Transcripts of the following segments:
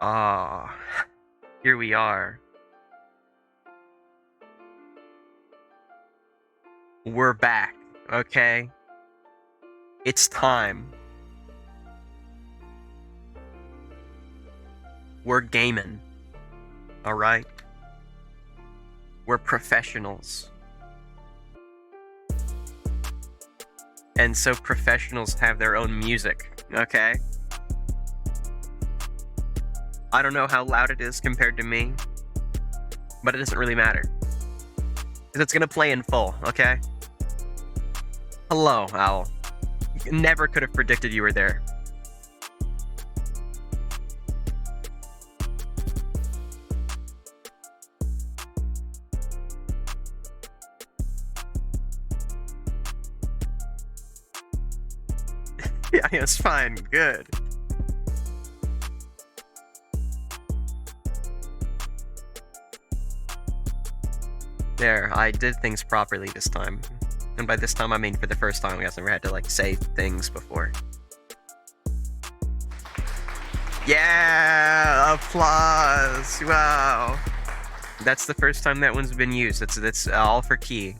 Ah, here we are. We're back, okay? It's time. We're gaming, alright? We're professionals. And so professionals have their own music, okay? I don't know how loud it is compared to me, but it doesn't really matter. Because it's gonna play in full, okay? Hello, Owl. Never could have predicted you were there. Yeah, it's fine. Good. There, I did things properly this time. And by this time, I mean for the first time, I've never had to, say things before. Yeah! Applause! Wow! That's the first time that one's been used. That's all for Key.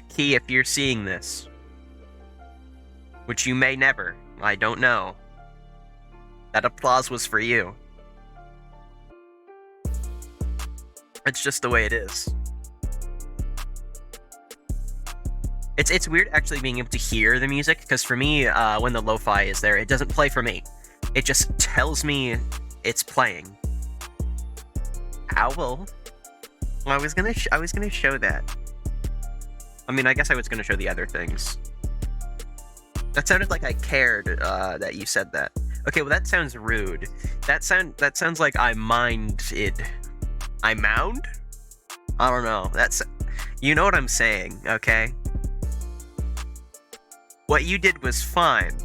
Key, if you're seeing this, which you may never, I don't know, that applause was for you. It's just the way it is. It's weird actually being able to hear the music, because for me, when the lo-fi is there, it doesn't play for me. It just tells me it's playing. Owl? Well, I was gonna show that. I mean, I guess I was gonna show the other things. That sounded like I cared that you said that. Okay, well that sounds rude. That sounds like I minded. I mound? I don't know. You know what I'm saying, okay? What you did was fine.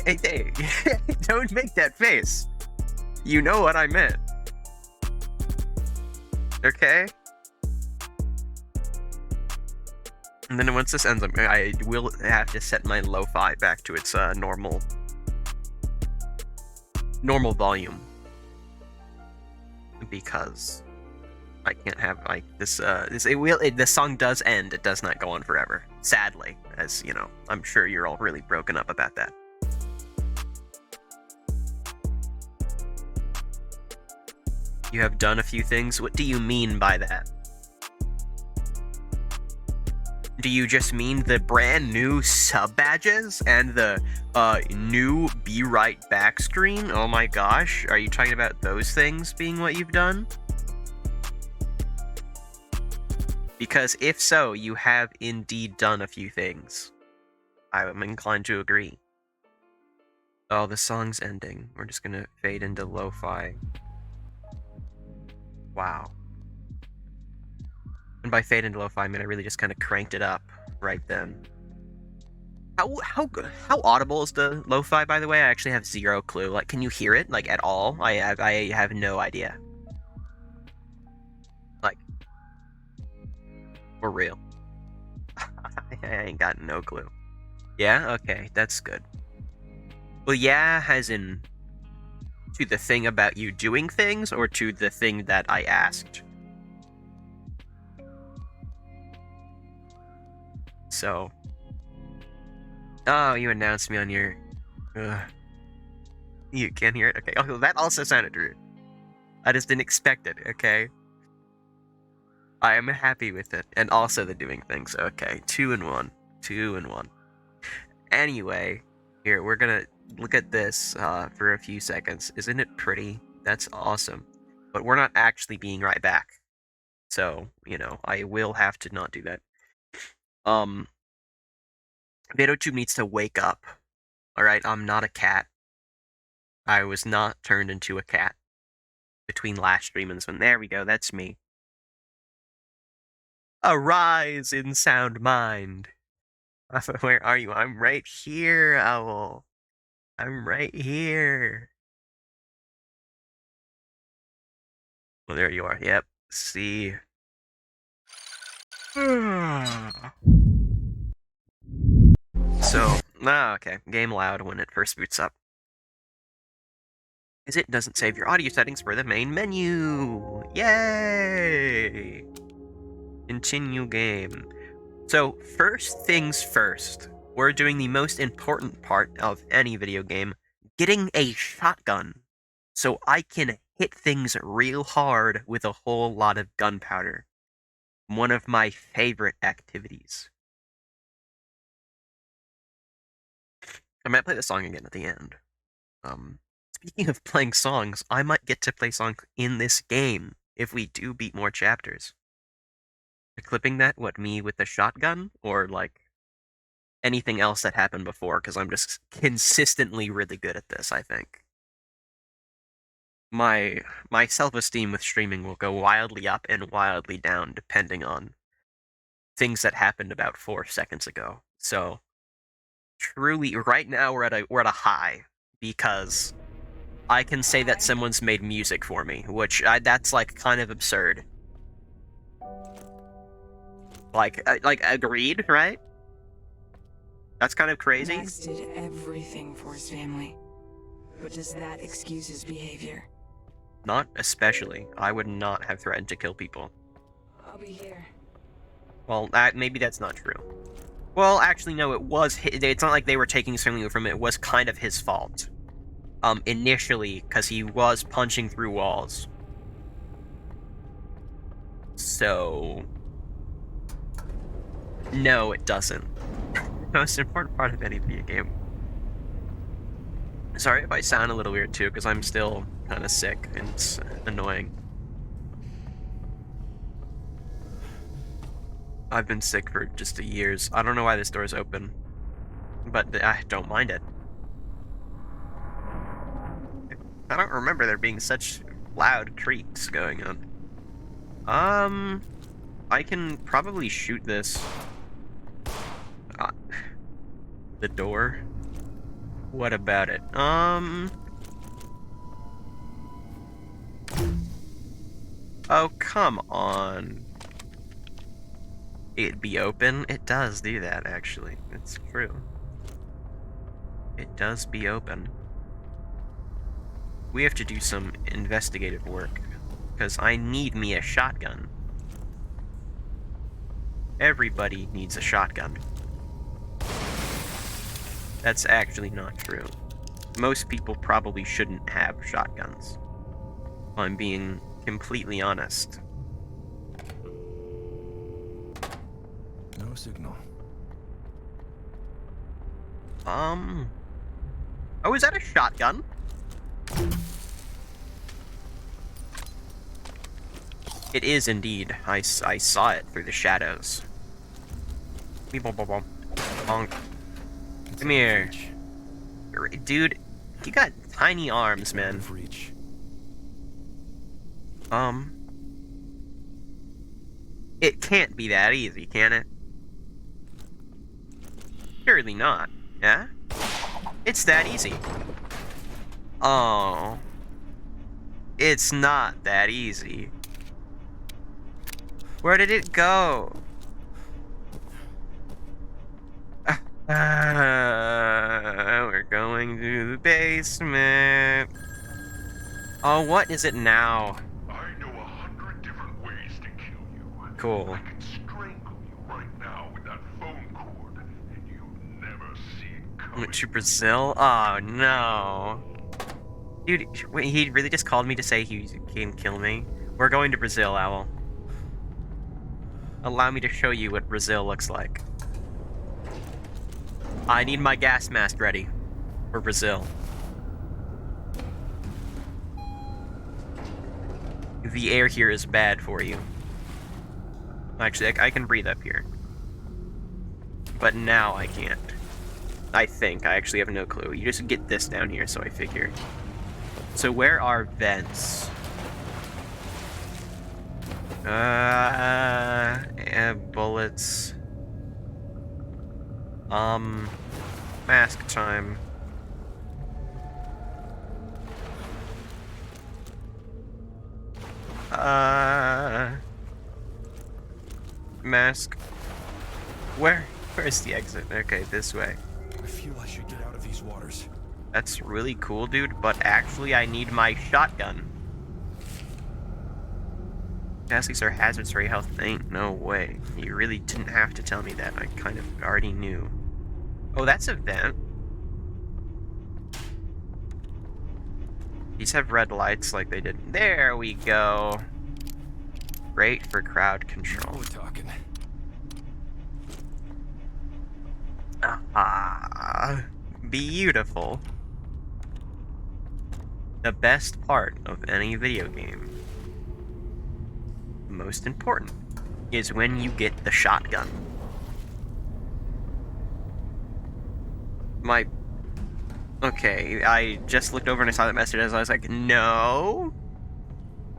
Hey, don't make that face. You know what I meant. Okay? And then once this ends, I will have to set my lo-fi back to its normal volume, because I can't have this. The song does end. It does not go on forever. Sadly, as you know, I'm sure you're all really broken up about that. You have done a few things. What do you mean by that? Do you just mean the brand new sub badges and the new Be Right Back screen? Oh my gosh, are you talking about those things being what you've done? Because if so, you have indeed done a few things. I'm inclined to agree. Oh, the song's ending. We're just gonna fade into lo-fi. Wow. And by fade into lo-fi, I mean I really just kind of cranked it up right then. How audible is the lo-fi, by the way? I actually have zero clue. Like, can you hear it, like, at all? I have no idea. Like, for real. I ain't got no clue. Yeah? Okay, that's good. Well, yeah, as in to the thing about you doing things, or to the thing that I asked? So, oh, you announced me on your. You can't hear it. Okay. Oh, that also sounded rude. I just didn't expect it. Okay. I am happy with it, and also the doing things. Okay, 2 in 1. 2 in 1. Anyway, here we're gonna look at this for a few seconds. Isn't it pretty? That's awesome. But we're not actually being right back. So, you know, I will have to not do that. VatoTube needs to wake up. Alright, I'm not a cat. I was not turned into a cat between last stream and this one. There we go, that's me. Arise in sound mind. Where are you? I'm right here, Owl. I'm right here. Well, there you are. Yep. See. So, Ah, okay. Game loud when it first boots up. Because it doesn't save your audio settings for the main menu. Yay! Continue game. So, first things first, we're doing the most important part of any video game, getting a shotgun. So I can hit things real hard with a whole lot of gunpowder. One of my favorite activities. I might play the song again at the end. Speaking of playing songs, I might get to play songs in this game if we do beat more chapters. Clipping that, what, me with the shotgun? Or, like, anything else that happened before, because I'm just consistently really good at this, I think. My self-esteem with streaming will go wildly up and wildly down, depending on things that happened about 4 seconds ago. So, truly, right now we're at a high, because I can say that someone's made music for me, which that's like kind of absurd. Like agreed, right? That's kind of crazy. Max did everything for his family, but does that excuse his behavior? Not especially. I would not have threatened to kill people. I'll be here. Well, maybe that's not true. Well, actually, no, it was. It's not like they were taking something from it. It was kind of his fault. Initially, because he was punching through walls. So... No, it doesn't. The most important part of any video game. Sorry if I sound a little weird too, because I'm still kind of sick and it's annoying. I've been sick for just years. I don't know why this door's open, but I don't mind it. I don't remember there being such loud creaks going on. I can probably shoot this. The door? What about it? Oh, come on. It'd be open? It does do that, actually. It's true. It does be open. We have to do some investigative work, because I need me a shotgun. Everybody needs a shotgun. That's actually not true. Most people probably shouldn't have shotguns. I'm being completely honest. No signal. Oh, is that a shotgun? It is indeed. I saw it through the shadows. Bonk. Come here. Dude, you got tiny arms, man. Reach. It can't be that easy, can it? Surely not, yeah? It's that easy. Oh. It's not that easy. Where did it go? We're going to the basement. Oh, what is it now? I know 100 different ways to kill you. Cool. I can strangle you right now with that phone cord, and you never see it coming. To Brazil? Oh, no. Dude, wait, he really just called me to say he can kill me? We're going to Brazil, Owl. Allow me to show you what Brazil looks like. I need my gas mask ready for Brazil. The air here is bad for you. Actually, I can breathe up here. But now I can't. I think. I actually have no clue. You just get this down here, so I figure. So where are vents? Bullets. Mask time. Mask. Where's the exit? Okay, this way. I feel I should get out of these waters. That's really cool, dude, but actually I need my shotgun. Cassidy's our hazards for health. Ain't no way. You really didn't have to tell me that. I kind of already knew. Oh, that's a vent. These have red lights like they did. There we go. Great for crowd control. Now we're talking. Ah, beautiful. The best part of any video game, most important, is when you get the shotgun. Okay, I just looked over and I saw that message and I was like, no.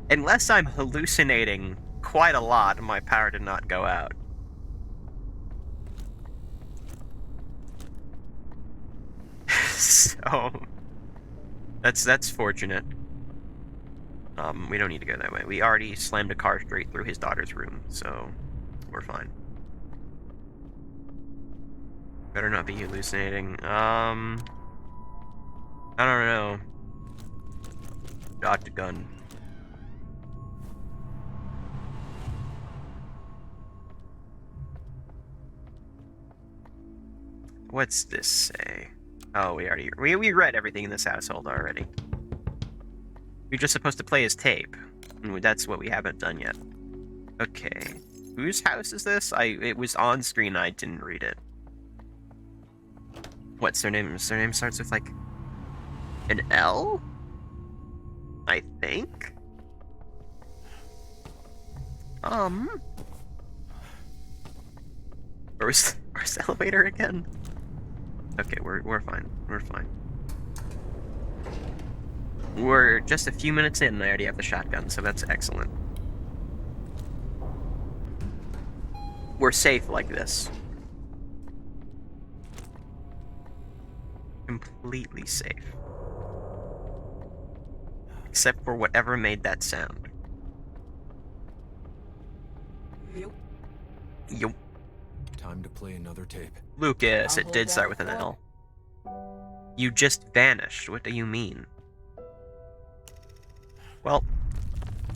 Unless I'm hallucinating quite a lot, my power did not go out. So that's fortunate. We don't need to go that way. We already slammed a car straight through his daughter's room, so we're fine. Better not be hallucinating. I don't know. Shotgun. What's this say? Oh, we read everything in this household already. We're just supposed to play his tape. And that's what we haven't done yet. Okay. Whose house is this? It was on screen, I didn't read it. What's their name? Their name starts with like an L? I think? Where's the elevator again? Okay, we're fine. We're fine. We're just a few minutes in and I already have the shotgun, so that's excellent. We're safe like this. Completely safe. Except for whatever made that sound. Yup. Yup. Time to play another tape. Lucas, I'll it hold did start out with an for it. L. You just vanished. What do you mean? Well,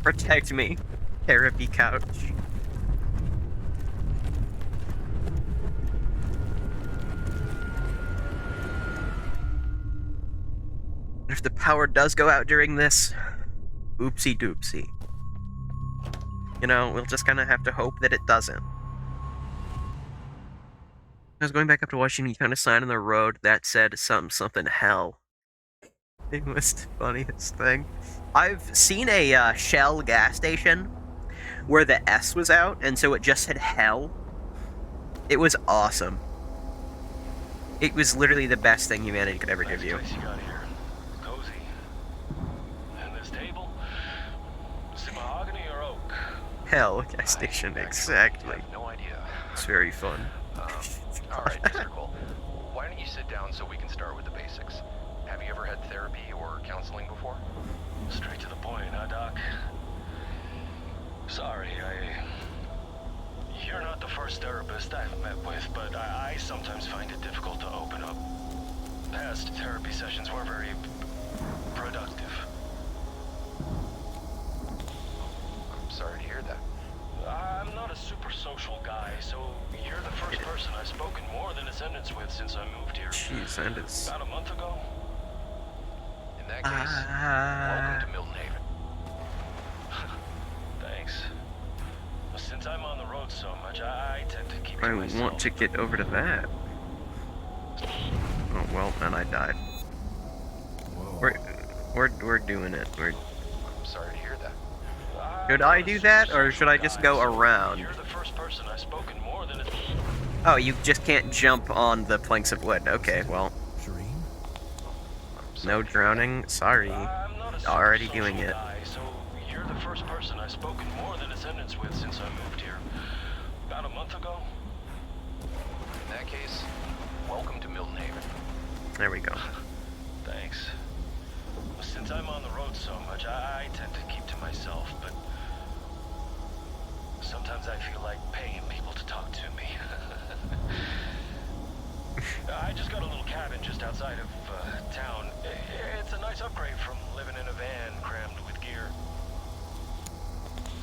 protect me, therapy couch. If the power does go out during this, oopsie doopsie. You know, we'll just kind of have to hope that it doesn't. I was going back up to Washington, you found a sign on the road that said something hell. It was the funniest thing. I've seen a Shell gas station where the S was out, and so it just said hell. It was awesome. It was literally the best thing humanity could ever give you. Nice place you got here. Cozy. And this table? Is it mahogany or oak? Hell gas station, exactly. I have no idea. It's very fun. All right, Mr. Cole. Why don't you sit down so we can start with the basics? Have you ever had therapy or counseling before? Straight to the point, huh, Doc? Sorry, You're not the first therapist I've met with, but I sometimes find it difficult to open up. Past therapy sessions were very productive. I'm sorry to hear that. I'm not a super social guy, so you're the first person I've spoken more than a sentence with since I moved here. Jeez, and it's... About a month ago. In that case, welcome to Milton Haven. Thanks. Since I'm on the road so much, I tend to keep to I myself. want to get over to that. Oh, well, and I died. Whoa. We're doing it. I'm sorry to hear that. Should I do that, or should I just go around? You're the first person I've spoken more than a... Oh, you just can't jump on the planks of wood. Okay, well, Shireen? no drowning. Sorry. I'm not a super Already social doing it. guy, so you're the first person I've spoken more than a sentence with since I moved here. About a month ago. In that case, welcome to Milton Haven. There we go. Thanks. Since I'm on the road so much, I tend to keep to myself, but sometimes I feel like paying people to talk to me. I just got a little cabin just outside of town. It's a nice upgrade from living in a van crammed with gear.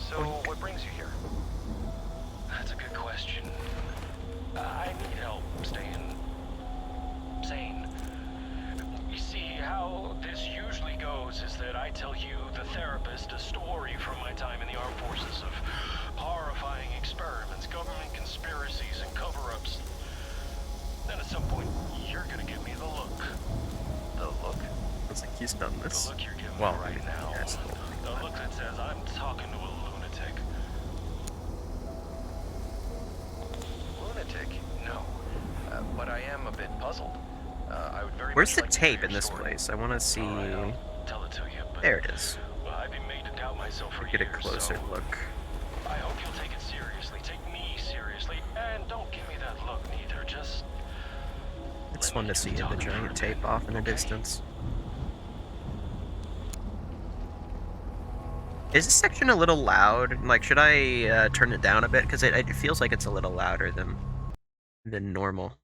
So, what brings you here? That's a good question. I need help staying sane. You see, how this usually goes is that I tell you, the therapist, a story from my time in the armed forces of horrifying experiments, government conspiracies, and cover-ups. Then at some point, you're gonna give me the look. The look? Looks like he's done The this. look you're giving Well, me right now. yes. The look that says I'm talking to a lunatic. Lunatic? No. But I am a bit puzzled. I would very Where's much the like to hear tape your in this story. place? I want to see. All right, I'll tell it to you. But, There it is. well, I've been made to doubt myself for Get a years, closer so look. I hope you'll take it seriously. Take me seriously. And don't give me that look neither. Just It's let fun me to do see the the talking for a giant bit, tape off in the okay? distance. Is this section a little loud? Like, should I turn it down a bit? Because it feels like it's a little louder than normal.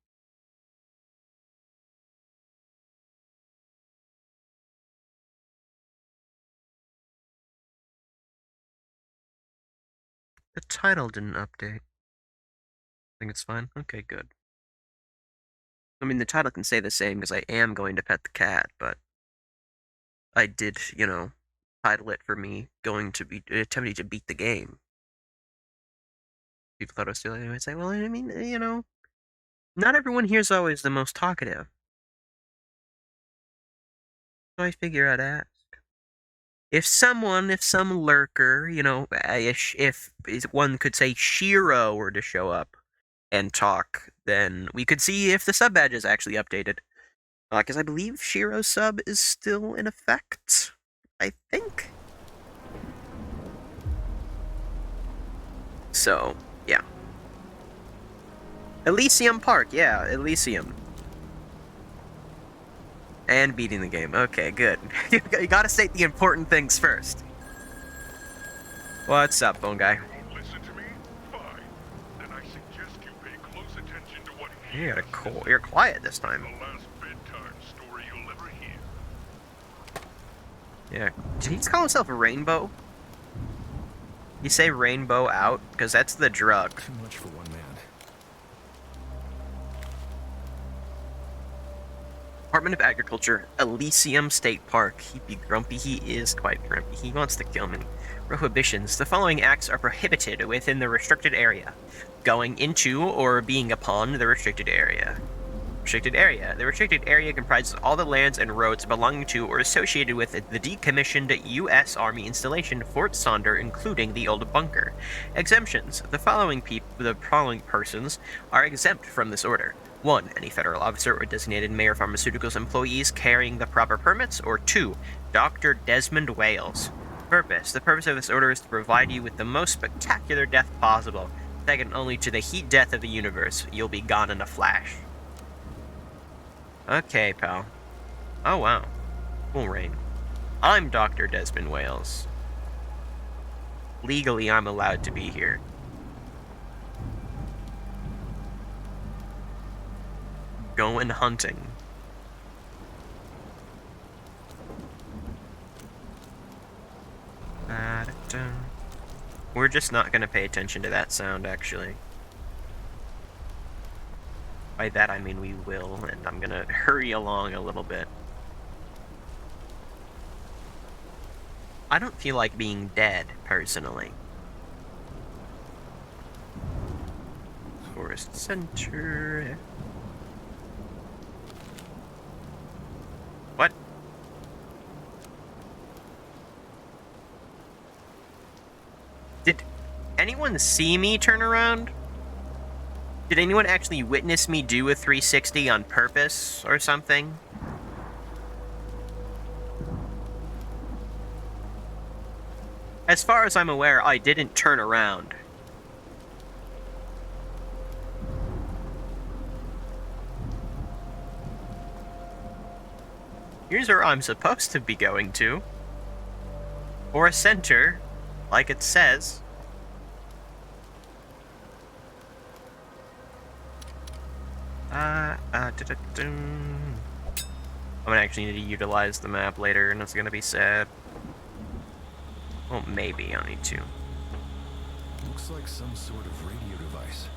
The title didn't update. Think it's fine? Okay, good. I mean, the title can stay the same because I am going to pet the cat, but I did, title it for me going to be attempting to beat the game. People thought I was silly. I would say, well, I mean, not everyone here's always the most talkative. So I figure I'd ask. If some lurker, if one could say Shiro were to show up and talk, then we could see if the sub badge is actually updated. Because I believe Shiro's sub is still in effect, I think. So, yeah. Elysium Park, yeah, Elysium. And beating the game. Okay, good. You gotta state the important things first. What's up, phone guy? You won't listen to me? Fine. Then I suggest you pay close attention to what he has to say. You're quiet this time. The last bedtime story you'll ever hear. Yeah. Did he just call himself a Rainbow? You say Rainbow out? Because that's the drug. Too much for one man. Department of Agriculture, Elysium State Park. He'd be grumpy. He is quite grumpy. He wants to kill me. Prohibitions. The following acts are prohibited within the restricted area. Going into or being upon the restricted area. Restricted area. The restricted area comprises all the lands and roads belonging to or associated with the decommissioned U.S. Army installation Fort Sonder, including the old bunker. Exemptions. The following persons are exempt from this order. 1. Any federal officer or designated Mayor Pharmaceuticals employees carrying the proper permits, or 2. Dr. Desmond Wales. Purpose. The purpose of this order is to provide you with the most spectacular death possible, second only to the heat death of the universe. You'll be gone in a flash. Okay, pal. Oh, wow. Cool rain. I'm Dr. Desmond Wales. Legally, I'm allowed to be here. Going hunting. We're just not going to pay attention to that sound, actually. By that I mean we will, and I'm going to hurry along a little bit. I don't feel like being dead, personally. Forest Center. What? Did anyone see me turn around? Did anyone actually witness me do a 360 on purpose or something? As far as I'm aware, I didn't turn around. Here's where I'm supposed to be going to. Or a center, like it says. I'm gonna actually need to utilize the map later, and it's gonna be sad. Well, maybe I need to. Looks like some sort of radio device.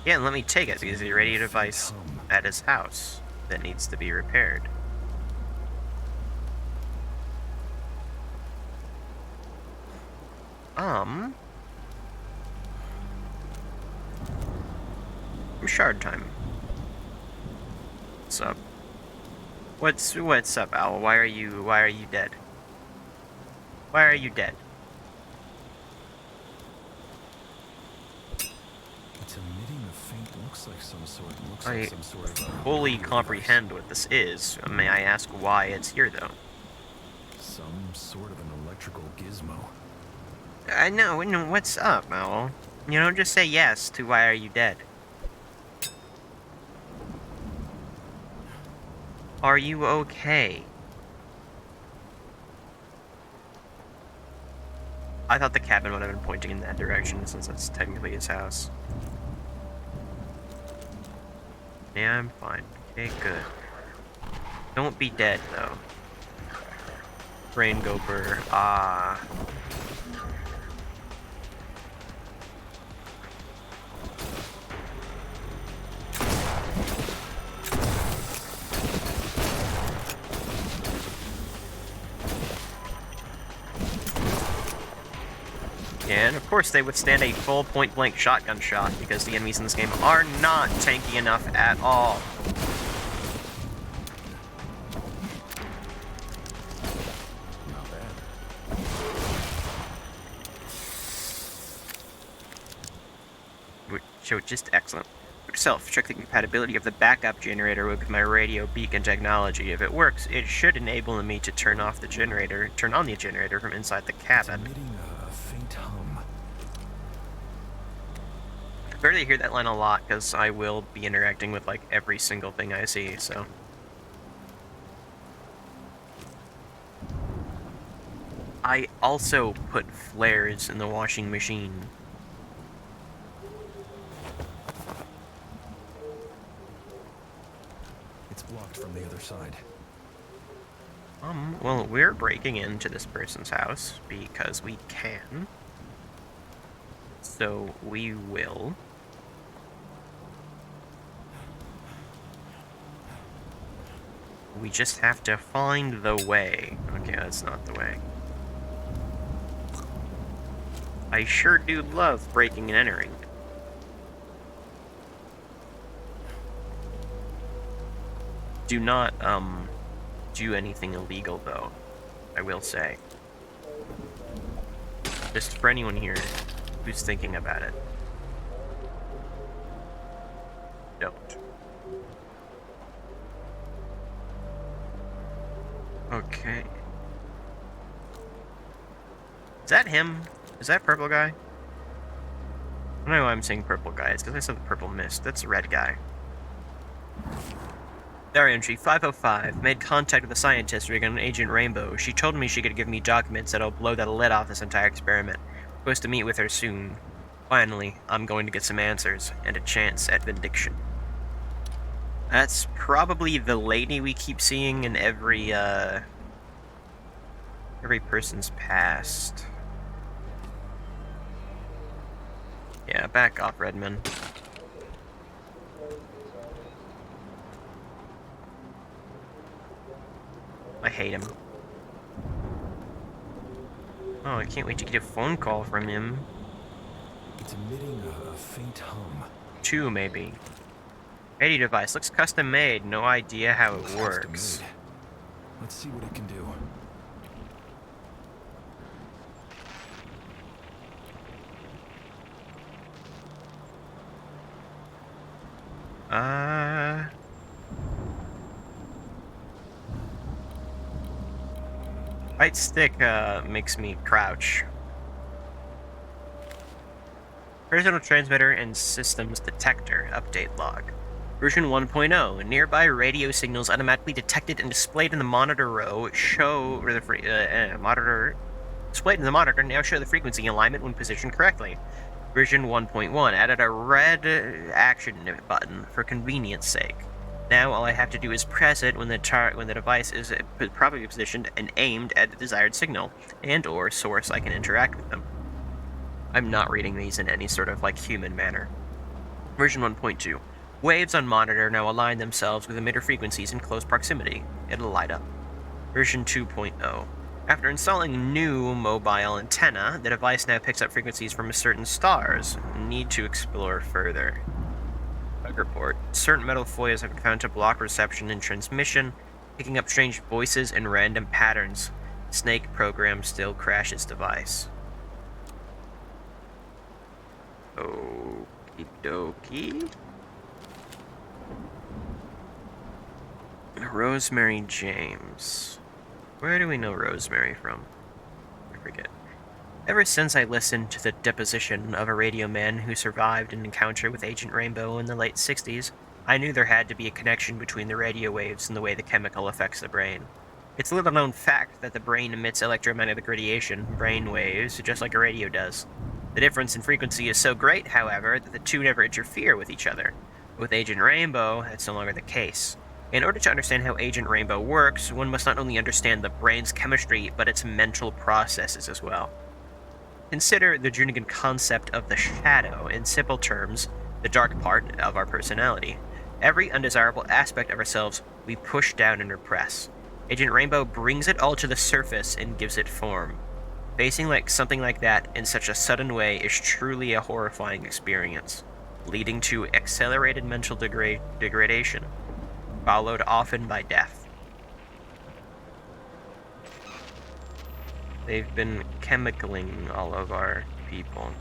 Yeah, and let me take it, because the radio device Hum. at his house that needs to be repaired. Shard time. What's up? What's up, Owl? Why are you dead? Why are you dead? It's emitting a faint. Looks like some sort of. Fully radio comprehend what this is. May I ask why it's here, though? device. Some sort of an electrical gizmo. I know. What's up, Owl? You don't just say yes to why are you dead. Are you okay? I thought the cabin would have been pointing in that direction since that's technically his house. Yeah, I'm fine. Okay, good. Don't be dead, though. Brain Goper, And of course they withstand a full point-blank shotgun shot because the enemies in this game are not tanky enough at all. Not bad. Which is excellent. Yourself, check the compatibility of the backup generator with my radio beacon technology. If it works, it should enable me to turn on the generator from inside the It's cabin. emitting a faint hum. I barely hear that line a lot because I will be interacting with like every single thing I see, so. I also put flares in the washing machine. It's blocked from the other side. Well, we're breaking into this person's house because we can. So we will. We just have to find the way. Okay, that's not the way. I sure do love breaking and entering. Do not, do anything illegal, though, I will say. Just for anyone here who's thinking about it. Don't. Okay. Is that him? Is that purple guy? I don't know why I'm saying purple guy. It's because I saw the purple mist. That's the red guy. Diary entry 505. Made contact with a scientist regarding Agent Rainbow. She told me she could give me documents that'll blow the lid off this entire experiment. Supposed to meet with her soon. Finally, I'm going to get some answers and a chance at vindication. That's probably the lady we keep seeing in every person's past. Yeah, back off, Redmond. I hate him. Oh, I can't wait to get a phone call from him. It's emitting a faint hum. 2, maybe. Radio device looks custom made. No idea how it works. Custom-made. Let's see what it can do. Right stick makes me crouch. Personal transmitter and systems detector update log. Version 1.0. Nearby radio signals automatically detected and displayed in the monitor row monitor displayed in the monitor now show the frequency alignment when positioned correctly. Version 1.1 added a red action button for convenience sake. Now all I have to do is press it when the device is properly positioned and aimed at the desired signal and/or source. I can interact with them. I'm not reading these in any sort of human manner. Version 1.2. Waves on monitor now align themselves with emitter frequencies in close proximity. It'll light up. Version 2.0. After installing new mobile antenna, the device now picks up frequencies from certain stars. Need to explore further. Bug report. Certain metal foils have been found to block reception and transmission, picking up strange voices and random patterns. Snake program still crashes device. Okie dokie. Rosemary James. Where do we know Rosemary from? I forget. Ever since I listened to the deposition of a radio man who survived an encounter with Agent Rainbow in the late 60s, I knew there had to be a connection between the radio waves and the way the chemical affects the brain. It's a little-known fact that the brain emits electromagnetic radiation, brain waves, just like a radio does. The difference in frequency is so great, however, that the two never interfere with each other. With Agent Rainbow, that's no longer the case. In order to understand how Agent Rainbow works, one must not only understand the brain's chemistry, but its mental processes as well. Consider the Junigan concept of the shadow, in simple terms, the dark part of our personality. Every undesirable aspect of ourselves we push down and repress. Agent Rainbow brings it all to the surface and gives it form. Facing something like that in such a sudden way is truly a horrifying experience, leading to accelerated mental degradation, followed often by death. They've been chemicaling all of our people.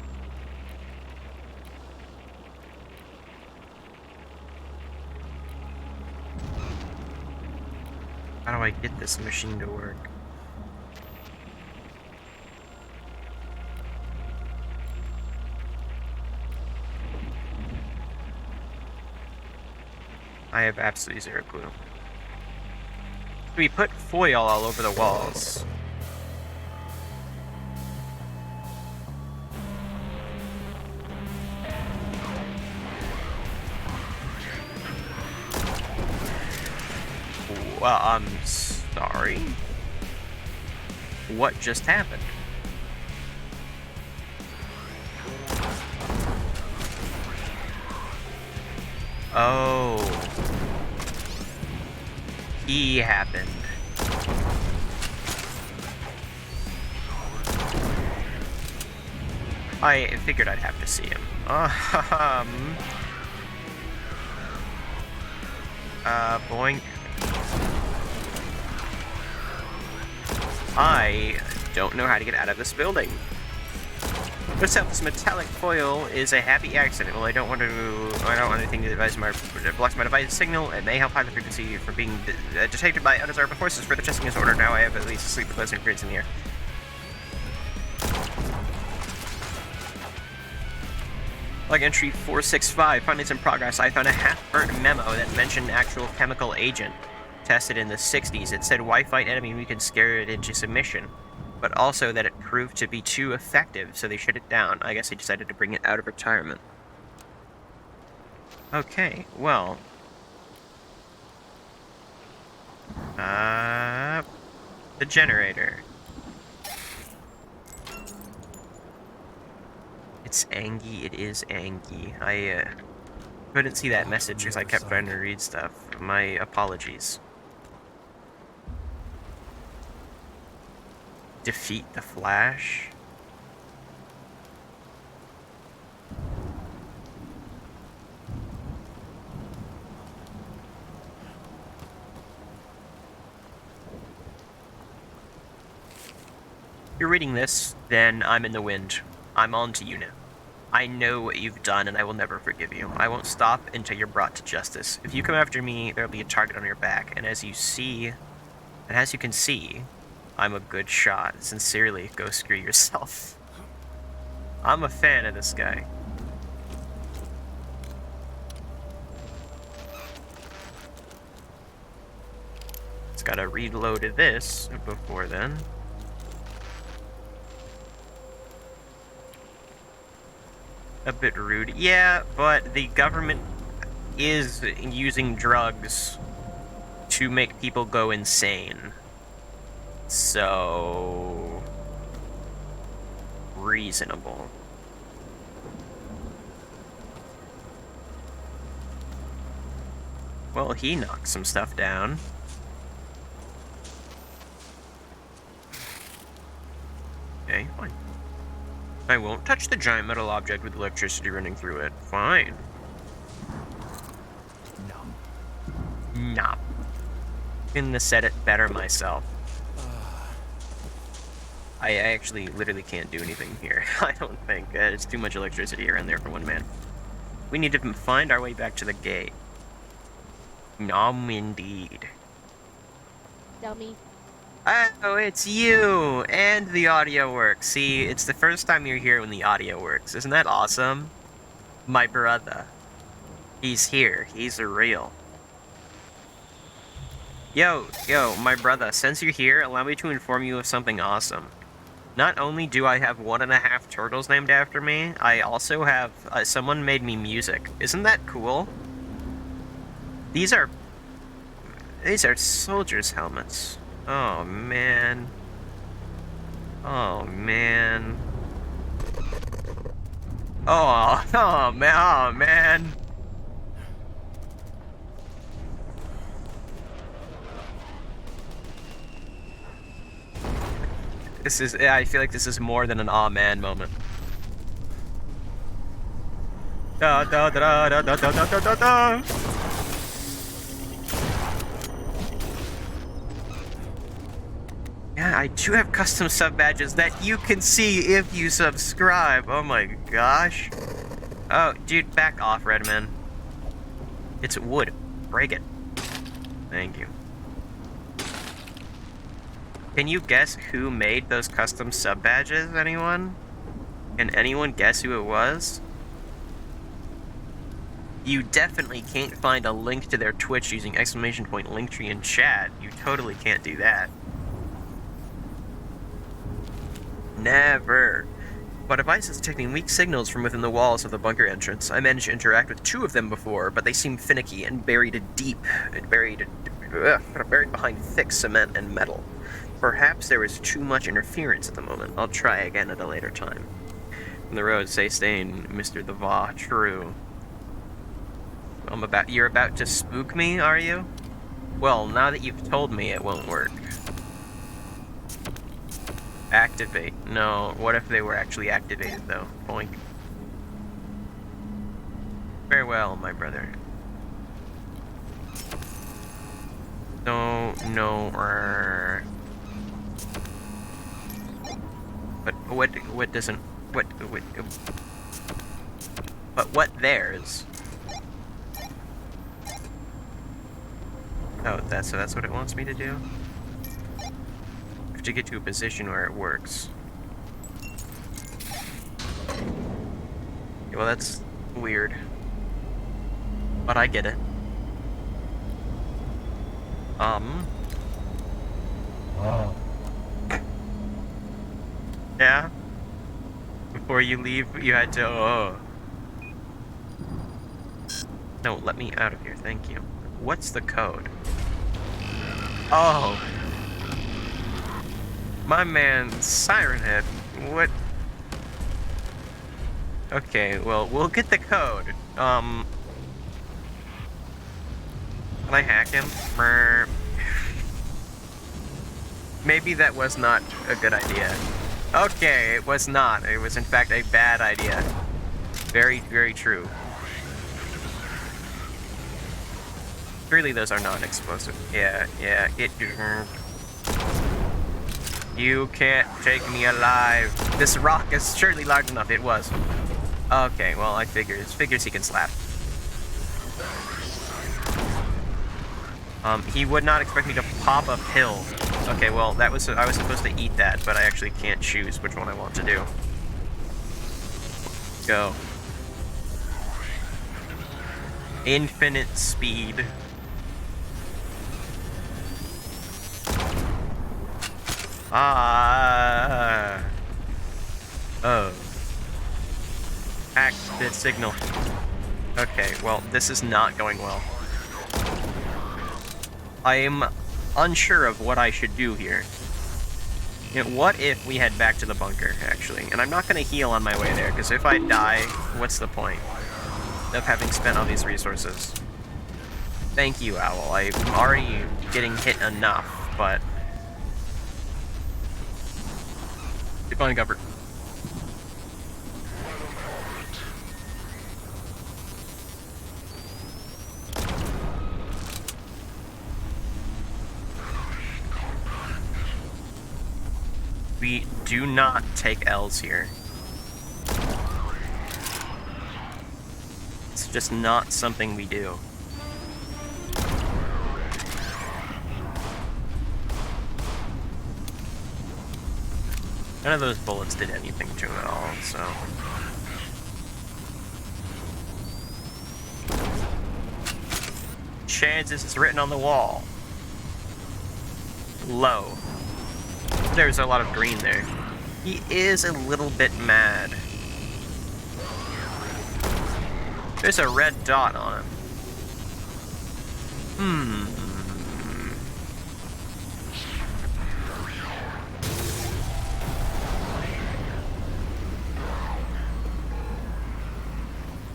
How do I get this machine to work? I have absolutely zero clue. We put foil all over the walls. Well, I'm sorry. What just happened? Oh. He happened. I figured I'd have to see him. Boing. I don't know how to get out of this building. Notice how this metallic foil is a happy accident. Well, I don't want anything that blocks my device signal. It may help hide the frequency from being detected by undesirable forces. Further testing is ordered. Now I have at least a sleep with less interference in the air. Log entry 465. Findings in progress. I found a half-burnt memo that mentioned an actual chemical agent tested in the 60s. It said why fight enemy we can scare it into submission, but also that it proved to be too effective, so they shut it down. I guess they decided to bring it out of retirement. Okay, well. The generator. It's Angie, it is Angie. I couldn't see that message because I kept trying to read stuff. My apologies. Defeat the Flash? If you're reading this, then I'm in the wind. I'm on to you now. I know what you've done, and I will never forgive you. I won't stop until you're brought to justice. If you come after me, there'll be a target on your back, and as you can see, I'm a good shot. Sincerely, go screw yourself. I'm a fan of this guy. It's gotta reload this before then. A bit rude. Yeah, but the government is using drugs to make people go insane. So... reasonable. Well, he knocked some stuff down. Okay, fine. I won't touch the giant metal object with electricity running through it. Fine. Nah. Couldn't have said it better myself. I actually literally can't do anything here. I don't think. It's too much electricity around there for one man. We need to find our way back to the gate. Nom indeed. Dummy. Oh, it's you! And the audio works. See, it's the first time you're here when the audio works. Isn't that awesome? My brother. He's here. He's real. Yo, my brother, since you're here, allow me to inform you of something awesome. Not only do I have 1.5 turtles named after me, I also have, someone made me music. Isn't that cool? These are soldiers' helmets. Oh, man. Oh, man. Oh, man. I feel like this is more than an aw man moment. Da da da da da da da da da da. Yeah, I do have custom sub badges that you can see if you subscribe. Oh my gosh. Oh, dude, back off, Redman. It's wood. Break it. Thank you. Can you guess who made those custom sub badges, anyone? Can anyone guess who it was? You definitely can't find a link to their Twitch using ! Linktree in chat. You totally can't do that. Never. My device is detecting weak signals from within the walls of the bunker entrance. I managed to interact with 2 of them before, but they seem finicky and buried behind thick cement and metal. Perhaps there was too much interference at the moment. I'll try again at a later time. From the road, say staying, Mr. the Va, true. You're about to spook me, are you? Well, now that you've told me, it won't work. Activate. No, what if they were actually activated, though? Boink. Farewell, my brother. No, But what doesn't, but what theirs? Oh, that's what it wants me to do? I have to get to a position where it works. Well, that's weird. But I get it. Yeah? Before you leave, you had to, No, let me out of here, thank you. What's the code? Oh! My man, Siren Head. What? Okay, well, we'll get the code. Can I hack him? Maybe that was not a good idea. Okay, it was not. It was in fact a bad idea. Very, very true. Surely those are non-explosive. Yeah, it... You can't take me alive. This rock is surely large enough. It was. Okay, well, I figures he can slap. He would not expect me to pop a pill. Okay, well, I was supposed to eat that, but I actually can't choose which one I want to do. Go. Infinite speed. Oh. Hack the signal. Okay, well, this is not going well. I am unsure of what I should do here. You know, what if we head back to the bunker, actually? And I'm not going to heal on my way there, because if I die, what's the point of having spent all these resources? Thank you, Owl. I'm already getting hit enough, but... Keep on cover. We do not take L's here. It's just not something we do. None of those bullets did anything to him at all, so... Chances is written on the wall. Low. There's a lot of green there. He is a little bit mad. There's a red dot on him.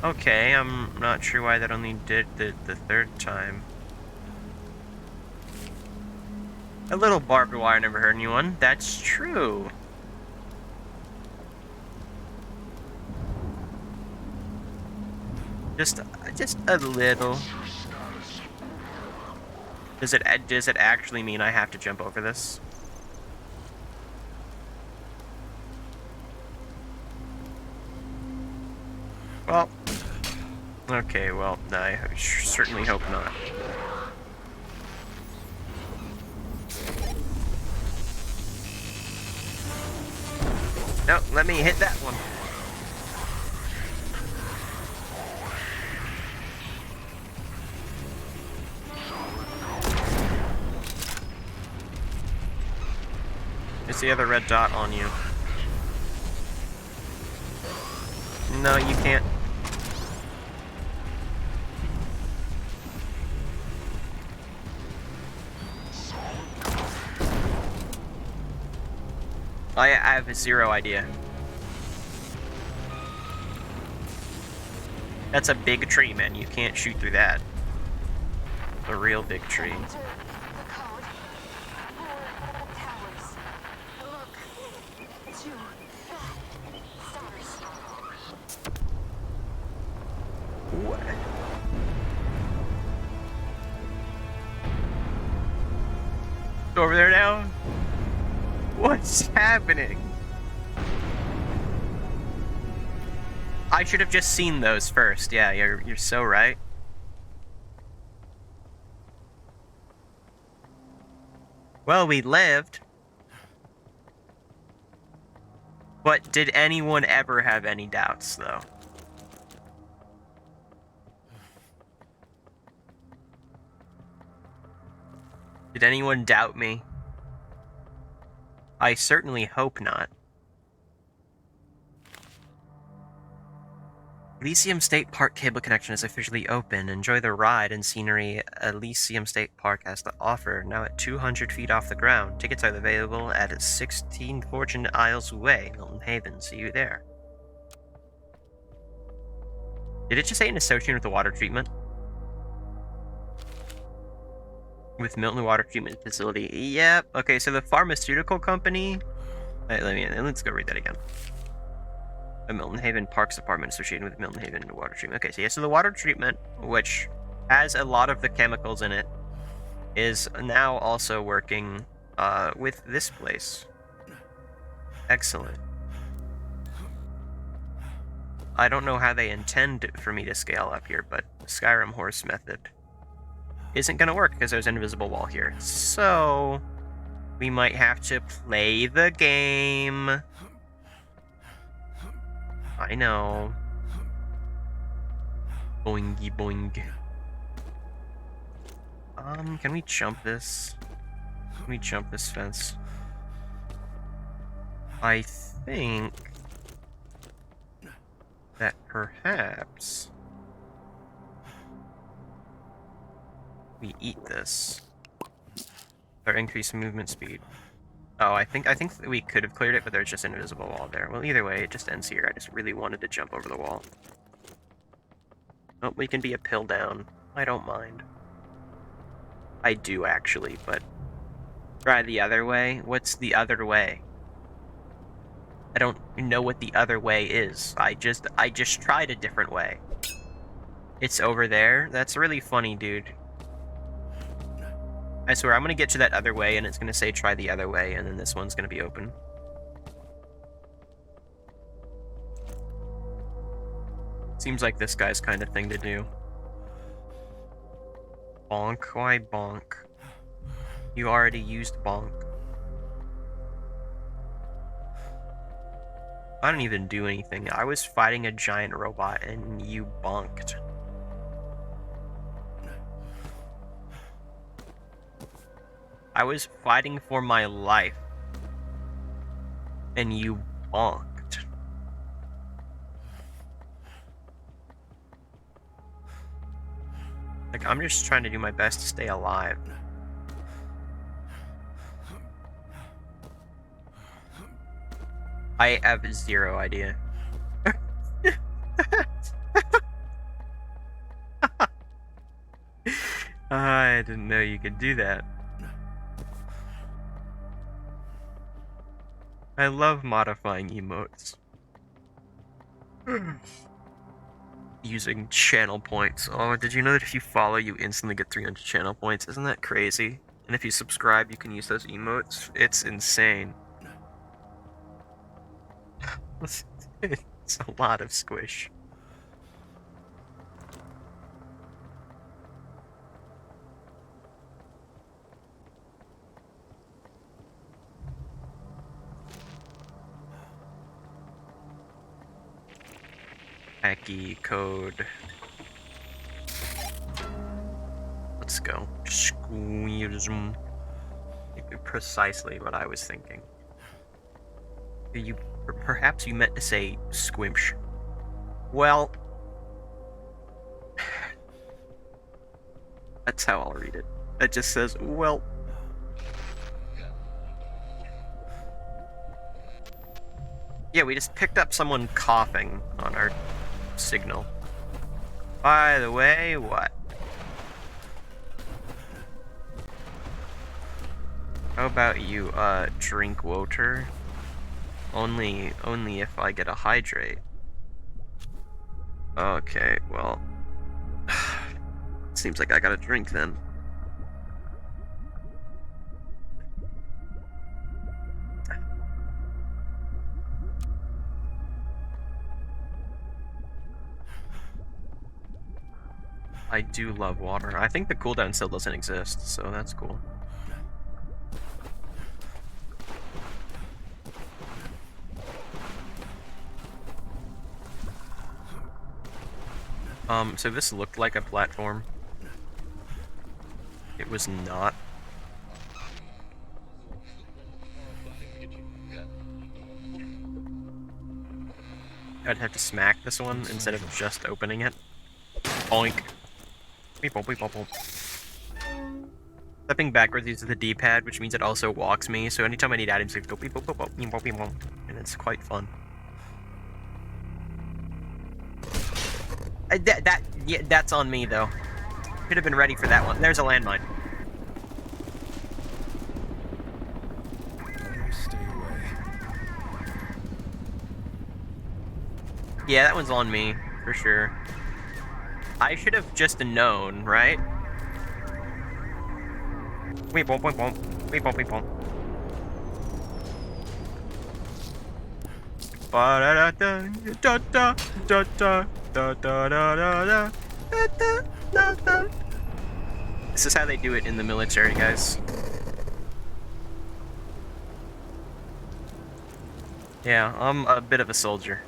Okay, I'm not sure why that only did the third time. A little barbed wire never hurt anyone. That's true. Just a little. Does it actually mean I have to jump over this? Well, okay, well, I certainly hope not. No, let me hit that one. There's the other red dot on you. No, you can't. I have zero idea. That's a big tree, man. You can't shoot through that. A real big tree. What? Over there now? What's happening? I should have just seen those first. Yeah, you're so right. Well, we lived. But did anyone ever have any doubts, though? Did anyone doubt me? I certainly hope not. Elysium State Park cable connection is officially open. Enjoy the ride and scenery Elysium State Park has to offer, now at 200 feet off the ground. Tickets are available at 16 Fortune Isles Way, Milton Haven. See you there. Did it just say in association with the water treatment? With Milton Water Treatment Facility. Yep. Okay, so the pharmaceutical company... let's go read that again. The Milton Haven Parks Department associated with Milton Haven Water Treatment. Okay, so yeah, so the water treatment, which has a lot of the chemicals in it, is now also working with this place. Excellent. I don't know how they intend for me to scale up here, but Skyrim horse method isn't going to work because there's an invisible wall here. So, we might have to play the game. I know. Boingy boing. Can we jump this? Can we jump this fence? I think that perhaps we eat this. Or increase movement speed. Oh, I think we could have cleared it, but there's just an invisible wall there. Well, either way, it just ends here. I just really wanted to jump over the wall. Oh, we can be a pill down. I don't mind. I do, actually, but... Try the other way? What's the other way? I don't know what the other way is. I just tried a different way. It's over there? That's really funny, dude. I swear, I'm gonna get to that other way, and it's gonna say try the other way, and then this one's gonna be open. Seems like this guy's kind of thing to do. Bonk? Why bonk? You already used bonk. I didn't even do anything. I was fighting a giant robot, and you bonked. I was fighting for my life, and you bonked. Like, I'm just trying to do my best to stay alive. I have zero idea. I didn't know you could do that. I love modifying emotes. Using channel points. Oh, did you know that if you follow, you instantly get 300 channel points? Isn't that crazy? And if you subscribe, you can use those emotes. It's insane. It's a lot of squish. Hacky code. Let's go. Squeeze them. Precisely what I was thinking. Perhaps you meant to say squimsh. Well, that's how I'll read it. It just says, well. Yeah, we just picked up someone coughing on our signal. By the way, what? How about you, drink water? Only if I get a hydrate. Okay, well... Seems like I gotta drink then. I do love water. I think the cooldown still doesn't exist, so that's cool. So this looked like a platform. It was not. I'd have to smack this one instead of just opening it. Boink. Beep bop, beep bop, bop. Stepping backwards uses the D-pad, which means it also walks me, so anytime I need items, I go beep bop, bop, bop, beep bop, beep bop, and it's quite fun. Yeah, that's on me, though. Could have been ready for that one. There's a landmine. Stay away. Yeah, that one's on me, for sure. I should have just known, right? Weep bump, weep bump, weep bump, weep bump. Ba da da da da da da da da da da da da. This is how they do it in the military, guys. Yeah, I'm a bit of a soldier.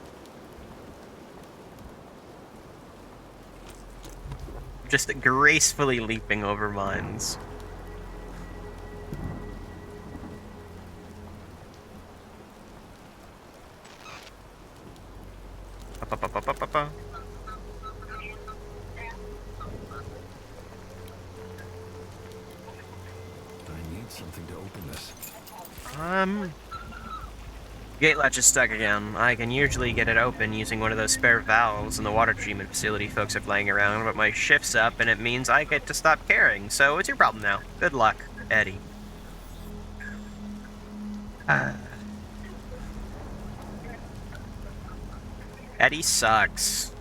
Just gracefully leaping over mines. something to open this. Gate latch is stuck again. I can usually get it open using one of those spare valves in the water treatment facility folks are playing around, but my shift's up and it means I get to stop caring, so it's your problem now. Good luck, Eddie. Eddie sucks.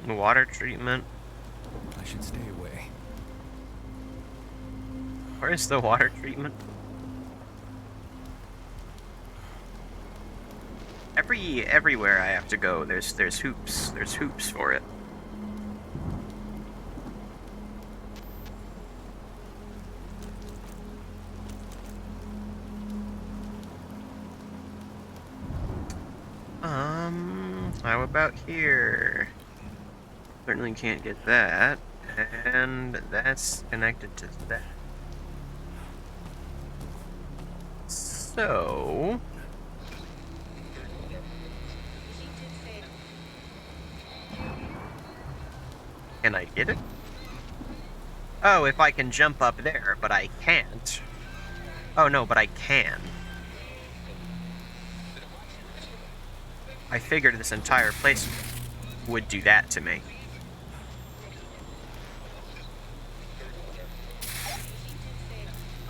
Water treatment. I should stay away. Where's the water treatment? Everywhere I have to go, there's hoops. There's hoops for it. How about here? Certainly can't get that. And that's connected to that. So... can I get it? Oh, if I can jump up there, but I can't. Oh no, but I can. I figured this entire place would do that to me.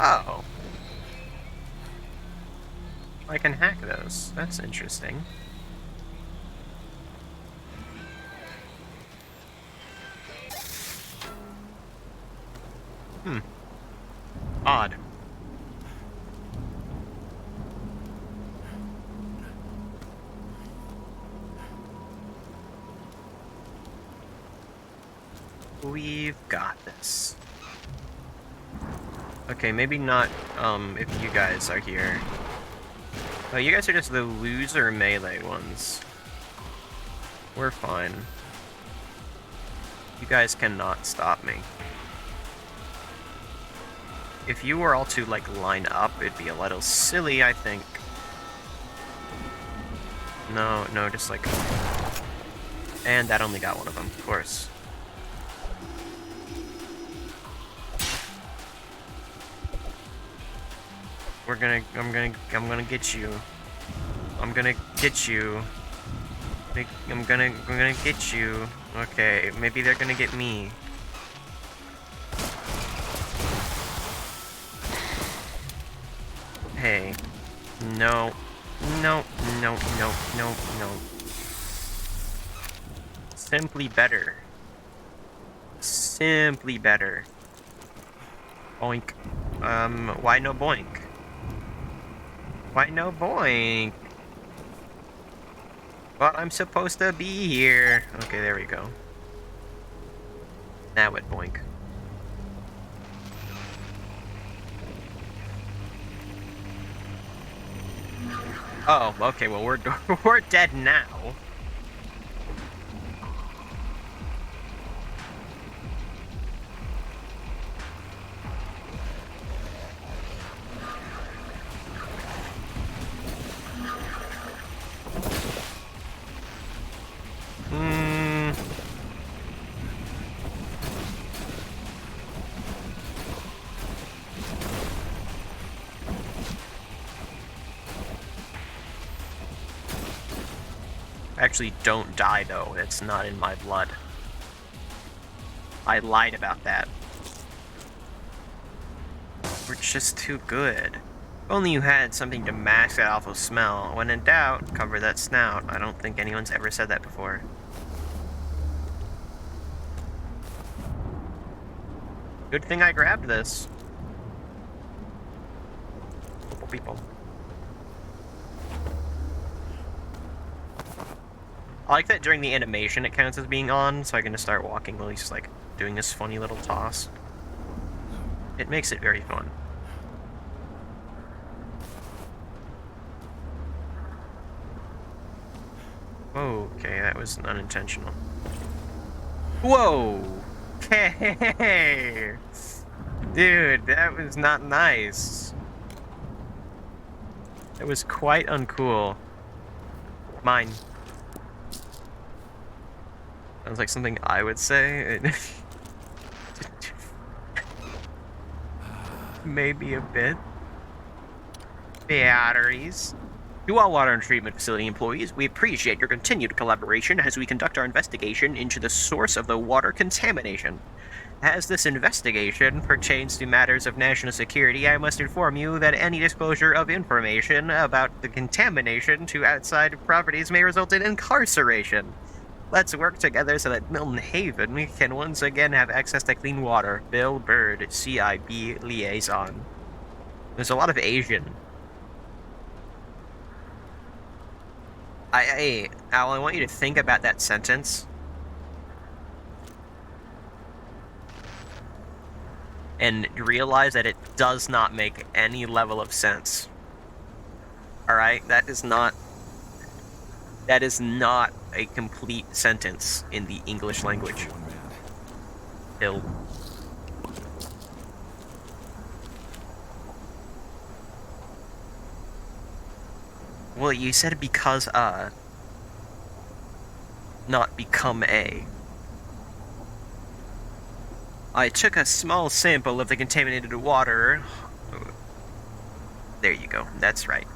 Oh. I can hack those. That's interesting. Odd. We've got this. Okay, maybe not, if you guys are here. Oh, you guys are just the loser melee ones. We're fine. You guys cannot stop me. If you were all to, like, line up, it'd be a little silly, I think. No, just like... and that only got one of them, of course. I'm gonna get you. I'm gonna get you. I'm gonna get you. Okay, maybe they're gonna get me. Hey. No. No. Simply better. Simply better. Boink. Why no boink? Why no boink? But I'm supposed to be here. Okay, there we go. Now it boink. Oh, okay, well we're dead now. Actually, don't die though. It's not in my blood. I lied about that. We're just too good. If only you had something to mask that awful smell. When in doubt, cover that snout. I don't think anyone's ever said that before. Good thing I grabbed this. People. I like that during the animation it counts as being on, so I can just start walking while he's like doing this funny little toss. It makes it very fun. Okay, that was unintentional. Whoa! Okay! Dude, that was not nice. It was quite uncool. Mine. Sounds like something I would say. Maybe a bit. Batteries. To all water and treatment facility employees, we appreciate your continued collaboration as we conduct our investigation into the source of the water contamination. As this investigation pertains to matters of national security, I must inform you that any disclosure of information about the contamination to outside properties may result in incarceration. Let's work together so that Milton Haven can once again have access to clean water. Bill Bird, CIB Liaison. There's a lot of Asian. Al, I want you to think about that sentence. And realize that it does not make any level of sense. Alright? That is not a complete sentence in the English language. One man. Bill. Well, you said because, not become a. I took a small sample of the contaminated water. There you go, that's right.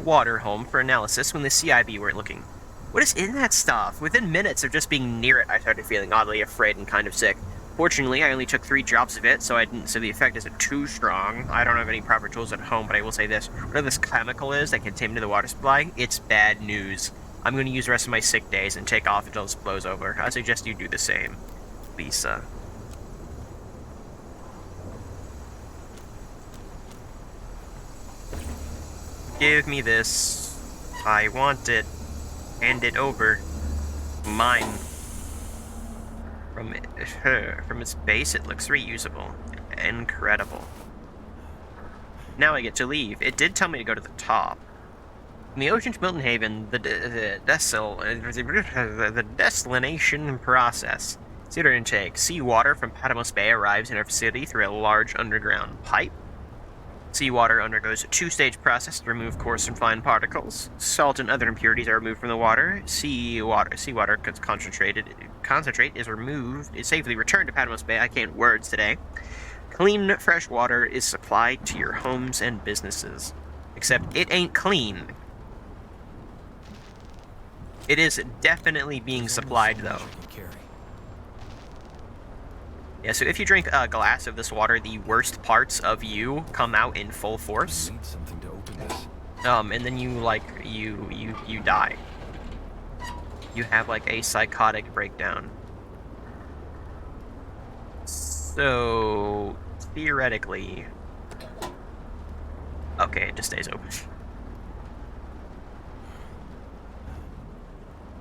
Water home for analysis when the CIB weren't looking. What is in that stuff? Within minutes of just being near it, I started feeling oddly afraid and kind of sick. Fortunately, I only took 3 drops of it, so the effect isn't too strong. I don't have any proper tools at home, but I will say this. Whatever this chemical is that contaminated the water supply, it's bad news. I'm going to use the rest of my sick days and take off until this blows over. I suggest you do the same, Lisa. Give me this. I want it. Hand it over. Mine. From its base, it looks reusable. Incredible. Now I get to leave. It did tell me to go to the top. In the ocean to Milton Haven, the desalination process. Seawater intake. Seawater from Patmos Bay arrives in our facility through a large underground pipe. Seawater undergoes a 2-stage process to remove coarse and fine particles. Salt and other impurities are removed from the water. Seawater concentrate is removed, is safely returned to Patmos Bay. I can't words today. Clean, fresh water is supplied to your homes and businesses. Except it ain't clean. It is definitely being supplied, though. Yeah, so if you drink a glass of this water, the worst parts of you come out in full force. Need something to open this. And then you die. You have like a psychotic breakdown. So theoretically, okay, it just stays open.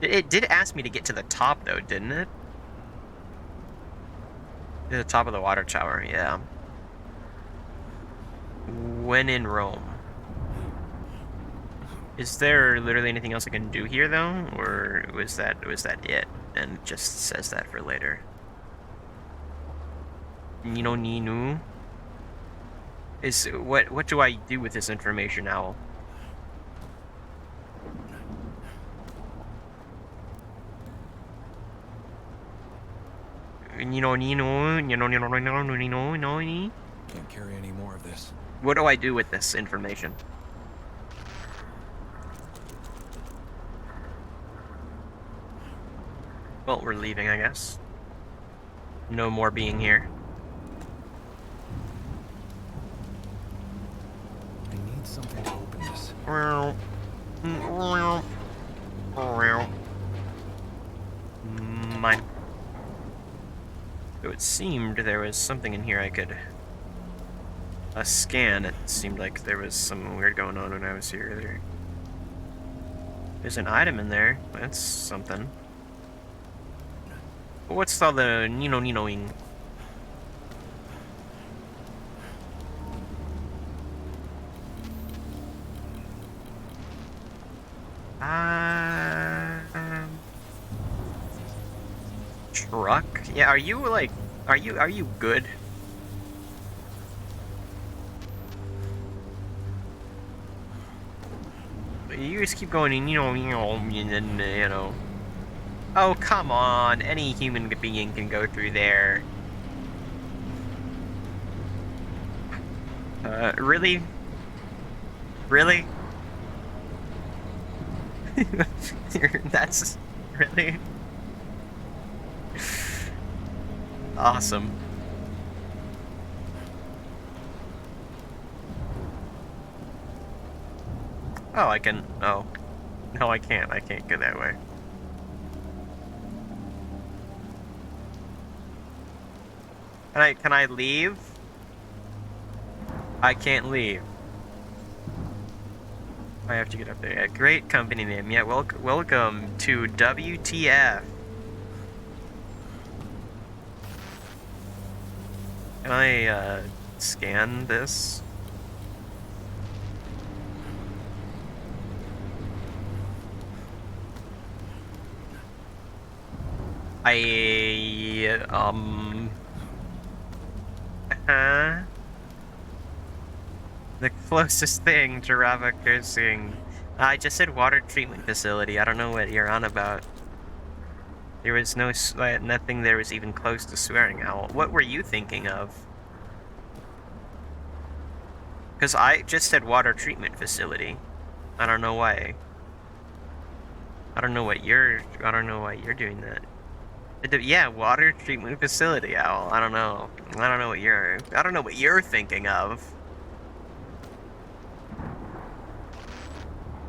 It did ask me to get to the top though, didn't it? To the top of the water tower, yeah. When in Rome. Is there literally anything else I can do here though? Or was that it? And it just says that for later. Nino Ninu? What do I do with this information, Owl? Can't carry any more of this. What do I do with this information? Well, we're leaving, I guess. No more being here. I need something to open this. Mine. So it seemed there was something in here I could scan. It seemed like there was something weird going on when I was here earlier. There's an item in there. That's something. What's all the Nino-ing? Truck? Yeah, are you good? Are you just keep going and, you know. Oh, come on. Any human being can go through there. Really? Really? That's... really? Awesome. Oh, I can... oh. No, I can't. I can't go that way. Can I leave? I can't leave. I have to get up there. Yeah, great company name. Yeah, welcome to WTF. Can I, scan this? The closest thing to Ravaka Singh. I just said water treatment facility. I don't know what you're on about. There was nothing there was even close to Swearing Owl. What were you thinking of? Because I just said water treatment facility. I don't know why. I don't know why you're doing that. Yeah, water treatment facility, Owl. I don't know what you're thinking of.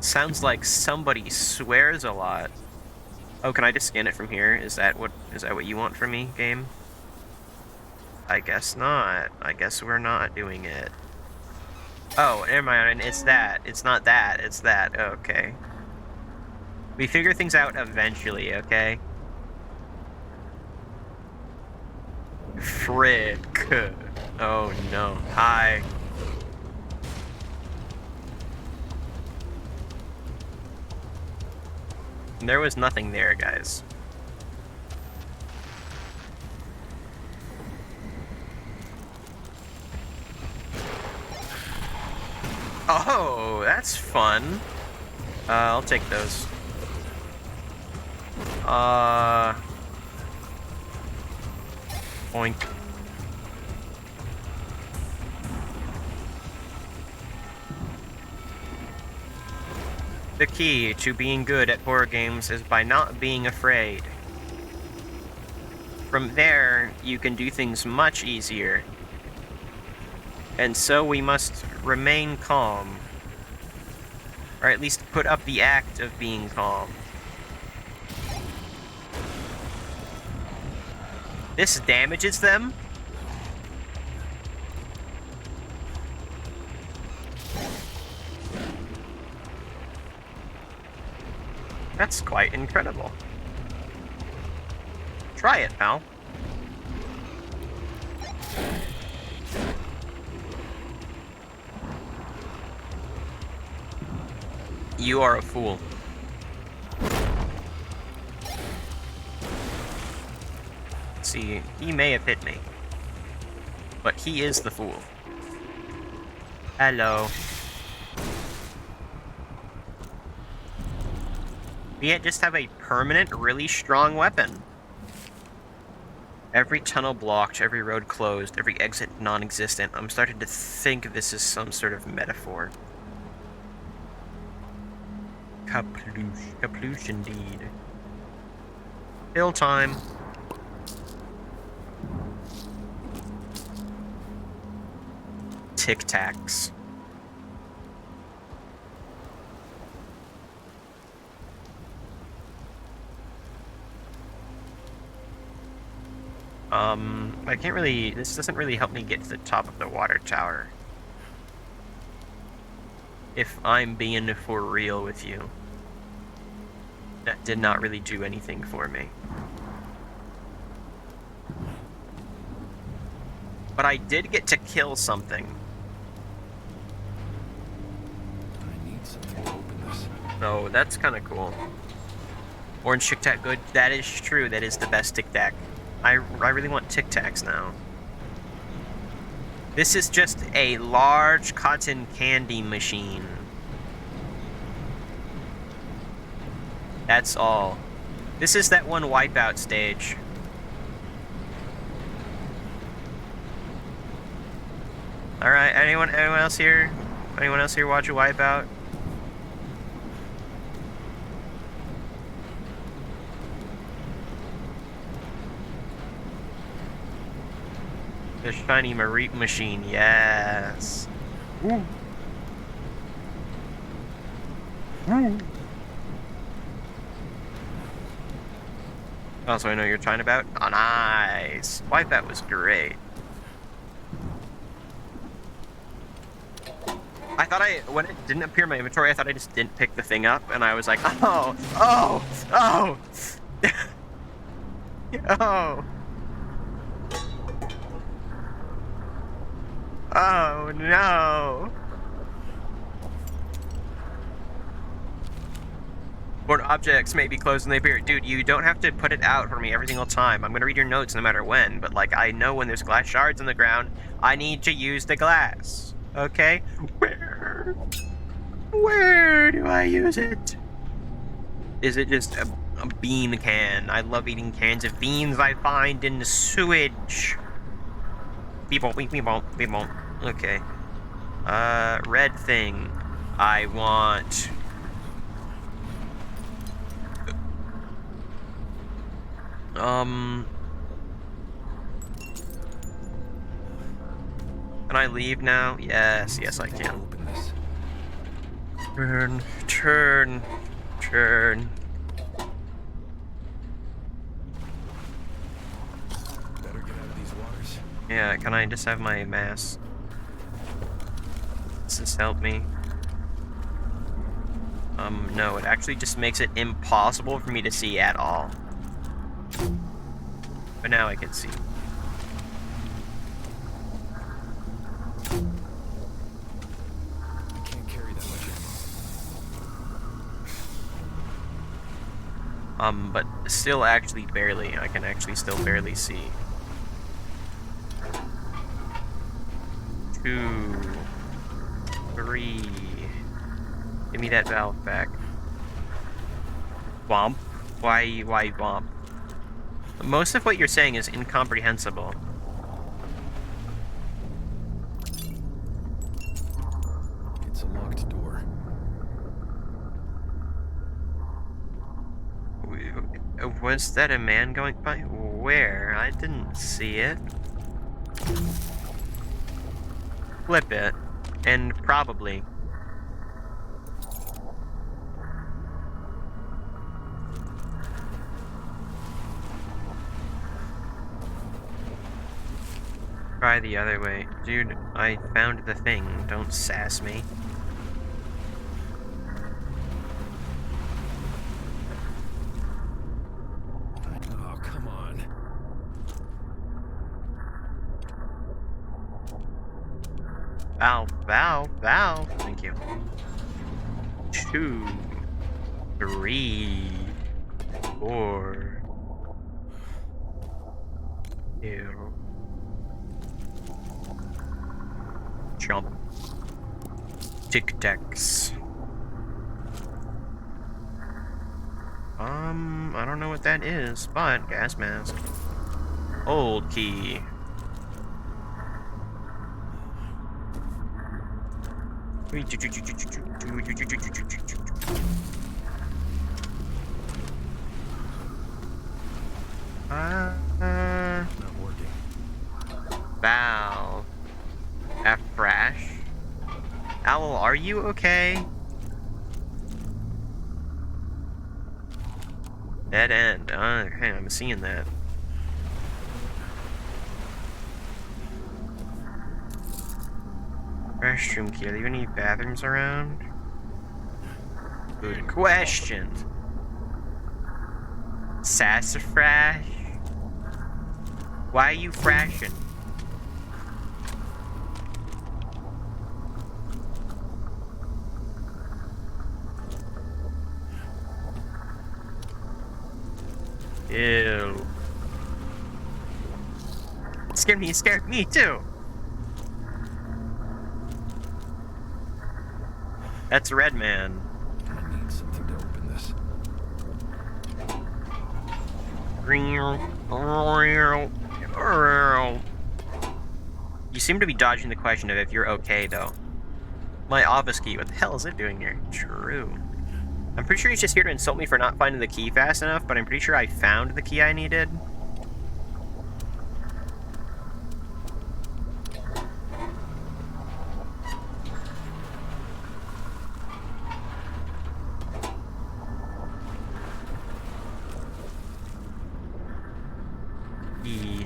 Sounds like somebody swears a lot. Oh, can I just scan it from here? Is that what you want from me, game? I guess not. I guess we're not doing it. Oh, never mind. It's that. It's not that. It's that. Okay. We figure things out eventually, okay? Frick. Oh no. Hi. There was nothing there, guys. Oh, that's fun. I'll take those. Boink. The key to being good at horror games is by not being afraid. From there, you can do things much easier. And so we must remain calm. Or at least put up the act of being calm. This damages them? That's quite incredible. Try it, pal. You are a fool. See, he may have hit me, but he is the fool. Hello. We just have a permanent, really strong weapon. Every tunnel blocked, every road closed, every exit non-existent. I'm starting to think this is some sort of metaphor. Caploosh indeed. Hill time. Tic Tacs. I can't really, this doesn't really help me get to the top of the water tower. If I'm being for real with you. That did not really do anything for me. But I did get to kill something. I need something to open this. Oh, that's kind of cool. Orange Tic Tac good. That is true. That is the best Tic Tac. I really want Tic Tacs now. This is just a large cotton candy machine. That's all. This is that one wipeout stage. Alright, anyone else here? Anyone else here watch a wipeout? The shiny Mareep machine, yes. Woo. Woo. Also, I know you're talking about. Oh, nice. Wipeout was great. I thought when it didn't appear in my inventory, I thought I just didn't pick the thing up, and I was like, oh, oh. Oh no! Foreign objects may be closed when they appear. Dude, you don't have to put it out for me every single time. I'm gonna read your notes no matter when, but like, I know when there's glass shards on the ground, I need to use the glass. Okay? Where do I use it? Is it just a bean can? I love eating cans of beans I find in the sewage. Beep won't. Okay. Red thing. I want... Can I leave now? Yes, I can. Open this. Turn. Better get out of these waters. Yeah, can I just have my mask? Does this help me? No, it actually just makes it impossible for me to see at all. But now I can see. I can't carry that much ammo. But still actually barely. I can actually still barely see. 2, 3. Give me that valve back. Womp. Why womp? Most of what you're saying is incomprehensible. It's a locked door. Was that a man going by? Where? I didn't see it. Flip it. And probably. Try the other way. Dude, I found the thing. Don't sass me. Oh, come on. Valve. Thank you. 2, 3, 4. Ew. Jump. Tic Tacs. I don't know what that is, but gas mask. Old key. Not working. Valve. F-Frash. Owl, are you okay? Dead end. Okay, I'm seeing that. Restroom key. Are there any bathrooms around? Good question. Sassafrash? Why are you frashing? Ew. It scared me too. That's Red Man. I need something to open this. You seem to be dodging the question of if you're okay, though. My office key, what the hell is it doing here? True. I'm pretty sure he's just here to insult me for not finding the key fast enough, but I'm pretty sure I found the key I needed.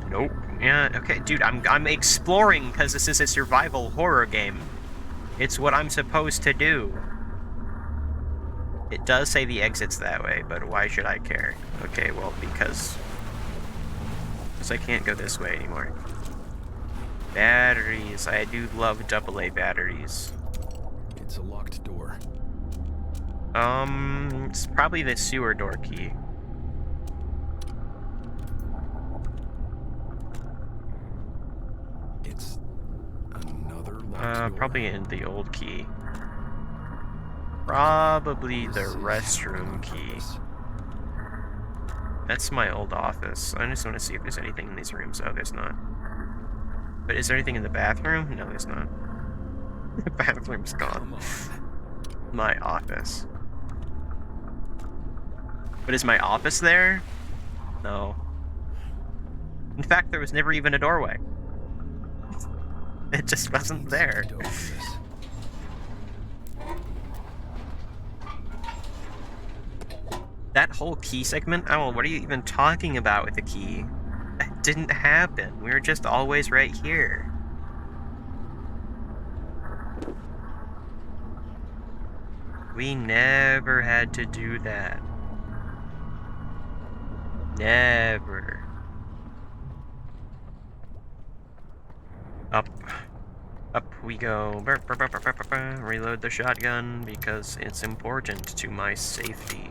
Nope. Yeah, okay, dude, I'm exploring because this is a survival horror game. It's what I'm supposed to do. It does say the exit's that way, but why should I care? Okay, well, because I can't go this way anymore. Batteries. I do love AA batteries. It's a locked door. It's probably the sewer door key. It's another locked door. Probably in the old key. Probably the restroom key. That's my old office. I just want to see if there's anything in these rooms. Oh, there's not. But is there anything in the bathroom? No, there's not. The bathroom's gone. My office. But is my office there? No. In fact, there was never even a doorway. It just wasn't there. That whole key segment? Oh, what are you even talking about with the key? That didn't happen. We were just always right here. We never had to do that. Never. Up. Up we go. Reload the shotgun because it's important to my safety.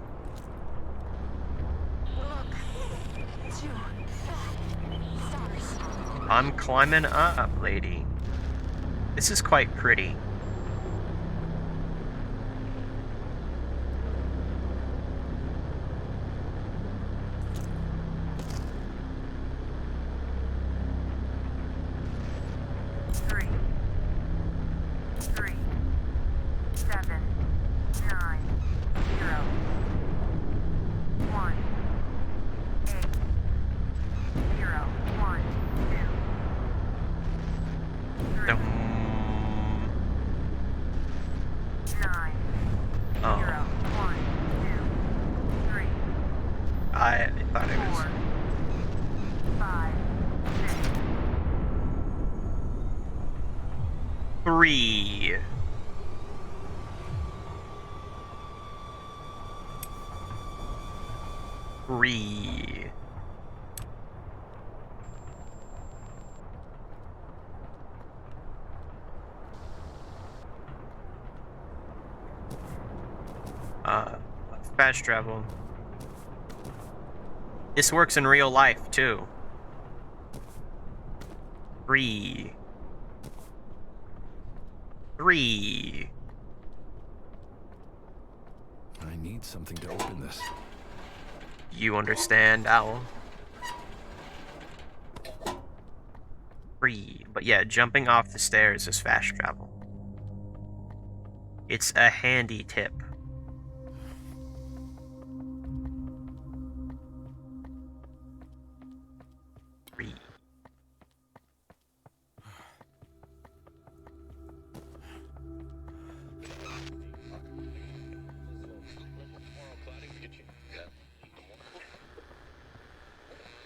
I'm climbing up, lady. This is quite pretty. I thought it was 3. Fast travel. This works in real life, too. 3. I need something to open this. You understand, Owl? 3. But yeah, jumping off the stairs is fast travel. It's a handy tip.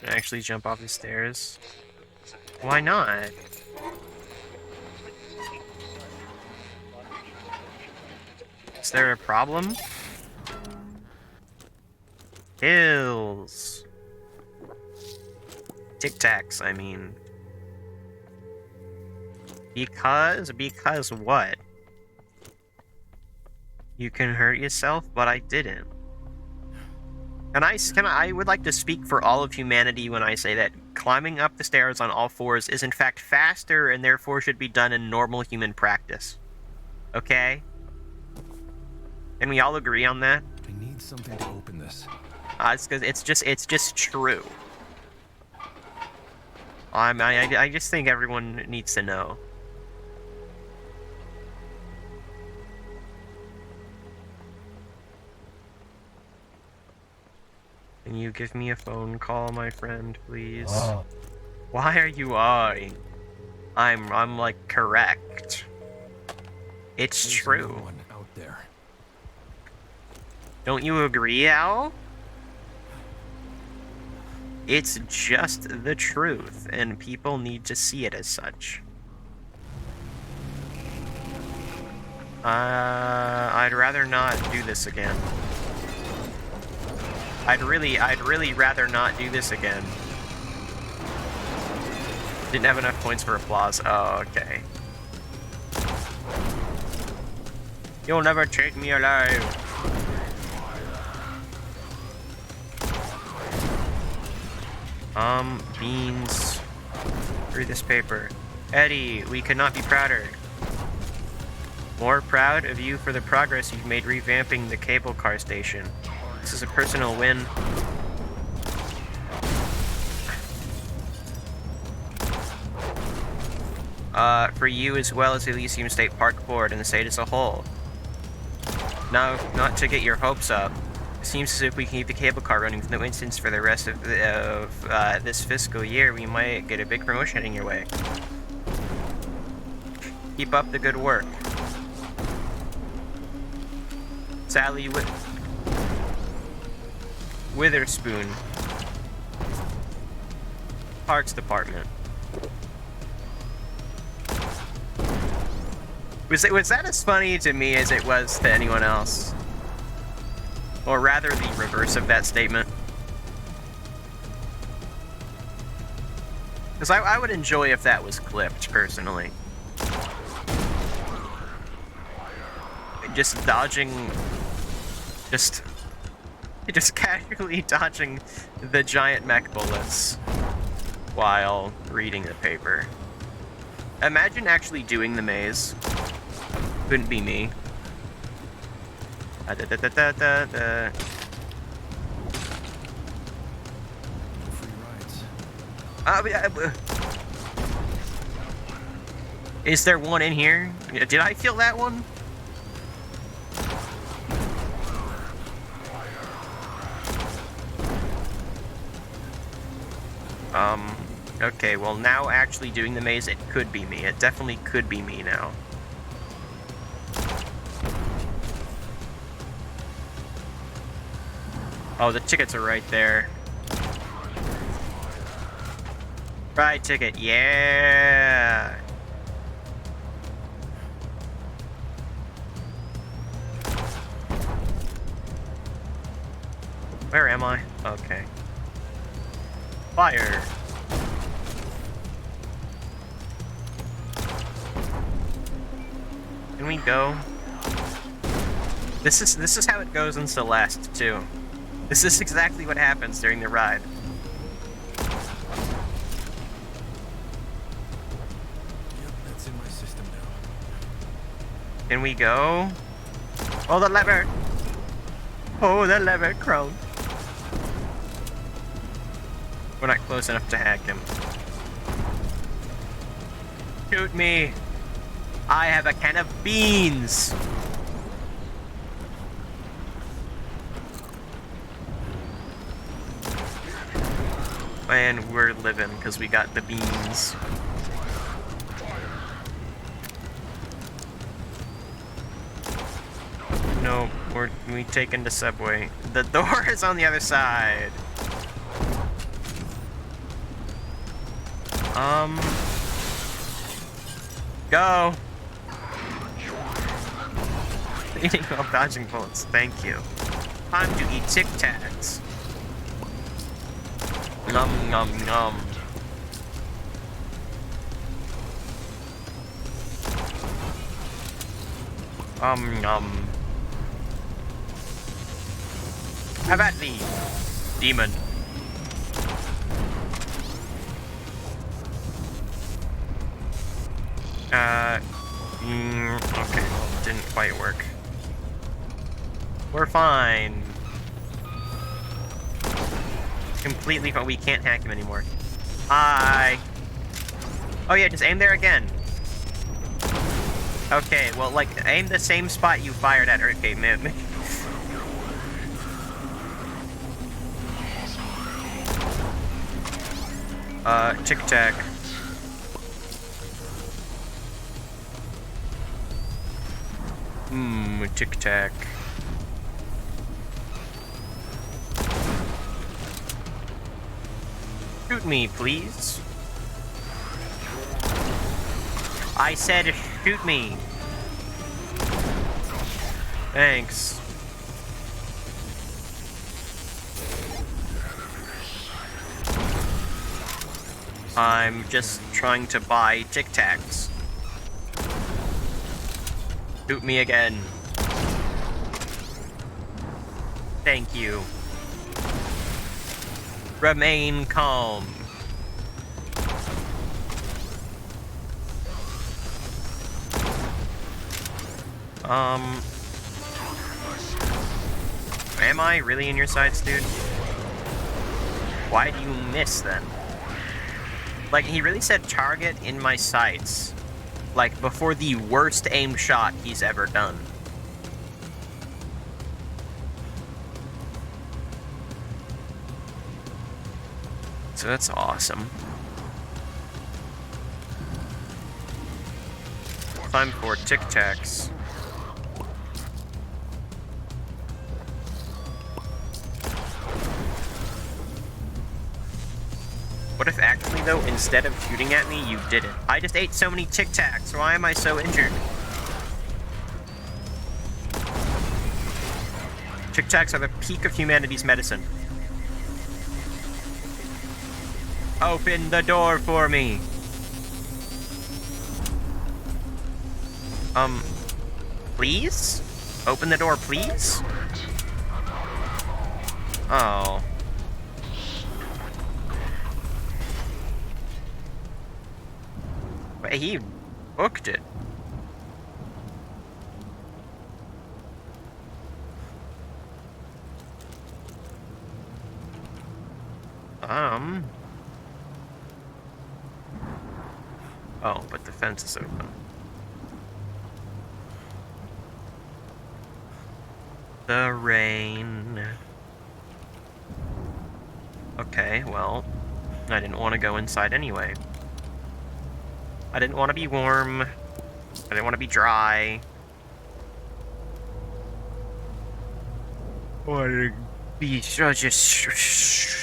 Actually jump off the stairs? Why not? Is there a problem? Hills. Tic Tacs, I mean. Because what? You can hurt yourself, but I didn't. I would like to speak for all of humanity when I say that climbing up the stairs on all fours is in fact faster and therefore should be done in normal human practice. Okay? Can we all agree on that? I need something to open this. It's because it's just true. I just think everyone needs to know. Can you give me a phone call, my friend, please? Why are you awing? I'm like correct. It's There's true. no one out there. Don't you agree, Al? It's just the truth, and people need to see it as such. I'd rather not do this again. I'd really rather not do this again. Didn't have enough points for applause. Oh, okay. You'll never take me alive. Beans. Read this paper. Eddie, we could not be prouder. More proud of you for the progress you've made revamping the cable car station. This is a personal win. For you as well as the Elysium State Park Board and the state as a whole. Now, not to get your hopes up, it seems as if we can keep the cable car running with no incidents for the rest of this fiscal year, we might get a big promotion heading your way. Keep up the good work. Sally Witherspoon, Parks Department. Was that as funny to me as it was to anyone else? Or rather, the reverse of that statement? Because I would enjoy if that was clipped, personally. Just dodging... Just casually dodging the giant mech bullets while reading the paper. Imagine actually doing the maze. Couldn't be me. No free rides. Is there one in here? Did I feel that one? Okay, well now actually doing the maze, it could be me. It definitely could be me now. Oh, the tickets are right there. Ride ticket, yeah! Where am I? Okay. Fire! Can we go? This is how it goes in Celeste, too. This is exactly what happens during the ride. Yep, that's in my system now. Can we go? Oh, the lever! Oh, the lever, crone. We're not close enough to hack him. Shoot me! I have a can of beans! And we're living because we got the beans. No, we taking the subway. The door is on the other side. Go. Eating while dodging bullets. Thank you. Time to eat Tic Tacs. Nom nom nom. Nom. How about thee, demon? Okay, well, it didn't quite work. We're fine. completely fine. We can't hack him anymore. Hi. Oh yeah, just aim there again. Okay, well, like, aim the same spot you fired at. Okay, man. Tic Tac. Tic Tac. Shoot me, please. I said shoot me. Thanks. I'm just trying to buy Tic Tacs. Shoot me again. Thank you. Remain calm. Am I really in your sights, dude? Why do you miss then? Like, he really said target in my sights. Like, before the worst aimed shot he's ever done. So that's awesome. Time for Tic Tacs. What if actually, though, instead of shooting at me, you didn't? I just ate so many Tic Tacs. Why am I so injured? Tic Tacs are the peak of humanity's medicine. Open the door for me. Please? Open the door, please? Oh. Wait, he booked it. Oh, but the fence is open. The rain. Okay, well, I didn't want to go inside anyway. I didn't want to be warm. I didn't want to be dry. I wanted to be just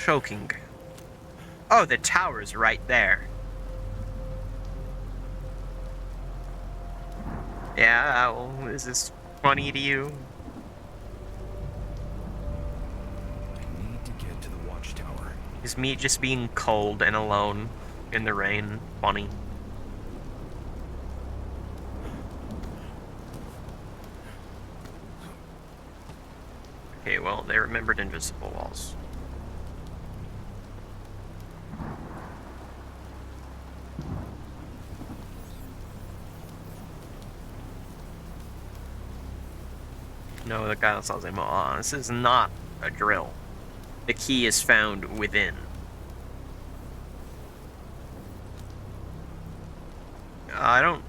soaking. Oh, the tower's right there. Yeah, well, is this funny to you? I need to get to the watchtower. Is me just being cold and alone in the rain funny? Okay, well, they remembered invisible walls. No, the guy tells him, "Oh, this is not a drill. The key is found within."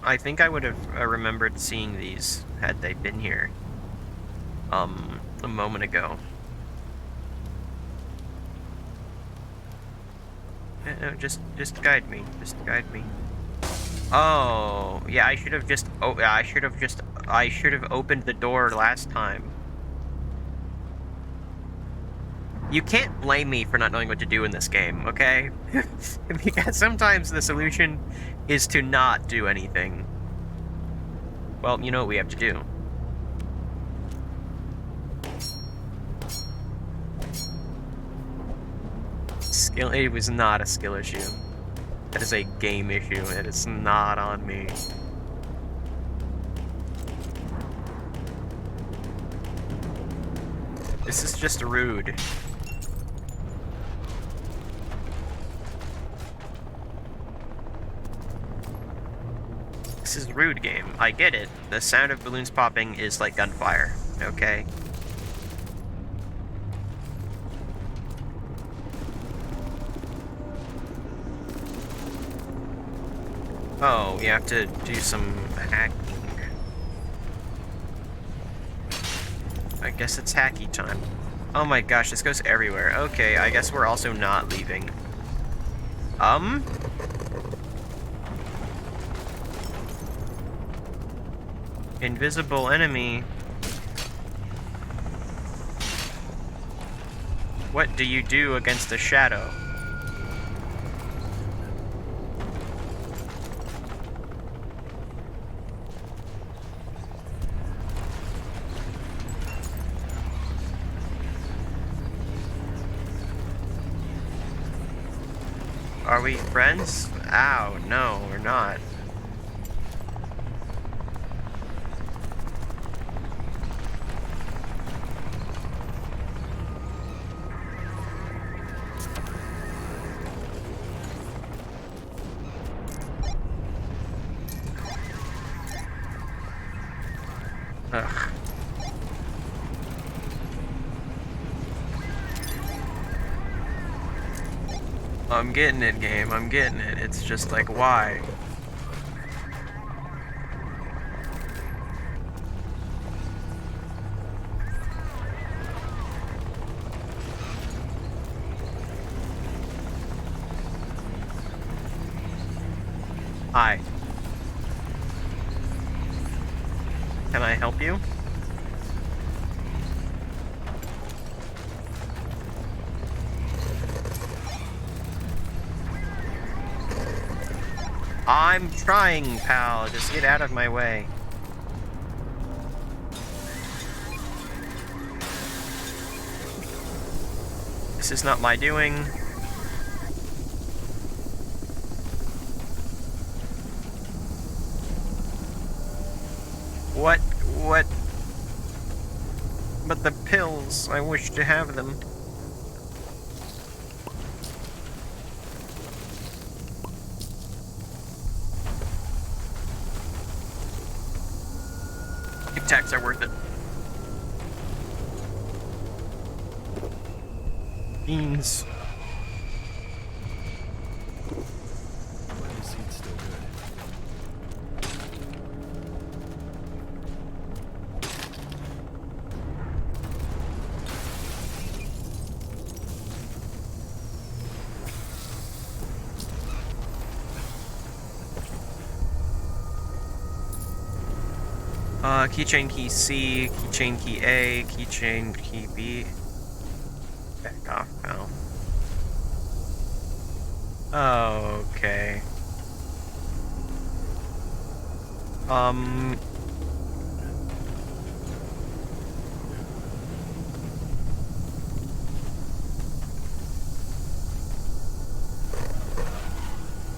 I think I would have remembered seeing these had they been here. A moment ago. No, just guide me. Just guide me. Oh, yeah, I should have just I should have opened the door last time. You can't blame me for not knowing what to do in this game, okay? Because sometimes the solution is to not do anything. Well, you know what we have to do. It was not a skill issue. That is a game issue. It is not on me. This is just rude. This is rude, game. I get it. The sound of balloons popping is like gunfire, okay? Oh, you have to do some hacking. I guess it's hacky time. Oh my gosh, this goes everywhere. Okay, I guess we're also not leaving. Invisible enemy. What do you do against a shadow? Are we friends? Ow, no, we're not. Ugh. I'm getting it, game. I'm getting it. It's just like, why? Hi. Can I help you? I'm trying, pal. Just get out of my way. This is not my doing. What? But the pills, I wish to have them. Tic Tacs are worth it. Beans. Glad the seat's still good. Keychain key C, keychain key A, keychain key B. Back off, pal. Okay.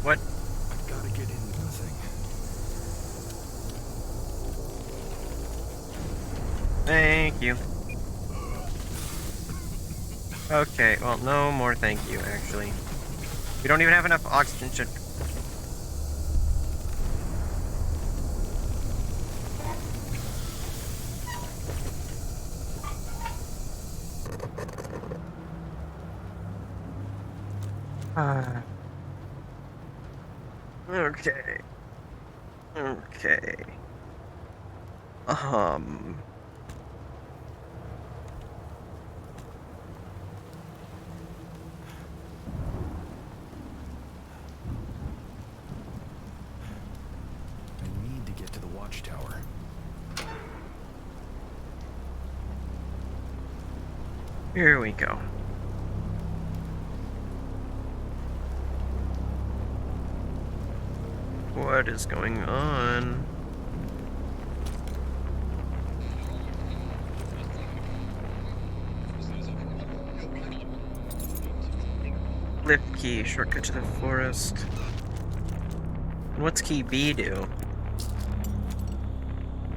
What? Gotta get in nothing. Thank you. Okay, well, no more thank you, actually. We don't even have enough oxygen to... Okay. Okay. I need to get to the watchtower. Here we go. What is going on? Lift key, shortcut to the forest. And what's key B do?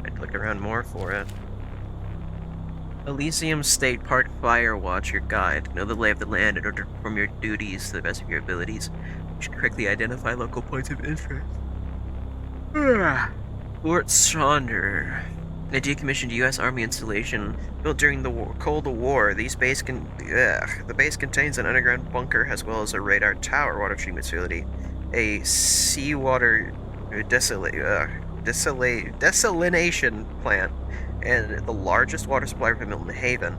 I'd look around more for it. Elysium State Park Fire Watcher Guide. Know the lay of the land in order to perform your duties to the best of your abilities. You should correctly identify local points of interest. Fort Sonder. A decommissioned U.S. Army installation built during the Cold War. The base contains an underground bunker as well as a radar tower, water treatment facility, a seawater desalination plant, and the largest water supply for Milton Haven.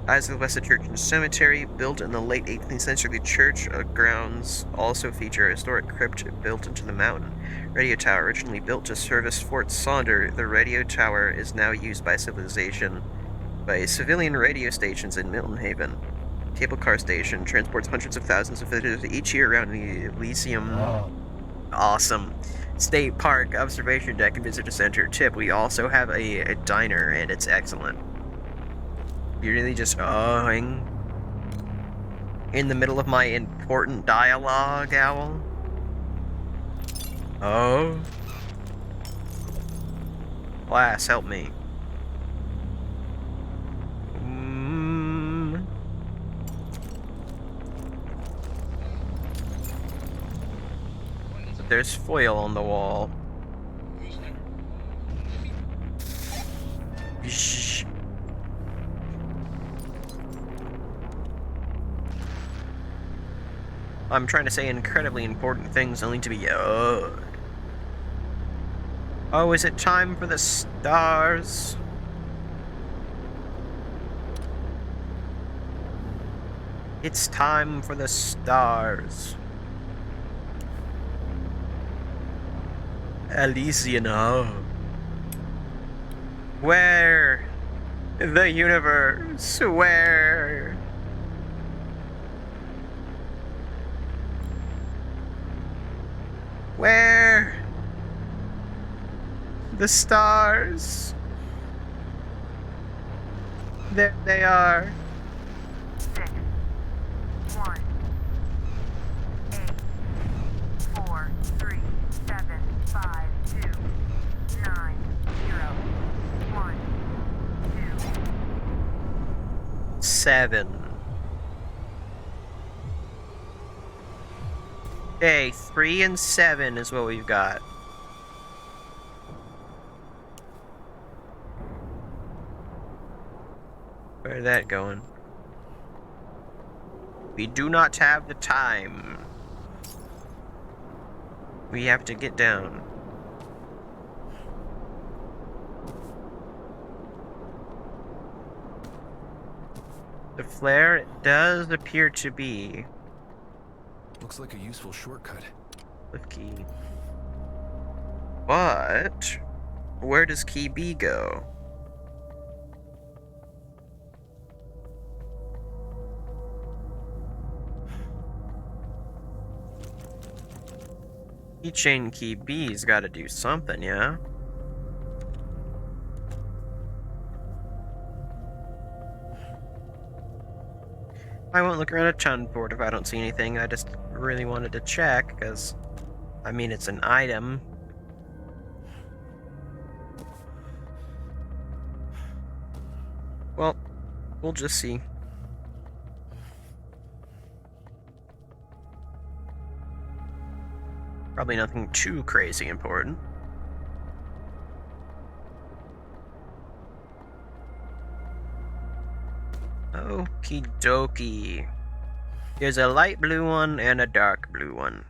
Eyes of the Blessed Church and Cemetery, built in the late 18th century, the church grounds also feature a historic crypt built into the mountain. Radio tower, originally built to service Fort Sonder, the radio tower is now used by civilian radio stations in Milton Haven. Cable car station transports hundreds of thousands of visitors each year around the Elysium. Awesome. State Park, observation deck, and visitor center. Tip, we also have a diner, and it's excellent. You're really just in the middle of my important dialogue, Owl? Oh? Class, help me. There's foil on the wall. Shh. I'm trying to say incredibly important things only to be Oh, is it time for the stars? It's time for the stars. Elysian home. Where? The universe, where? Where? The stars. There they are. 6, 1, 8, 4, 3, 7, 5, 2, 9, 0, 1, 2. 7. Okay, 3 and 7 is what we've got. Where's that going? We do not have the time. We have to get down. The flare does appear to be. Looks like a useful shortcut. Lift key. But where does key B go? Keychain key B's gotta do something, yeah? I won't look around a ton for it if I don't see anything. I just really wanted to check, because, I mean, it's an item. Well, we'll just see. Probably nothing too crazy important. Okie dokie. There's a light blue one and a dark blue one.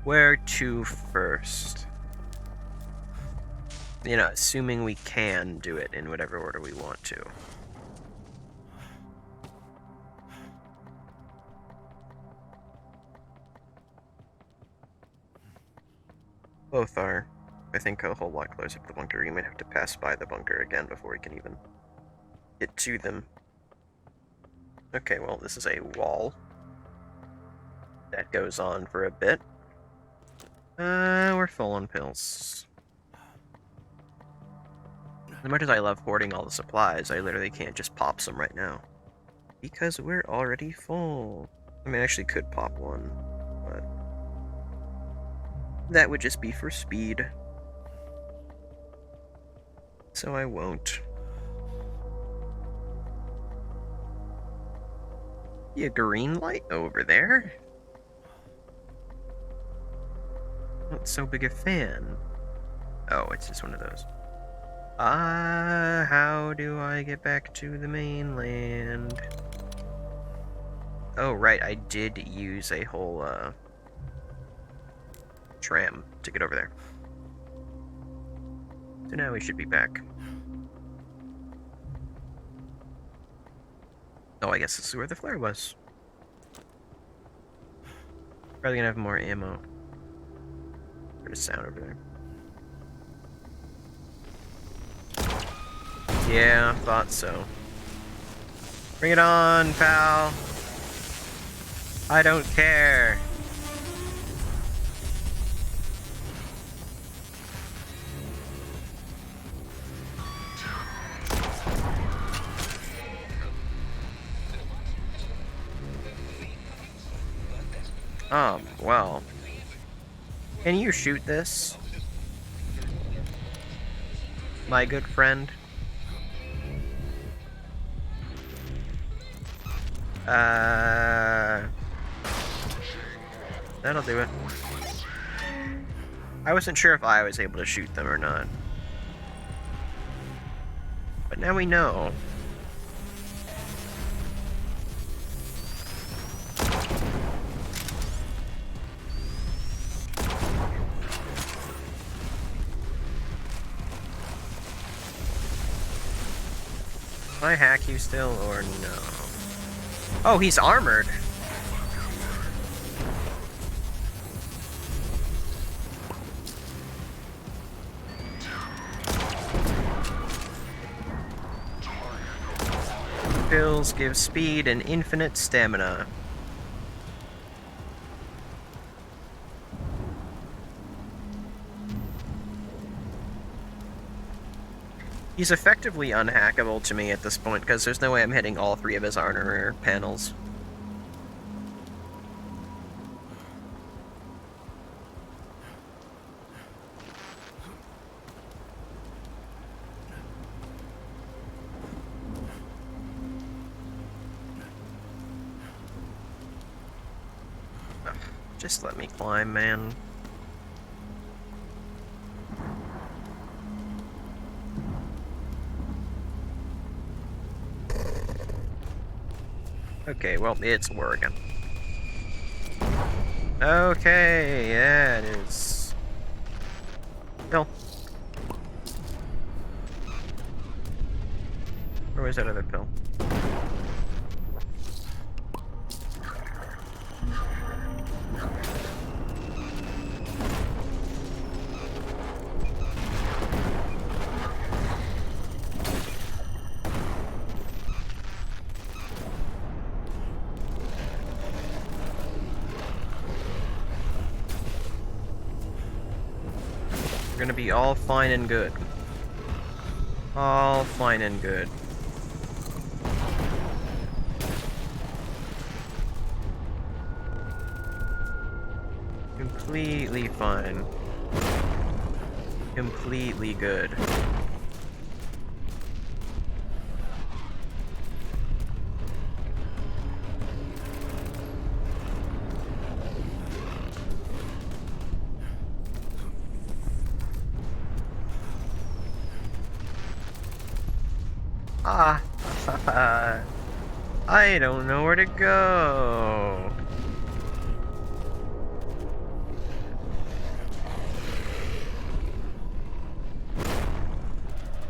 Where to first? You know, assuming we can do it in whatever order we want to. Both are. I think a whole lot closer to the bunker. You might have to pass by the bunker again before we can even get to them. Okay, well, this is a wall. That goes on for a bit. We're full on pills. As much as I love hoarding all the supplies, I literally can't just pop some right now. Because we're already full. I mean, I actually could pop one, but that would just be for speed. So I won't. A green light over there? Not so big a fan. Oh, it's just one of those. How do I get back to the mainland? Oh, right, I did use a whole, tram to get over there. So now we should be back. Oh, I guess this is where the flare was. Probably gonna have more ammo. There's sound over there. Yeah, thought so. Bring it on, pal. I don't care. Well. Can you shoot this? My good friend? That'll do it. I wasn't sure if I was able to shoot them or not. But now we know. Can I hack you still, or no? Oh, he's armored. Pills give speed and infinite stamina. He's effectively unhackable to me at this point, because there's no way I'm hitting all three of his armor panels. Ugh, just let me climb, man. Okay, well, it's working. Okay, yeah, it is. Pill. Where was that other pill? We're gonna be all fine and good. All fine and good. Completely fine. Completely good. Ah, I don't know where to go.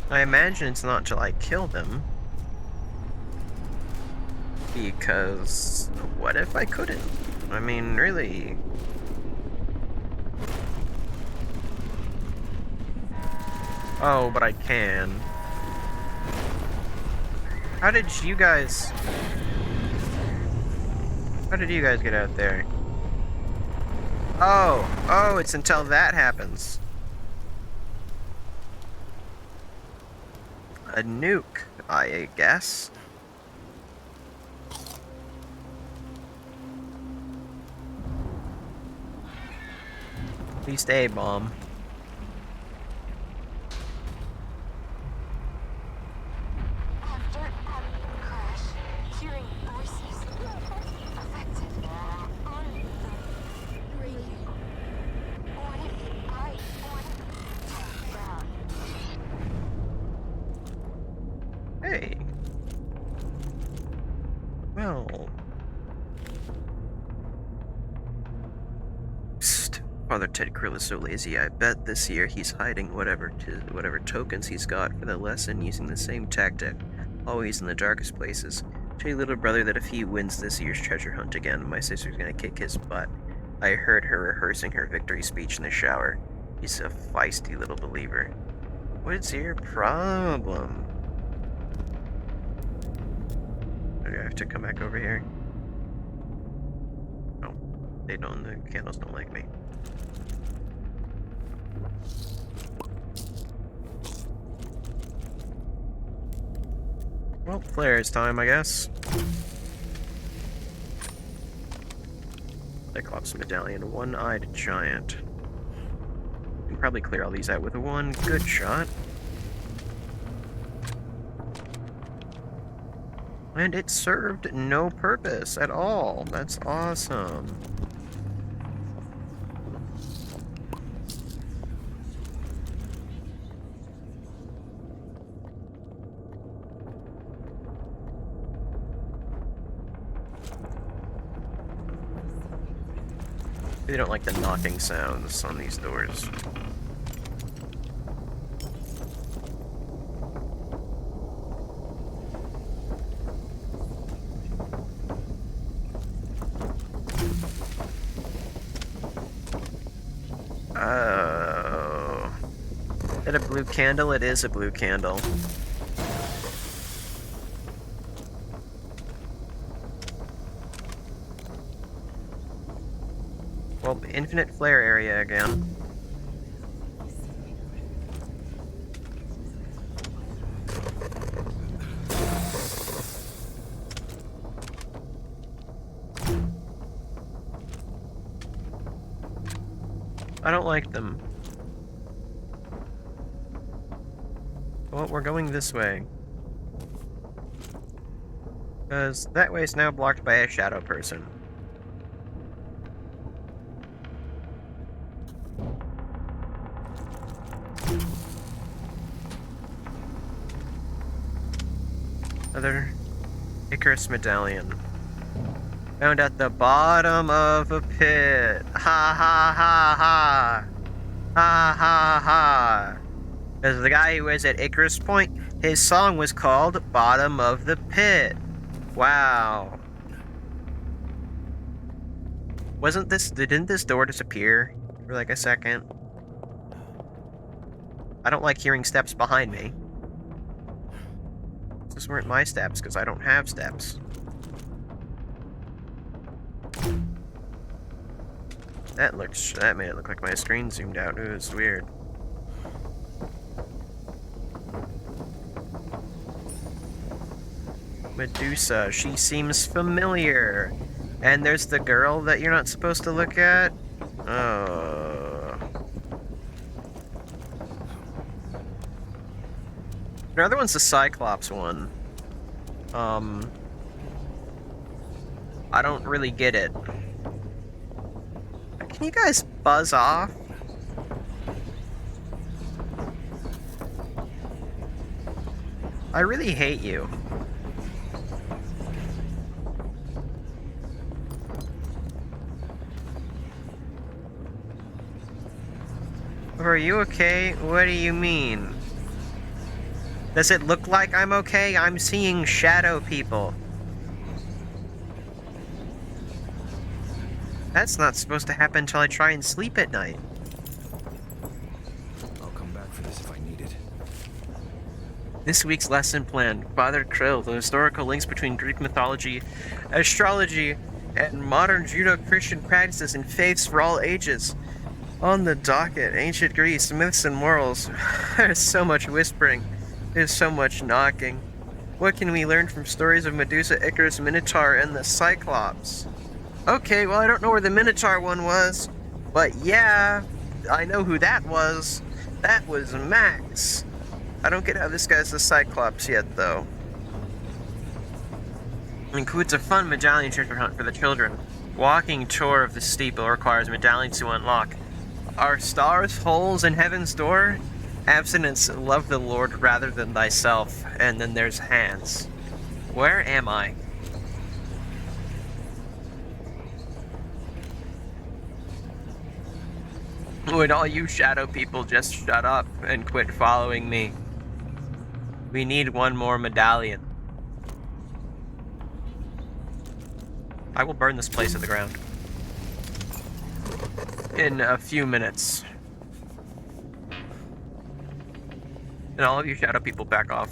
I imagine it's not till I kill them. Because what if I couldn't? I mean, really. Oh, but I can. How did you guys get out there? Oh, it's until that happens. A nuke, I guess. At least a bomb. Hey. Well. Psst. Father Ted Krill is so lazy, I bet this year he's hiding whatever tokens he's got for the lesson using the same tactic, always in the darkest places. Tell your little brother that if he wins this year's treasure hunt again, my sister's gonna kick his butt. I heard her rehearsing her victory speech in the shower. He's a feisty little believer. What's your problem? Do I have to come back over here? No, they don't. The candles don't like me. Well, flares time, I guess. Cyclops medallion, one-eyed giant. Can probably clear all these out with one good shot. And it served no purpose at all. That's awesome. They don't like the knocking sounds on these doors. Oh. Is that a blue candle? It is a blue candle. Well, infinite flare area again. I don't like them. Well, we're going this way. Because that way is now blocked by a shadow person. Another Icarus medallion. Found at the bottom of a pit. Ha ha ha ha. Ha ha ha. Because the guy who was at Icarus Point, his song was called Bottom of the Pit. Wow. Didn't this door disappear for like a second? I don't like hearing steps behind me. Those weren't my steps, because I don't have steps. That made it look like my screen zoomed out. It was weird. Medusa, she seems familiar. And there's the girl that you're not supposed to look at. Oh. The other one's the Cyclops one. I don't really get it. Can you guys buzz off? I really hate you. Are you okay? What do you mean? Does it look like I'm okay? I'm seeing shadow people. That's not supposed to happen until I try and sleep at night. I'll come back for this if I need it. This week's lesson plan, Father Krill, the historical links between Greek mythology, astrology, and modern Judeo-Christian practices and faiths for all ages. On the docket, ancient Greece, myths and morals. There's so much whispering. There's so much knocking. What can we learn from stories of Medusa, Icarus, Minotaur, and the Cyclops? Okay, well, I don't know where the Minotaur one was, but yeah, I know who that was. That was Max. I don't get how this guy's the Cyclops yet, though. Includes a fun medallion treasure hunt for the children. Walking tour of the steeple requires medallions to unlock. Are stars holes in heaven's door? Abstinence, love the Lord rather than thyself. And then there's hands. Where am I? Would all you shadow people just shut up and quit following me? We need one more medallion. I will burn this place to the ground. In a few minutes. And all of you shadow people back off.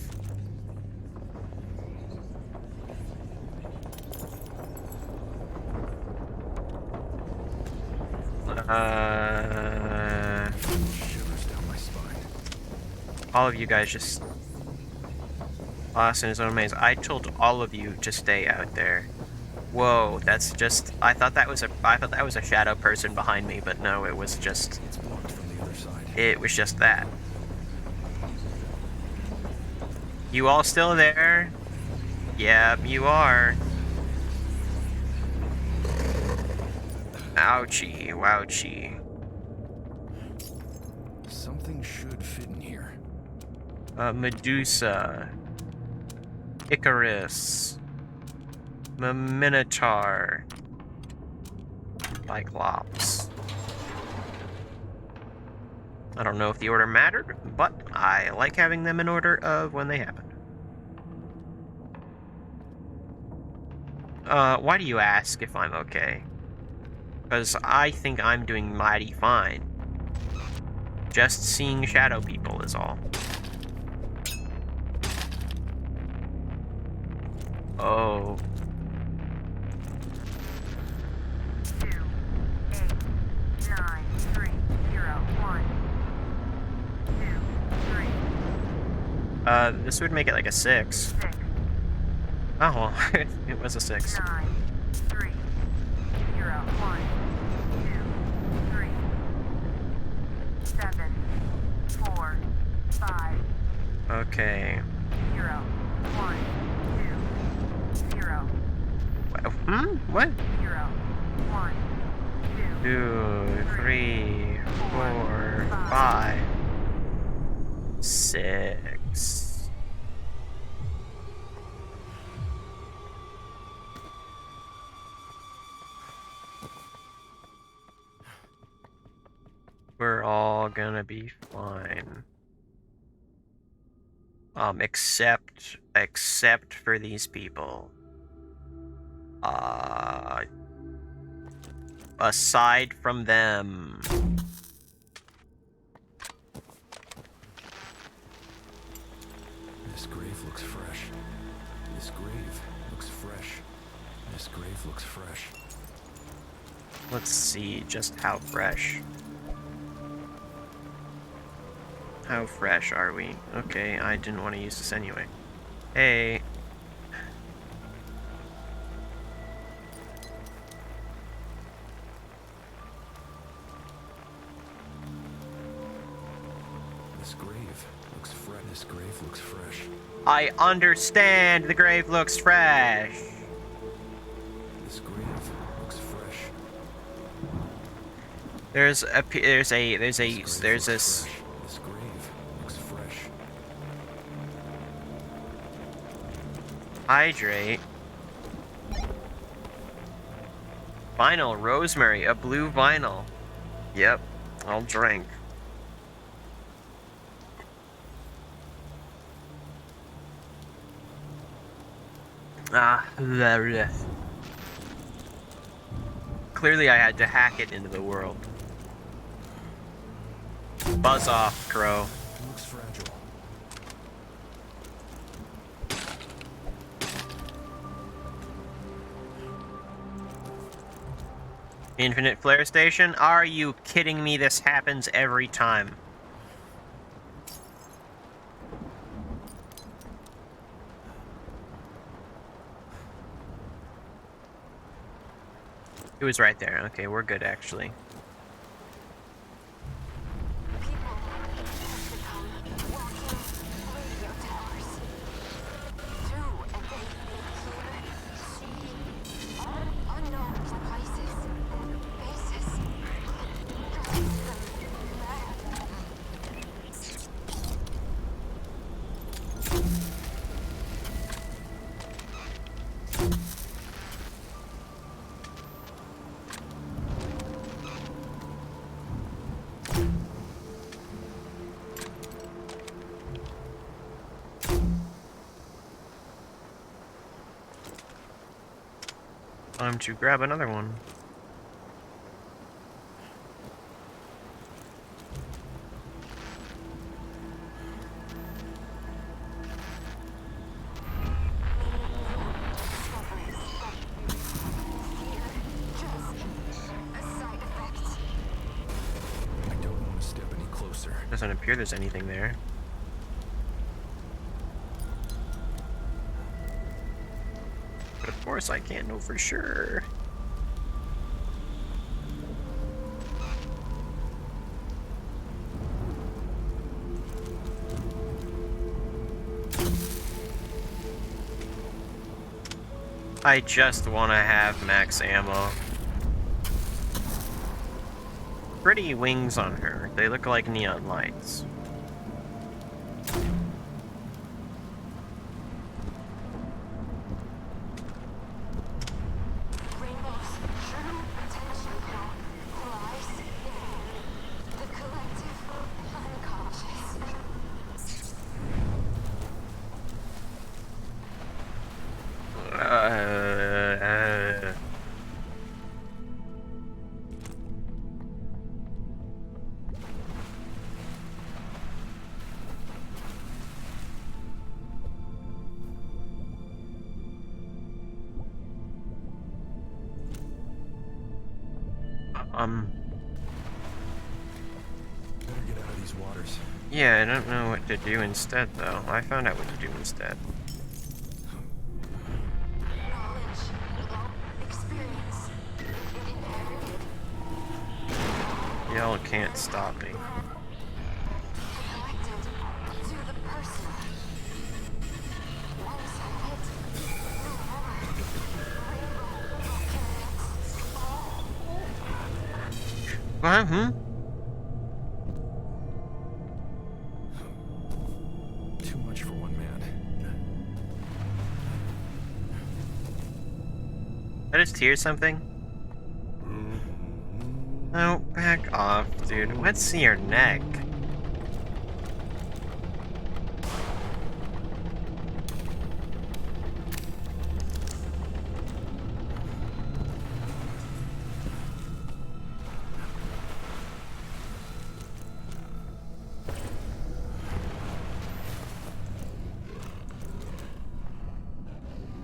Shivers down my spine. All of you guys just lost in his own maze. I told all of you to stay out there. Whoa, that's just. I thought that was a shadow person behind me, but no, it was just. It's blocked from the other side. It was just that. You all still there? Yeah, you are. Ouchie, wouchie. Something should fit in here. Medusa. Icarus. Minotaur. Cyclops. I don't know if the order mattered, but I like having them in order of when they happened. Why do you ask if I'm okay? Because I think I'm doing mighty fine. Just seeing shadow people is all. Oh. 2, 8, 9, 3, 0, 1, 2, 3, This would make it like a 6. 6, Oh, well, it was a 6. 9, 3, 0, 1, 2, 3, 7, 4, 5, Okay. 0, 1, 2, 0, What? 0, 1, 2, 2, 3, 4, 5, 6. We're all gonna be fine. Except for these people. Aside from them. This grave looks fresh. This grave looks fresh. This grave looks fresh. Let's see just how fresh. How fresh are we? Okay, I didn't want to use this anyway. Hey. This grave looks fresh. This grave looks fresh. I understand the grave looks fresh. This grave looks fresh. There's This grave this. looks fresh. This grave looks fresh. Hydrate. Vinyl, rosemary, a blue vinyl. Yep, I'll drink. There. Clearly I had to hack it into the world. Buzz off, Crow. It looks fragile. Infinite flare station? Are you kidding me? This happens every time. It was right there. Okay, we're good actually. People have become walking radio towers. Through and they hear, see unknown devices, bases, drives them mad. Time to grab another one. I don't want to step any closer. Doesn't appear there's anything there. But of course I can't know for sure. I just want to have max ammo. Pretty wings on her. They look like neon lights. Rainbow's true potential lies in the collective unconscious. Better get out of these waters. Yeah, I don't know what to do instead, though. I found out what to do instead. Knowledge, experience, inherited, Y'all can't stop me. collected to the personal. Once hit, no more. Rainbow connects all. What? Hmm? Too much for one man. I just hear something? No, back off, dude. Let's see your neck.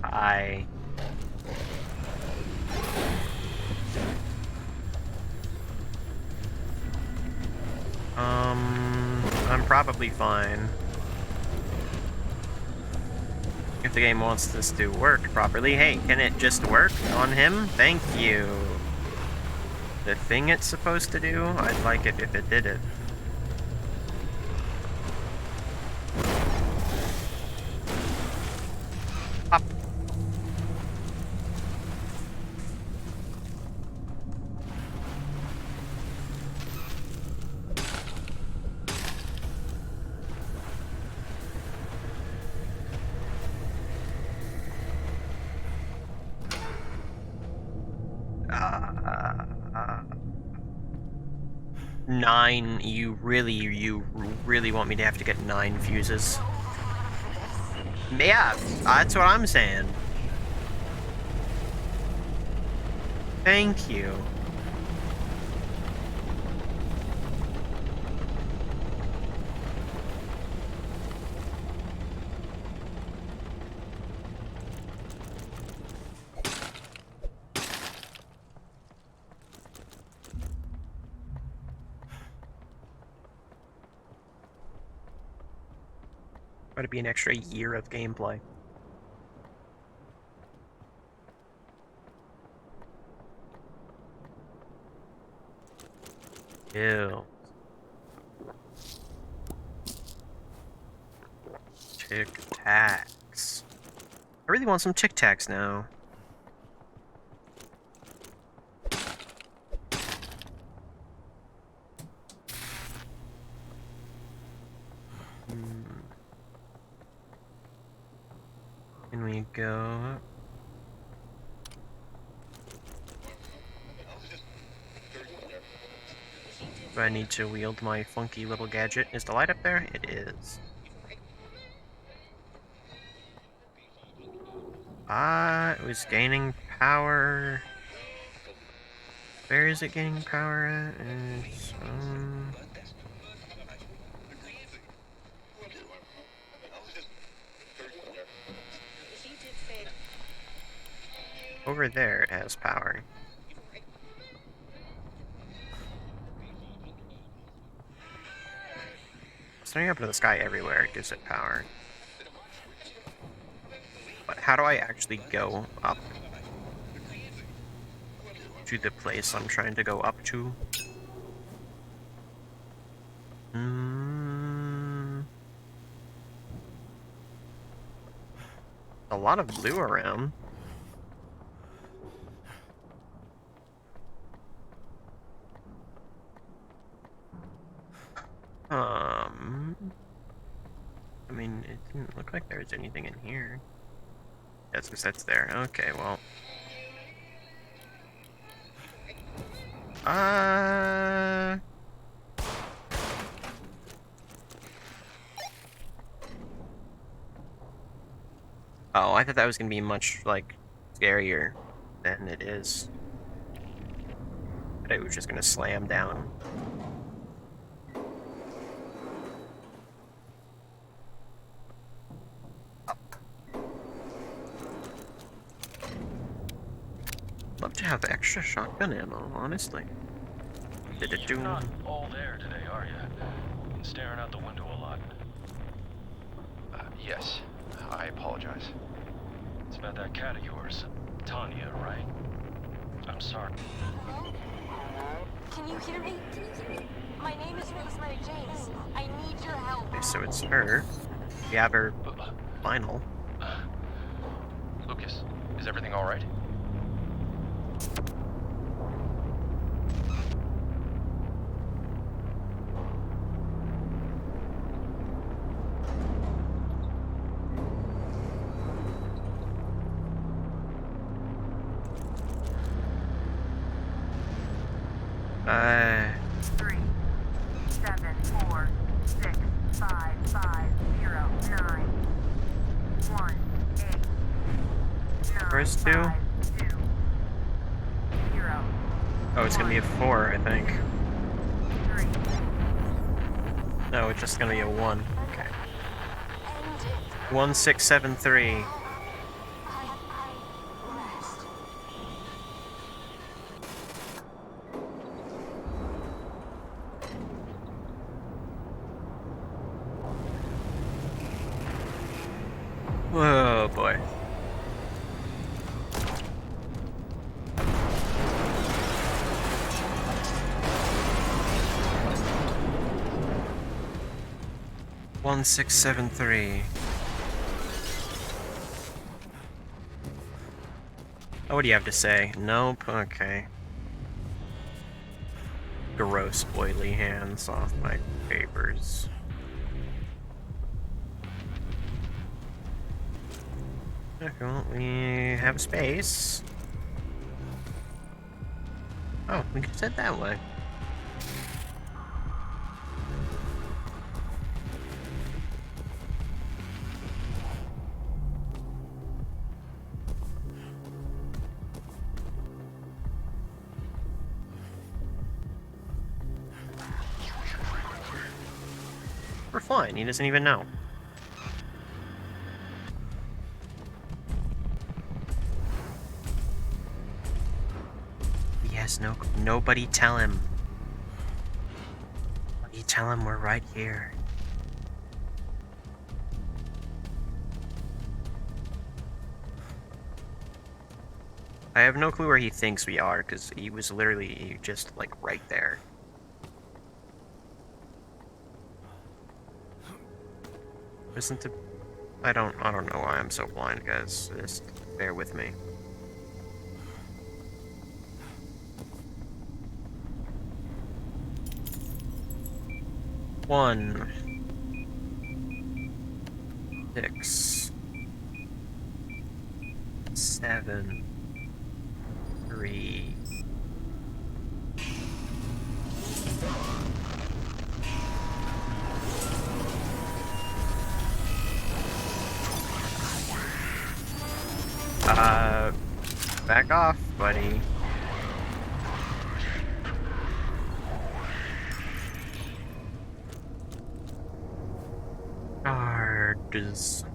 I... I'm probably fine. If the game wants this to work properly. Hey, can it just work on him? Thank you. The thing it's supposed to do? I'd like it if it did it. Up. Nine, you really want me to have to get 9 fuses? Yeah, that's what I'm saying. Thank you. Got to be an extra year of gameplay. Ew. Tic Tacs. I really want some Tic Tacs now. Can we go? Do I need to wield my funky little gadget? Is the light up there? It is. It was gaining power. Where is it gaining power at? It's, over there it has power. Staring up into the sky everywhere gives it power. But how do I actually go up to the place I'm trying to go up to? A lot of blue around. I mean, it didn't look like there was anything in here. That's because that's there. Okay, well. Oh, I thought that was gonna be much, like, scarier than it is. But it was just gonna slam down. Love to have extra shotgun ammo, honestly. You're not all there today, are you? Been staring out the window a lot. Yes. I apologize. It's about that cat of yours, Tanya, right? I'm sorry. Can you hear me? My name is Rosemary James. I need your help. Okay, so it's her. We have her final. Lucas, is everything all right? First two? Oh, it's gonna be a 4, I think. No, it's just gonna be a 1. Okay. 1673. Whoa, boy. One 673. Oh, what do you have to say? Nope. Okay. Gross, oily hands off my papers. Okay, well, we have space. Oh, we can sit that way. We're fine, he doesn't even know. Yes, nobody tell him. You tell him we're right here. I have no clue where he thinks we are, because he was literally just, like, right there. Isn't it? I don't know why I'm so blind, guys. Just bear with me. One. 6. 7. 3. back off, buddy. Guards.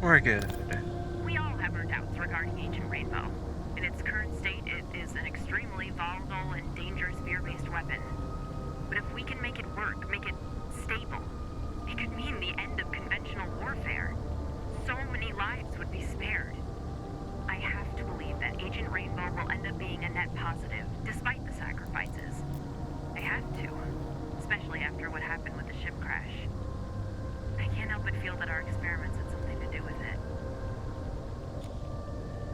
We're good. We all have our doubts regarding Agent Rainbow. In its current state, it is an extremely volatile and dangerous fear-based weapon. But if we can make it work, make it stable, it could mean the end of conventional warfare. So many lives would be spared. I have to believe that Agent Rainbow will end up being a net positive, despite the sacrifices. I have to, especially after what happened with the ship crash. I can't help but feel that our experiments had something to do with it.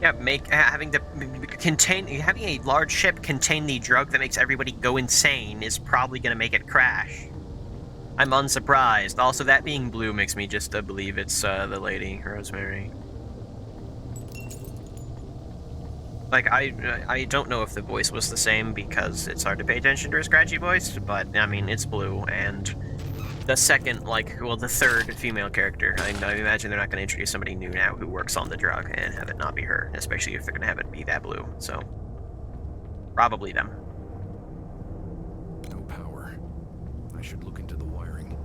Yeah, having a large ship contain the drug that makes everybody go insane is probably gonna make it crash. I'm unsurprised. Also, that being blue makes me just believe it's the lady, Rosemary. Like, I don't know if the voice was the same because it's hard to pay attention to her scratchy voice, but, I mean, it's blue, and the second, the third female character, I imagine they're not going to introduce somebody new now who works on the drug and have it not be her, especially if they're going to have it be that blue, so probably them. No power. I should look into the wiring.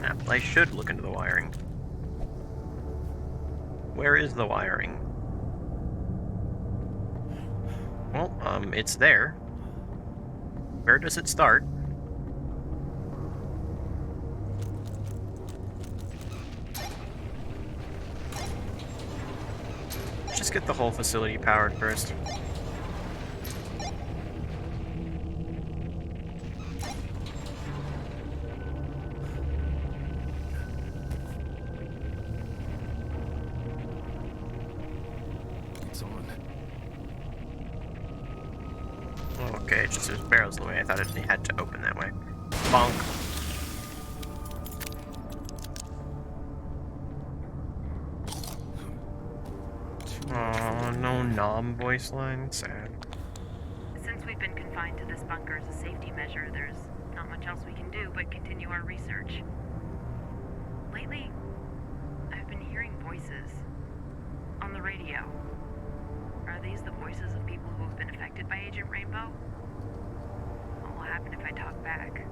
Yeah, I should look into the wiring. Where is the wiring? Well, it's there. Where does it start? Just get the whole facility powered first. It's on. Okay, it just there's barrels in the way. I thought it had to open that way. Bonk. Oh, no nom voice line. Sad. Since we've been confined to this bunker as a safety measure, there's not much else we can do but continue our research. Lately, I've been hearing voices on the radio. Are these the voices of people who have been affected by Agent Rainbow? What will happen if I talk back?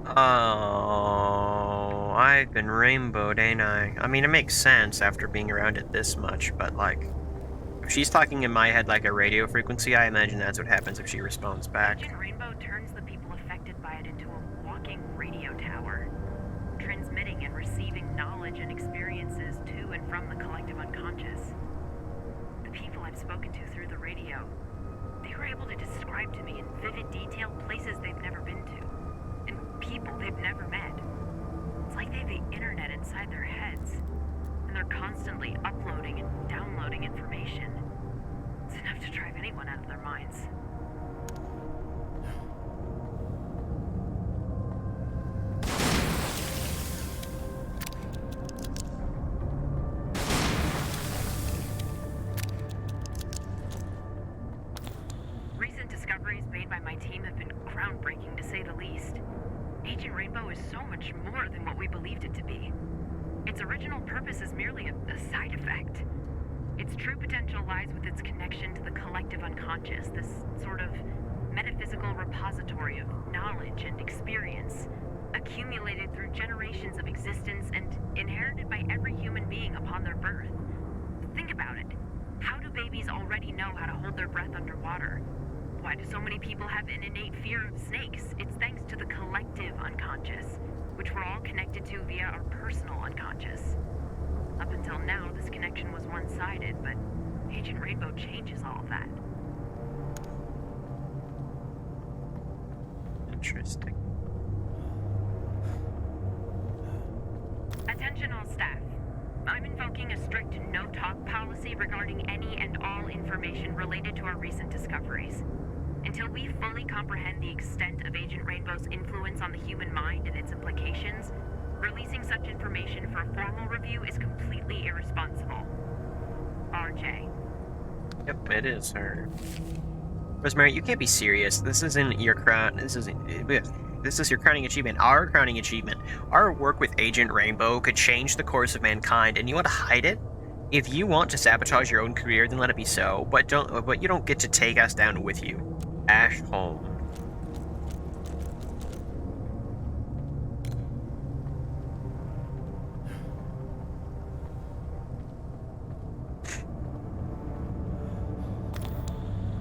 Oh, I've been rainbowed, ain't I? I mean, it makes sense after being around it this much, but like, if she's talking in my head like a radio frequency, I imagine that's what happens if she responds back. Agent Rainbow turns the people affected by it into a walking radio tower, transmitting and receiving knowledge and experiences to and from the collective unconscious. The people I've spoken to through the radio, they were able to describe to me in vivid detail places they've never been to, and people they've never met. It's like they have the internet inside their heads, and they're constantly uploading and downloading information. It's enough to drive anyone out of their minds. Recent discoveries made by my team have been groundbreaking, to say the least. Agent Rainbow is so much more than what we believed it to be. Its original purpose is merely a side effect. Its true potential lies with its connection to the collective unconscious, this sort of metaphysical repository of knowledge and experience, accumulated through generations of existence and inherited by every human being upon their birth. Think about it. How do babies already know how to hold their breath underwater? Why do so many people have an innate fear of snakes? It's thanks to the collective unconscious, which we're all connected to via our personal unconscious. Up until now, this connection was one-sided, but Agent Rainbow changes all of that. Interesting. Attention all staff. I'm invoking a strict no-talk policy regarding any and all information related to our recent discoveries. Until we fully comprehend the extent of Agent Rainbow's influence on the human mind and its implications, Releasing such information for a formal review is completely irresponsible. RJ. Yep, it is her. Rosemary, you can't be serious. This isn't your crown. This is your crowning achievement. Our crowning achievement. Our work with Agent Rainbow could change the course of mankind, and you want to hide it? If you want to sabotage your own career, then let it be so. But you don't get to take us down with you. Ash Holm.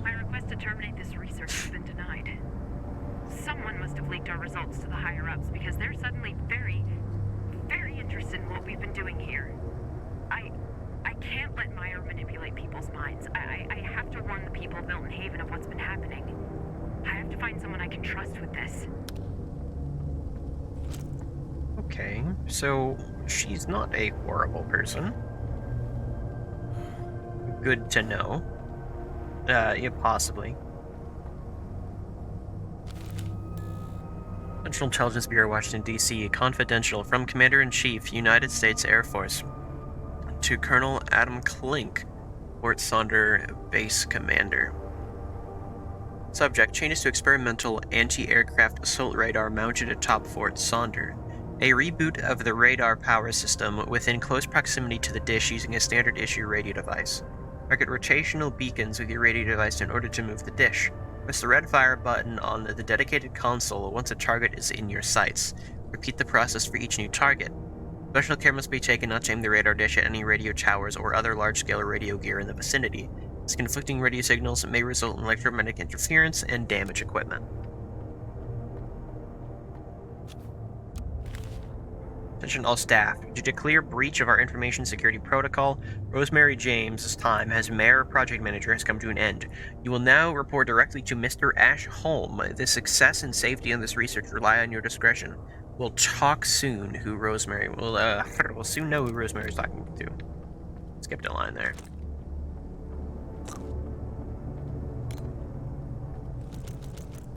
My request to terminate this research has been denied. Someone must have leaked our results to the higher-ups because they're suddenly very, very interested in what we've been doing here. I can't let Meyer manipulate people's minds. I have to warn the people of Milton Haven of what's been happening. I have to find someone I can trust with this. Okay, so she's not a horrible person. Good to know. Yeah, possibly. Central Intelligence Bureau, Washington, D.C. Confidential from Commander-in-Chief, United States Air Force. To Colonel Adam Klink, Fort Sonder Base Commander. Subject: changes to experimental anti-aircraft assault radar mounted atop Fort Sonder. A reboot of the radar power system within close proximity to the dish using a standard issue radio device. Target rotational beacons with your radio device in order to move the dish. Press the red fire button on the dedicated console once a target is in your sights. Repeat the process for each new target. Special care must be taken not to aim the radar dish at any radio towers or other large-scale radio gear in the vicinity, as conflicting radio signals may result in electromagnetic interference and damage equipment. Attention all staff. Due to clear breach of our information security protocol, Rosemary James' time as Mayor Project Manager has come to an end. You will now report directly to Mr. Ash Holm. The success and safety of this research rely on your discretion. We'll talk soon who Rosemary will, we'll soon know who Rosemary's talking to. Skipped a line there.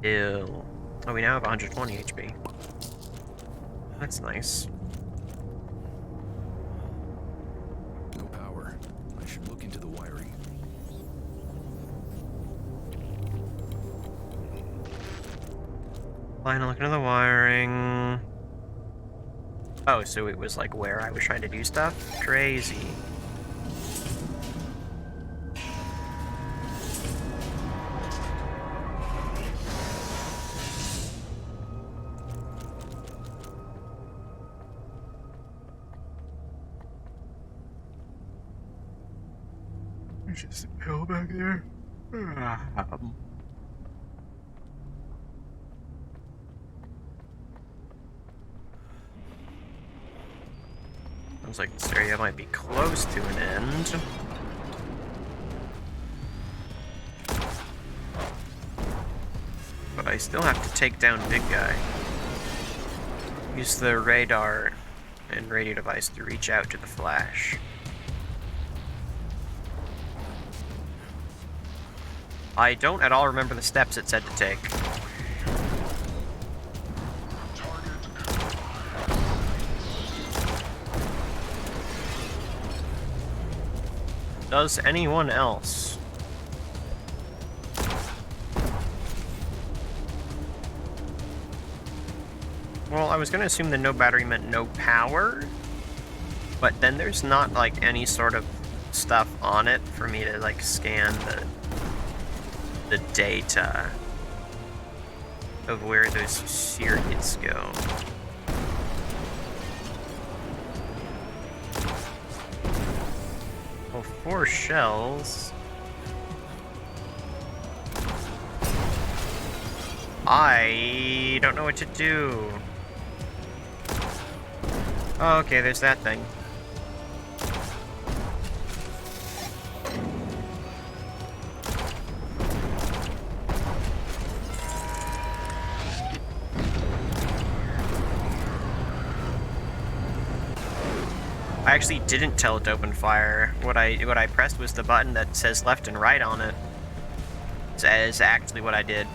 Ew. Oh, we now have 120 HP. That's nice. No power. I should look into the wiring. Final look into the wiring. Oh, so it was like where I was trying to do stuff? Crazy. There's just a pill back there. Sounds like this area might be close to an end. But I still have to take down Big Guy. Use the radar and radio device to reach out to the Flash. I don't at all remember the steps it said to take. Does anyone else? Well, I was gonna assume that no battery meant no power, but then there's not like any sort of stuff on it for me to like scan the data of where those circuits go. Well, 4 shells. I don't know what to do. Oh, okay, there's that thing. I actually didn't tell it to open fire. What I pressed was the button that says left and right on it. That is actually what I did.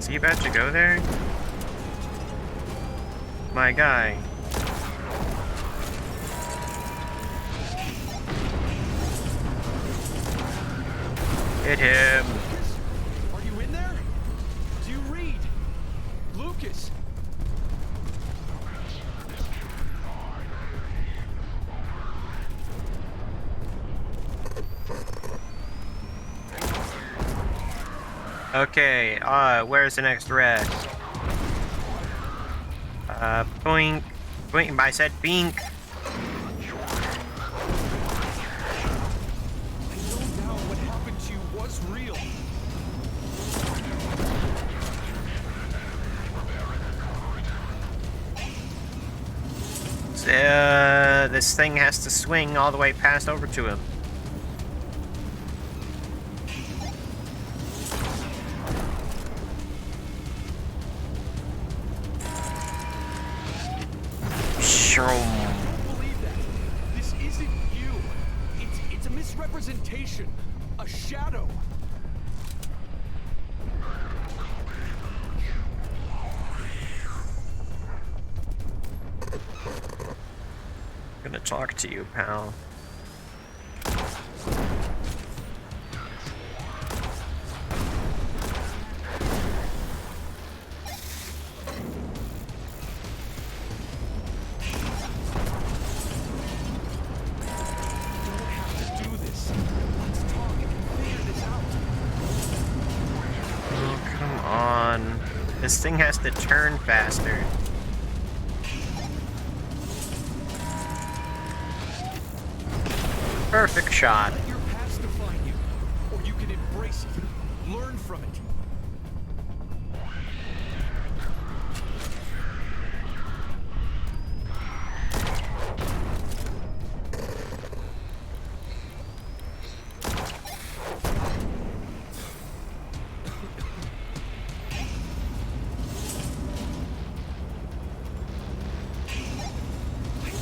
Is he about to go there? My guy. Hit him. Are you in there? Do you read? Lucas! Okay, where's the next red? Boink. Boink, I said bink. I know now what happened to you was real. This thing has to swing all the way past over to him. Believe that. This isn't you. It's a misrepresentation. A shadow. I'm gonna talk to you, pal. This thing has to turn faster. Perfect shot. Let your past define you, or you can embrace it, learn from it.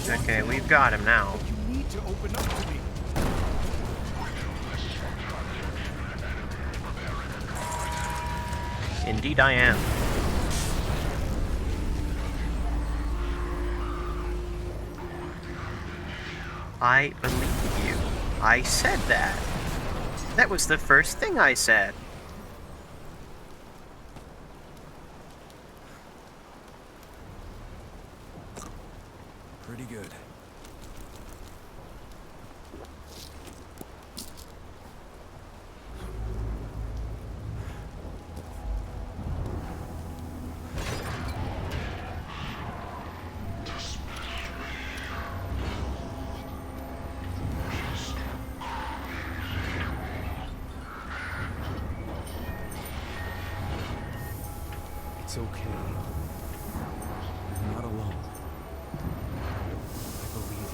Okay, we've got him now. You need to open up to me. Indeed I am. I believe you. I said that. That was the first thing I said. Pretty good. It's okay. You're not alone. I believe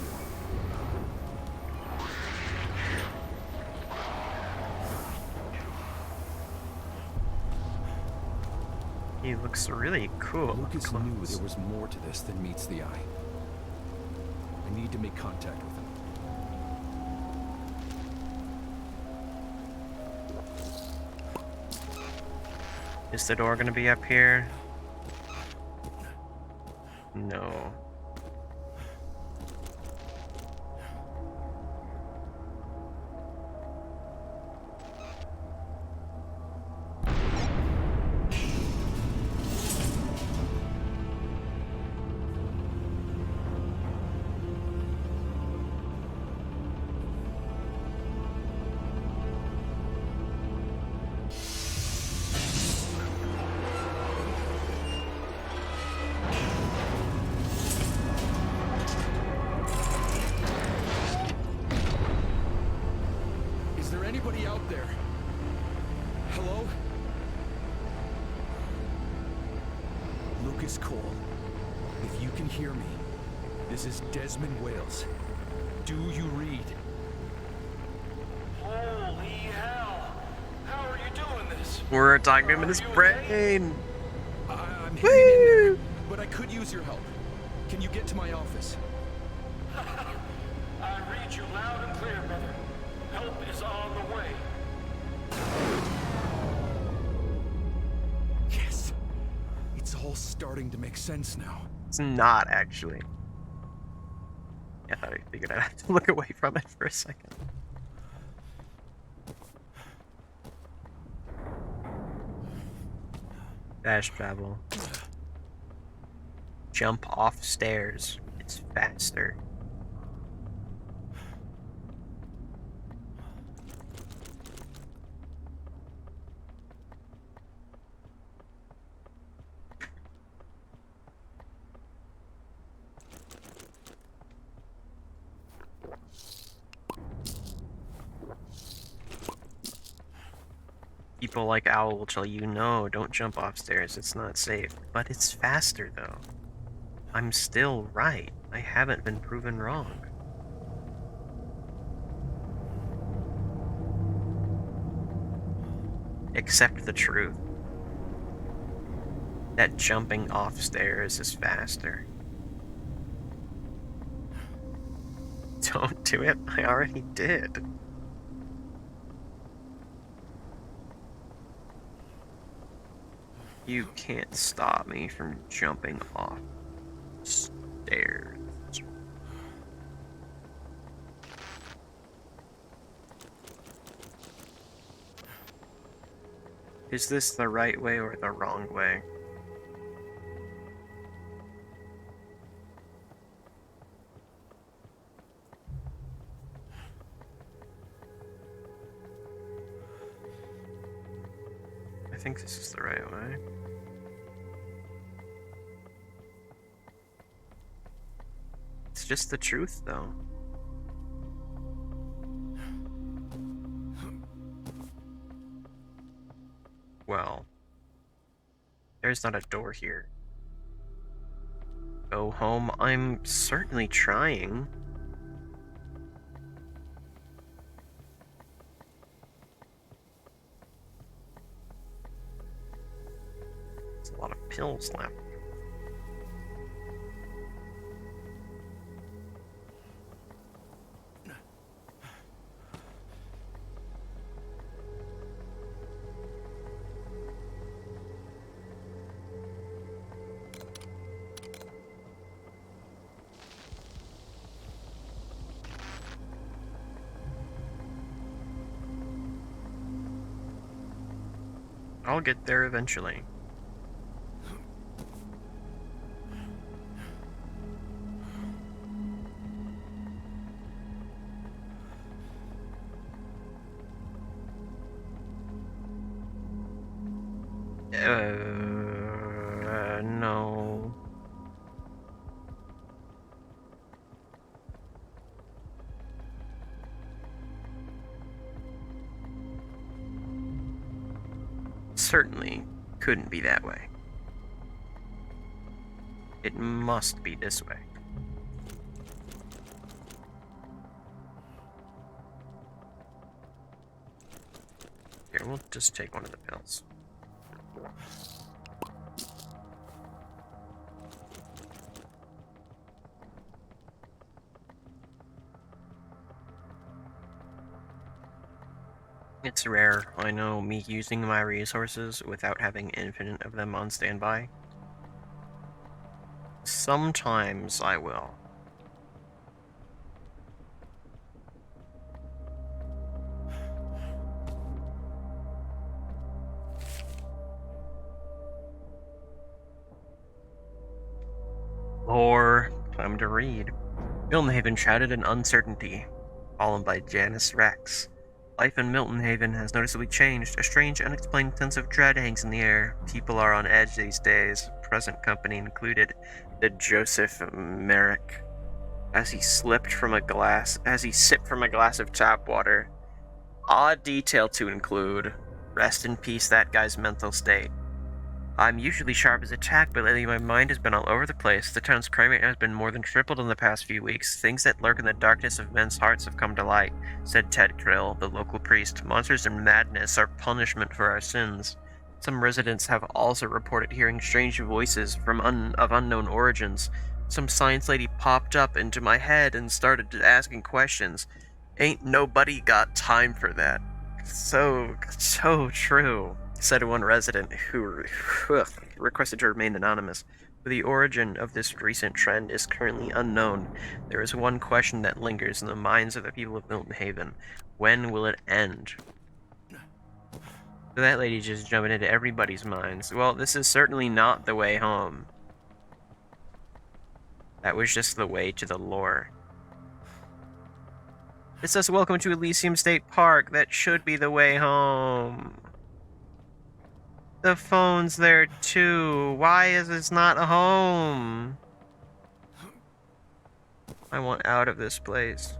you. He looks really cool. Lucas knew there was more to this than meets the eye. I need to make contact with him. Is the door gonna be up here? No. Is there anybody out there? Hello? Lucas Cole, if you can hear me, this is Desmond Wales. Do you read? Holy hell! How are you doing this? We're talking to him in his brain. I'm hanging in there, but I could use your help. Can you get to my office? I read you loud and clear, brother. Help is on the way. Yes. all starting to make sense now. It's not, actually. Yeah, I thought I figured I'd have to look away from it for a second. Fast travel. Jump off stairs. It's faster. People like Owl will tell you, no, don't jump off stairs, it's not safe. But it's faster, though. I'm still right. I haven't been proven wrong. Accept the truth. That jumping off stairs is faster. Don't do it. I already did. You can't stop me from jumping off stairs. Is this the right way or the wrong way? I think this is the right way. It's just the truth, though. Well, there's not a door here. Go home. I'm certainly trying. There's a lot of pills left. I'll get there eventually. No. Certainly couldn't be that way. It must be this way. Here, we'll just take one of the pills. It's rare, I know, me using my resources without having infinite of them on standby. Sometimes I will. Lore, time to read. Milton Haven shrouded in uncertainty, fallen by Janice Rex. Life in Milton Haven has noticeably changed. A strange, unexplained sense of dread hangs in the air. People are on edge these days, present company included. The Joseph Merrick, as he sipped from a glass of tap water. Odd detail to include. Rest in peace, that guy's mental state. I'm usually sharp as a tack, but lately my mind has been all over the place. The town's crime rate has been more than tripled in the past few weeks. Things that lurk in the darkness of men's hearts have come to light, said Ted Krill, the local priest. Monsters and madness are punishment for our sins. Some residents have also reported hearing strange voices of unknown origins. Some science lady popped up into my head and started asking questions. Ain't nobody got time for that. So true. said one resident who requested to remain anonymous. The origin of this recent trend is currently unknown. There is one question that lingers in the minds of the people of Milton Haven. When will it end? So that lady just jumping into everybody's minds. Well, this is certainly not the way home. That was just the way to the lore. It says, welcome to Elysium State Park. That should be the way home. The phone's there too. Why is this not a home? I want out of this place.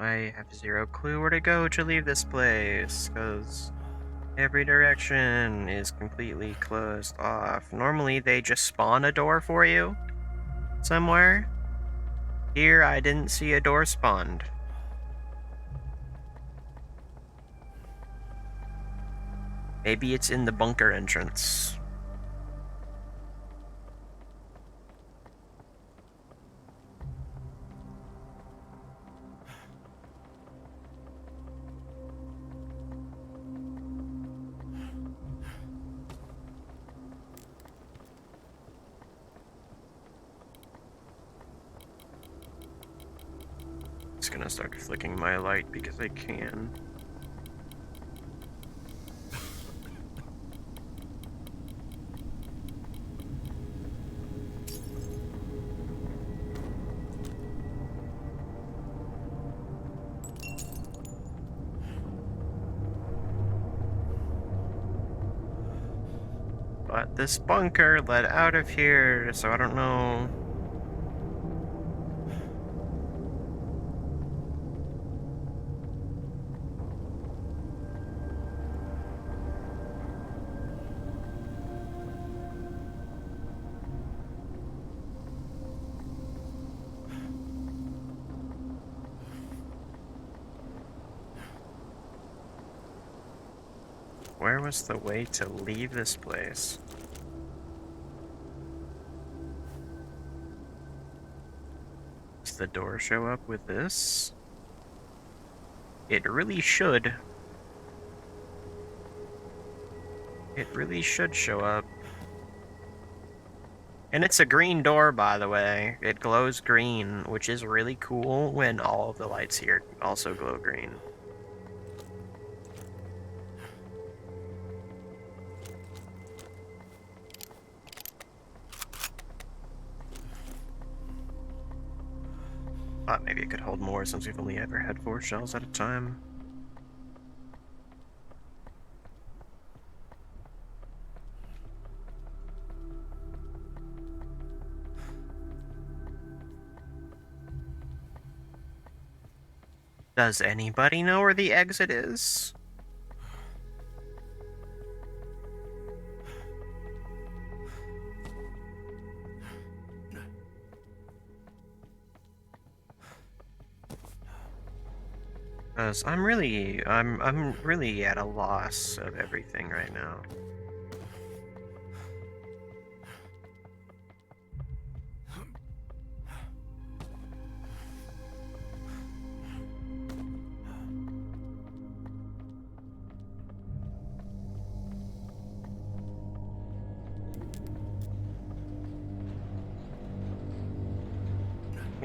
I have zero clue where to go to leave this place, because every direction is completely closed off. Normally they just spawn a door for you somewhere. Here I didn't see a door spawned. Maybe it's in the bunker entrance. Just gonna start flicking my light because I can. But this bunker led out of here, so I don't know. Where was the way to leave this place? Does the door show up with this? It really should. It really should show up. And it's a green door, by the way. It glows green, which is really cool when all of the lights here also glow green. Thought maybe it could hold more since we've only ever had 4 shells at a time. Does anybody know where the exit is? Because I'm really at a loss of everything right now.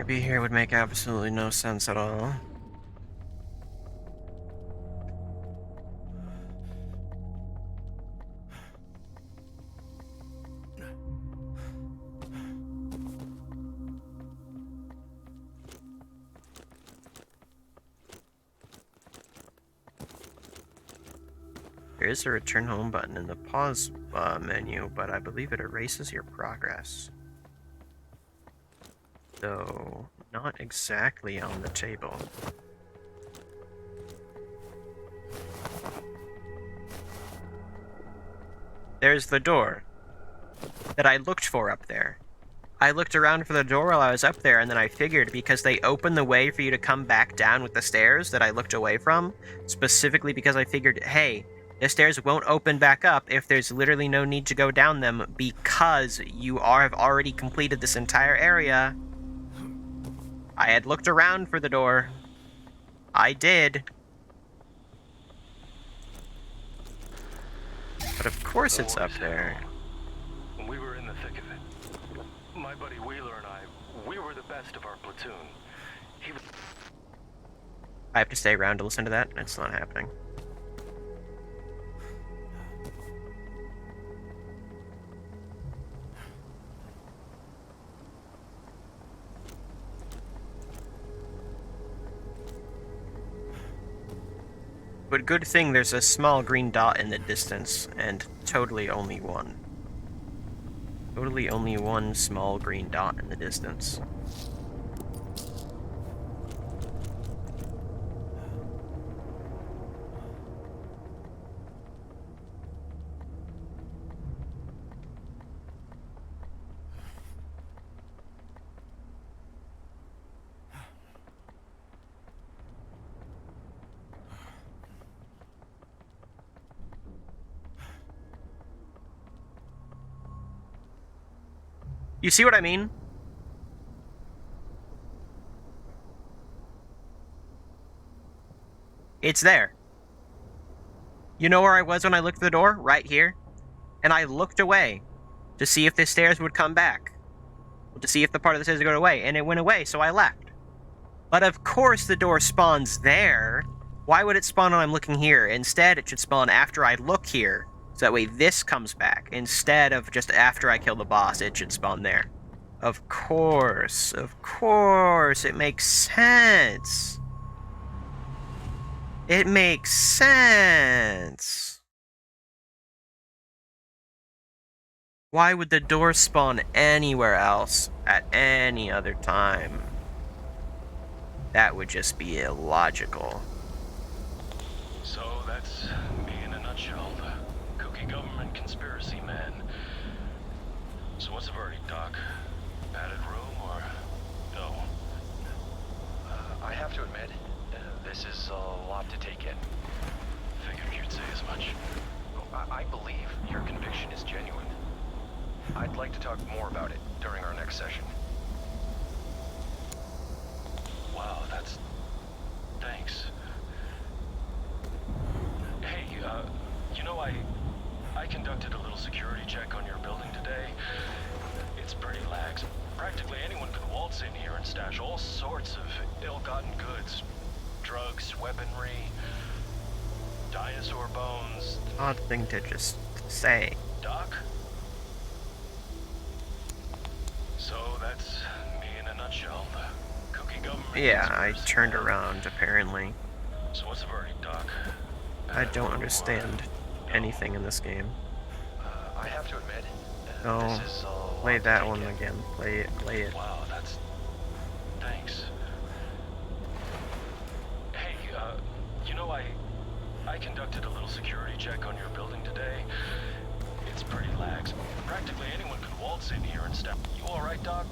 Be here would make absolutely no sense at all. There is a return home button in the pause menu, but I believe it erases your progress. though not exactly on the table. There's the door that I looked for up there. I looked around for the door while I was up there, and then I figured because they opened the way for you to come back down with the stairs that I looked away from, specifically because I figured, hey, the stairs won't open back up if there's literally no need to go down them because you have already completed this entire area. I had looked around for the door. I did. But of course it's up there. When we were in the thick of it, my buddy Wheeler and I, we were the best of our platoon. He was... I have to stay around to listen to that? It's not happening. But good thing there's a small green dot in the distance, and totally only one. Totally only one small green dot in the distance. You see what I mean? It's there. You know where I was when I looked at the door? Right here. And I looked away to see if the stairs would come back. To see if the part of the stairs would go away. And it went away, so I left. But of course the door spawns there. Why would it spawn when I'm looking here? Instead, it should spawn after I look here. So that way this comes back. Instead of just after I kill the boss, it should spawn there. Of course. It makes sense. It makes sense. Why would the door spawn anywhere else at any other time? That would just be illogical. So that's me in a nutshell, the kooky government conspiracy man. So what's the verdict, Doc? Padded room or no? I have to admit, this is a lot to take in. Figured you'd say as much. I believe your conviction is genuine. I'd like to talk more about it during our next session. Wow, that's... thanks. Hey, you know, I conducted a little security check on your building today. It's pretty lax. Practically anyone could waltz in here and stash all sorts of ill-gotten goods. Drugs, weaponry, dinosaur bones. Odd thing to just say. Doc? So that's me in a nutshell. The kooky government. Yeah, I conspiracy turned man. around, apparently. So what's the verdict, Doc? I don't understand anything in this game. I have to admit, Oh, this is a lot play to that take one in. again. Play it. Wow, that's... thanks. Hey, you know, I conducted a little security check on your building today. It's pretty lax. Practically anyone could waltz in here and step. You alright, Doc?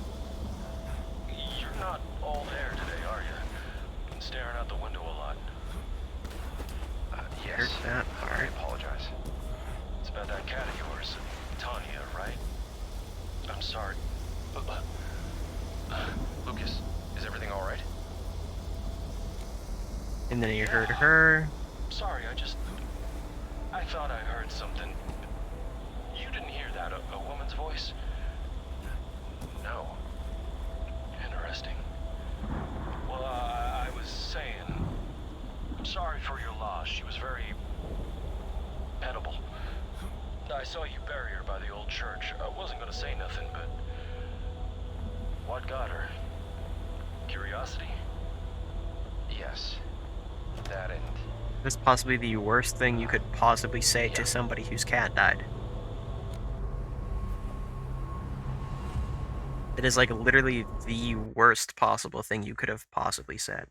You're not all there today, are you? Been staring out the window a lot. Yes, Heard that I part. apologize. It's about that cat of yours, Tanya, right? I'm sorry. Lucas, is everything alright? And then you heard her. Sorry, I thought I heard something. You didn't hear that, a woman's voice? No. Interesting. Well, I was saying, I'm sorry for your loss. She was very edible. I saw you bury her by the old church. I wasn't gonna say nothing, but what got her? Curiosity? Yes. That and... That's possibly the worst thing you could possibly say to somebody whose cat died. It is like literally the worst possible thing you could have possibly said.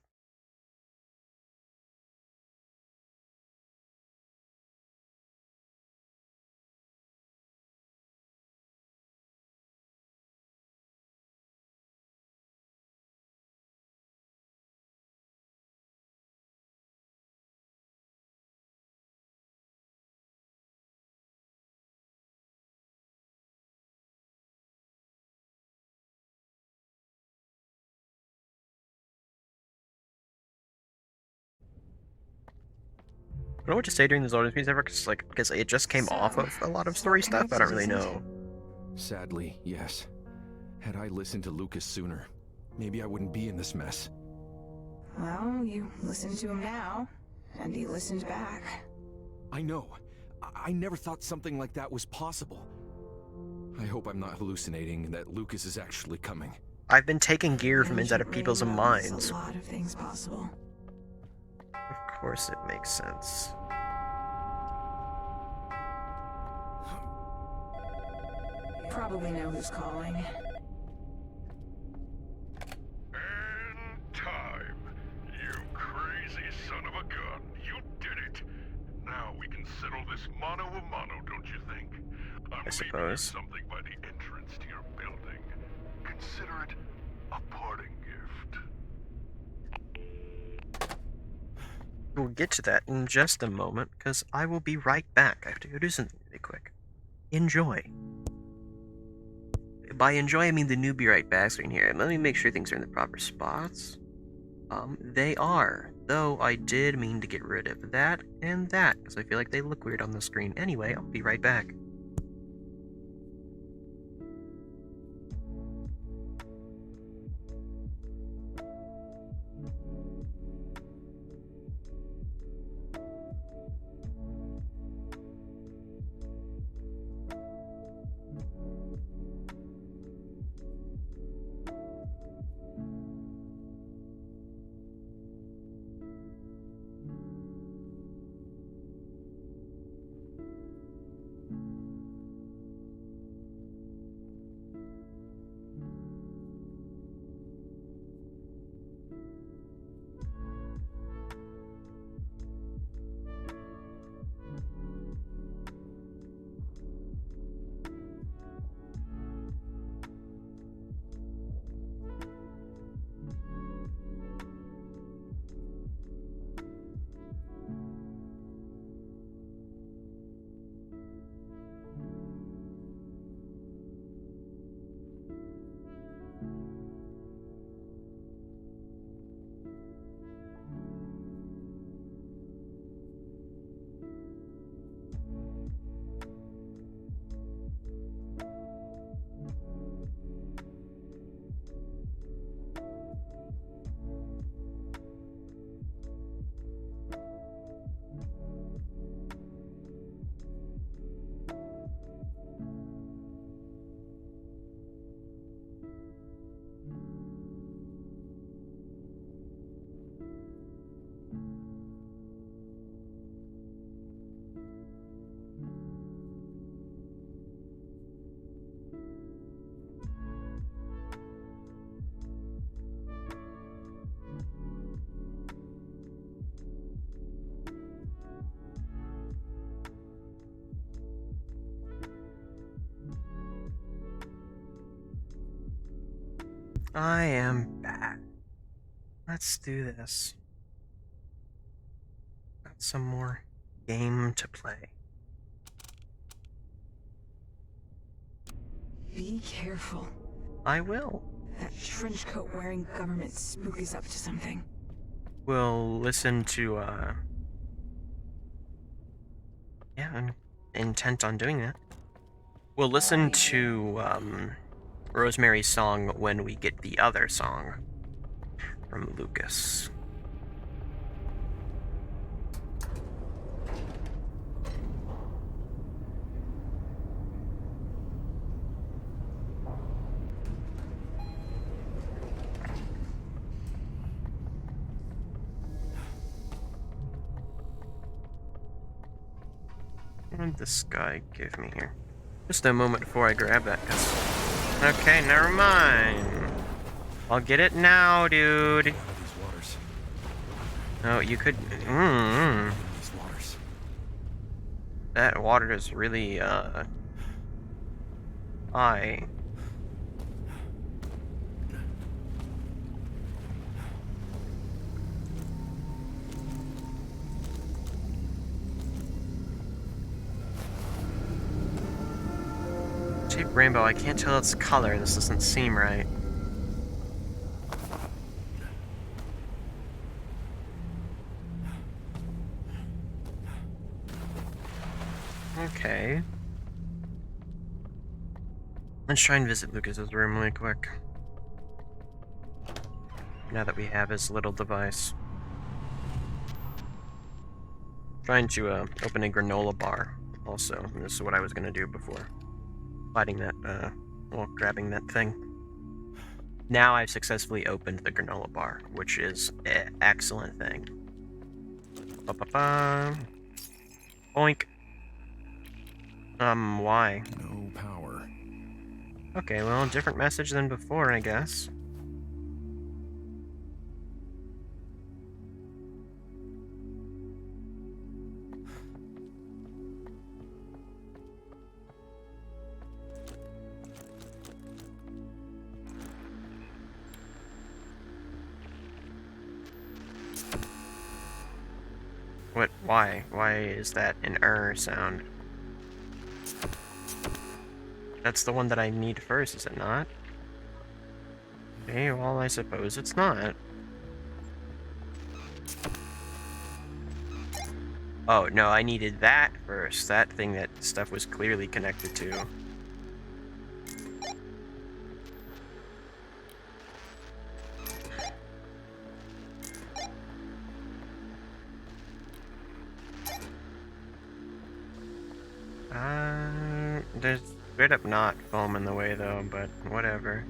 I don't know what to say during those audience meetings ever, because it just came off of a lot of story So stuff. I don't really connected, know. Sadly, yes. Had I listened to Lucas sooner, maybe I wouldn't be in this mess. Well, you listened to him now, and he listened back. I know. I never thought something like that was possible. I hope I'm not hallucinating and that Lucas is actually coming. I've been taking gear from inside of Agent people's Rainbow makes minds. A lot of things possible. Of course it makes sense. You probably know who's calling. And time. You crazy son of a gun. You did it. Now we can settle this mano a mano, don't you think? I'm leaving you suppose. something by the entrance to your building. Consider it a parting gift. We'll get to that in just a moment, because I will be right back. I have to go do something really quick. Enjoy. By enjoy, I mean the new Be Right Back screen here. Let me make sure things are in the proper spots. They are. Though I did mean to get rid of that and that, because I feel like they look weird on the screen. Anyway, I'll be right back. I am back. Let's do this. Got some more game to play. Be careful. I will. That trench coat wearing government spook is up to something. We'll listen to, yeah, I'm intent on doing that. We'll listen to, Rosemary's song when we get the other song from Lucas. What did this guy give me here? Just a moment before I grab that, 'cause Okay, never mind. I'll get it now, dude. These waters. Oh, you could. These waters. That water is really, high. Shape rainbow, I can't tell its color. This doesn't seem right. Okay. Let's try and visit Lucas's room really quick. Now that we have his little device. Trying to open a granola bar also. This is what I was gonna do before fighting that, well, grabbing that thing. Now I've successfully opened the granola bar, which is an excellent thing. Ba-ba-ba. Oink. Why? No power. Okay, well, different message than before, I guess. What? Why? Why is that an error sound? That's the one that I need first, is it not? Okay, well, I suppose it's not. Oh, no, I needed that first. That thing that stuff was clearly connected to. There's straight up not foam in the way though, but whatever.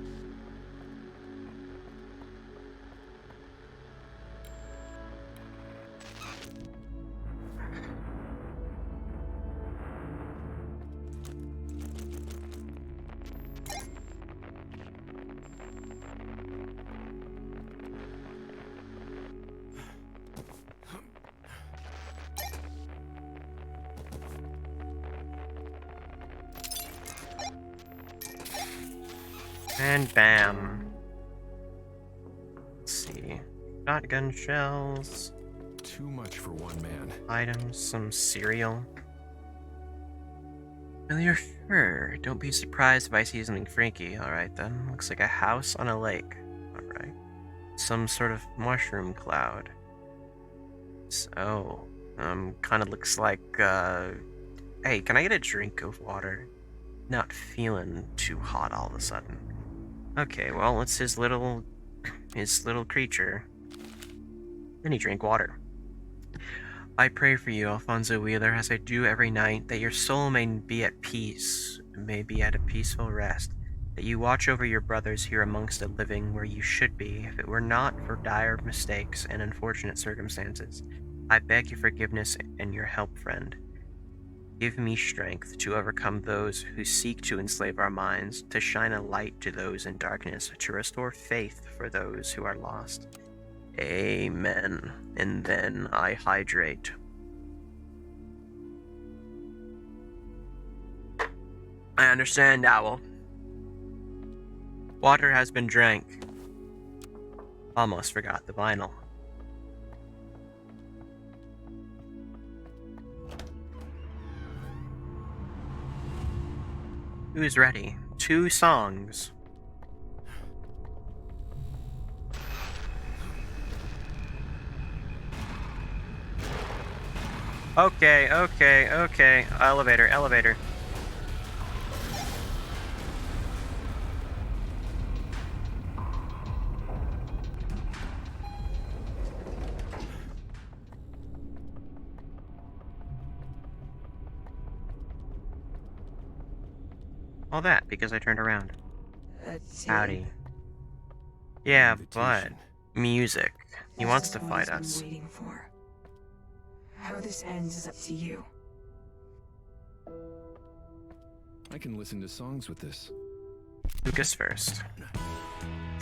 And bam. Let's see. Shotgun shells. Too much for one man. Items, some cereal. Well, you're sure. Don't be surprised if I see something freaky. Alright then. Looks like a house on a lake. Alright. Some sort of mushroom cloud. So, kinda looks like, hey, can I get a drink of water? Not feeling too hot all of a sudden. Okay, well, it's his little creature. Then he drank water. I pray for you, Alfonso Wheeler, as I do every night, that your soul may be at peace, may be at a peaceful rest, that you watch over your brothers here amongst the living where you should be, if it were not for dire mistakes and unfortunate circumstances. I beg your forgiveness and your help, friend. Give me strength to overcome those who seek to enslave our minds, to shine a light to those in darkness, to restore faith for those who are lost. Amen. And then I hydrate. I understand, Owl. Water has been drank. Almost forgot the vinyl. Who's ready? 2 songs. Okay. Elevator. All that because I turned around. That's Howdy. Yeah, but Invitation. music. He wants to fight I've been us. waiting for. How this ends is up to you. I can listen to songs with this. Lucas first.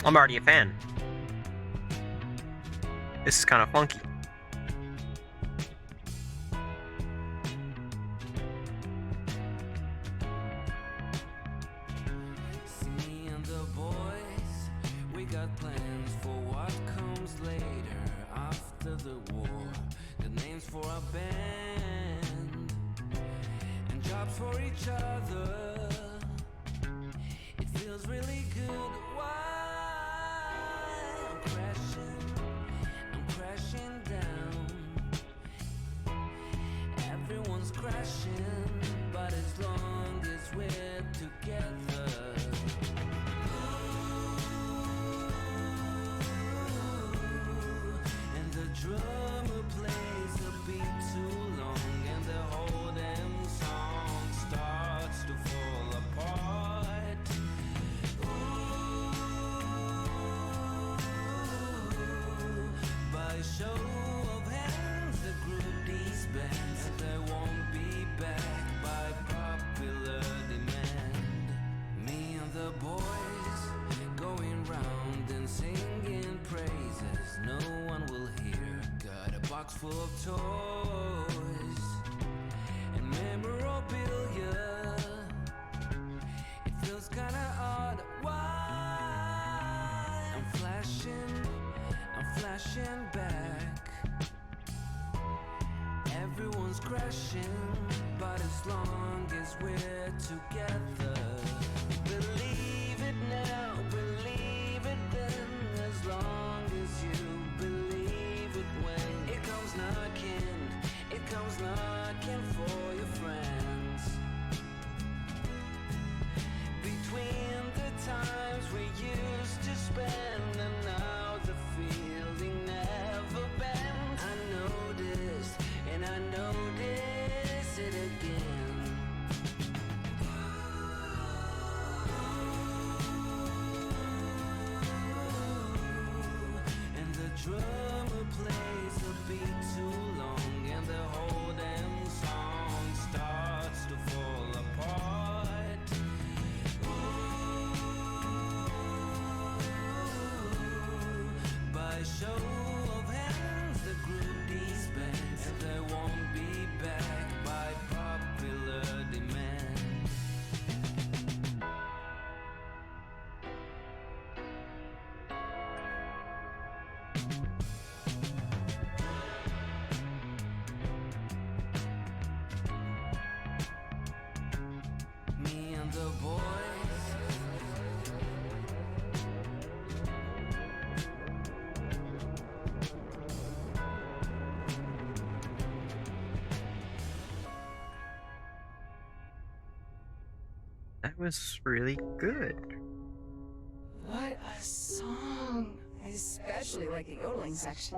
I'm already a fan. This is kind of funky. Me and the boys, we got plans for what comes later after the war. Got names for our band and jobs for each other. It feels really good. Why? I'm crashing down. Everyone's crashing, but as long as we're together. And the drummer plays a beat too long, and the whole damn song starts to fall apart. By show of hands, the group disbands, and they won't be back by popular demand. Me and the boys going round and singing praises no one will hear. Got a box full of toys and memorabilia. It feels kinda odd. Why? I'm flashing back. Everyone's crashing, but as long as we're together. Believe it now, believe it then. As long as you believe it when it comes knocking for your friends. Between the times we used to spend and now the feeling never bends. I noticed and I notice it again. And the drummer plays a beat too long, and the whole damn song starts to fall apart. By show of hands, the group disbands, and they won't be back by popular demand. Me and the boys, That was really good. What a song! I especially like the yodeling section.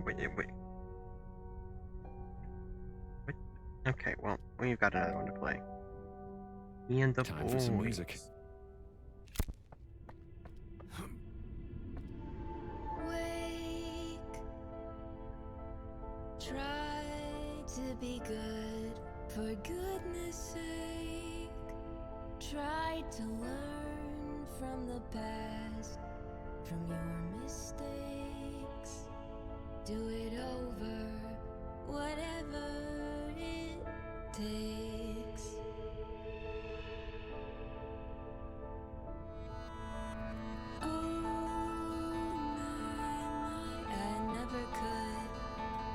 Wait. What? Okay, well, we've got another one to play. Me and the Time for some music. Wake. Try to be good, for goodness sake. Try to learn from the past, from your mistakes. Do it over, whatever it takes. Oh my, I never could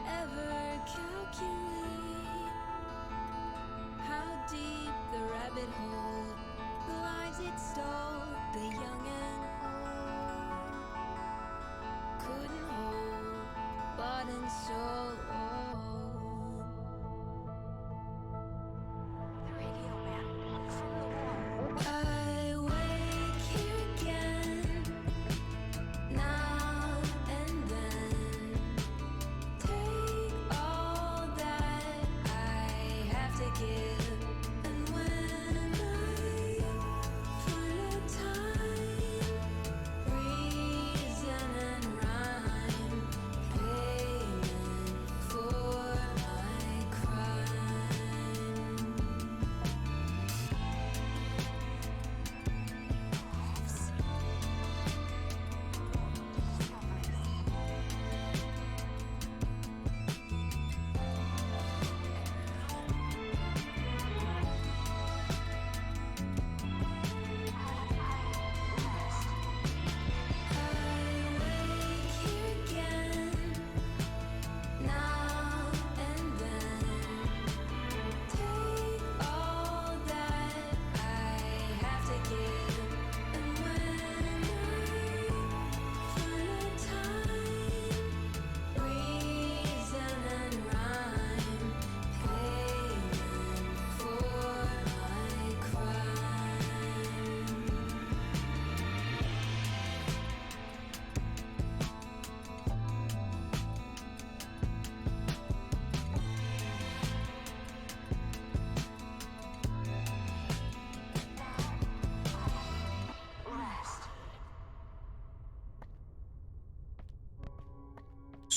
ever calculate how deep the rabbit hole, the lives it stole, the young and old, couldn't hold, bought and sold. I wake here again, now and then. Take all that I have to give, and when I find time, reason and rhyme, payment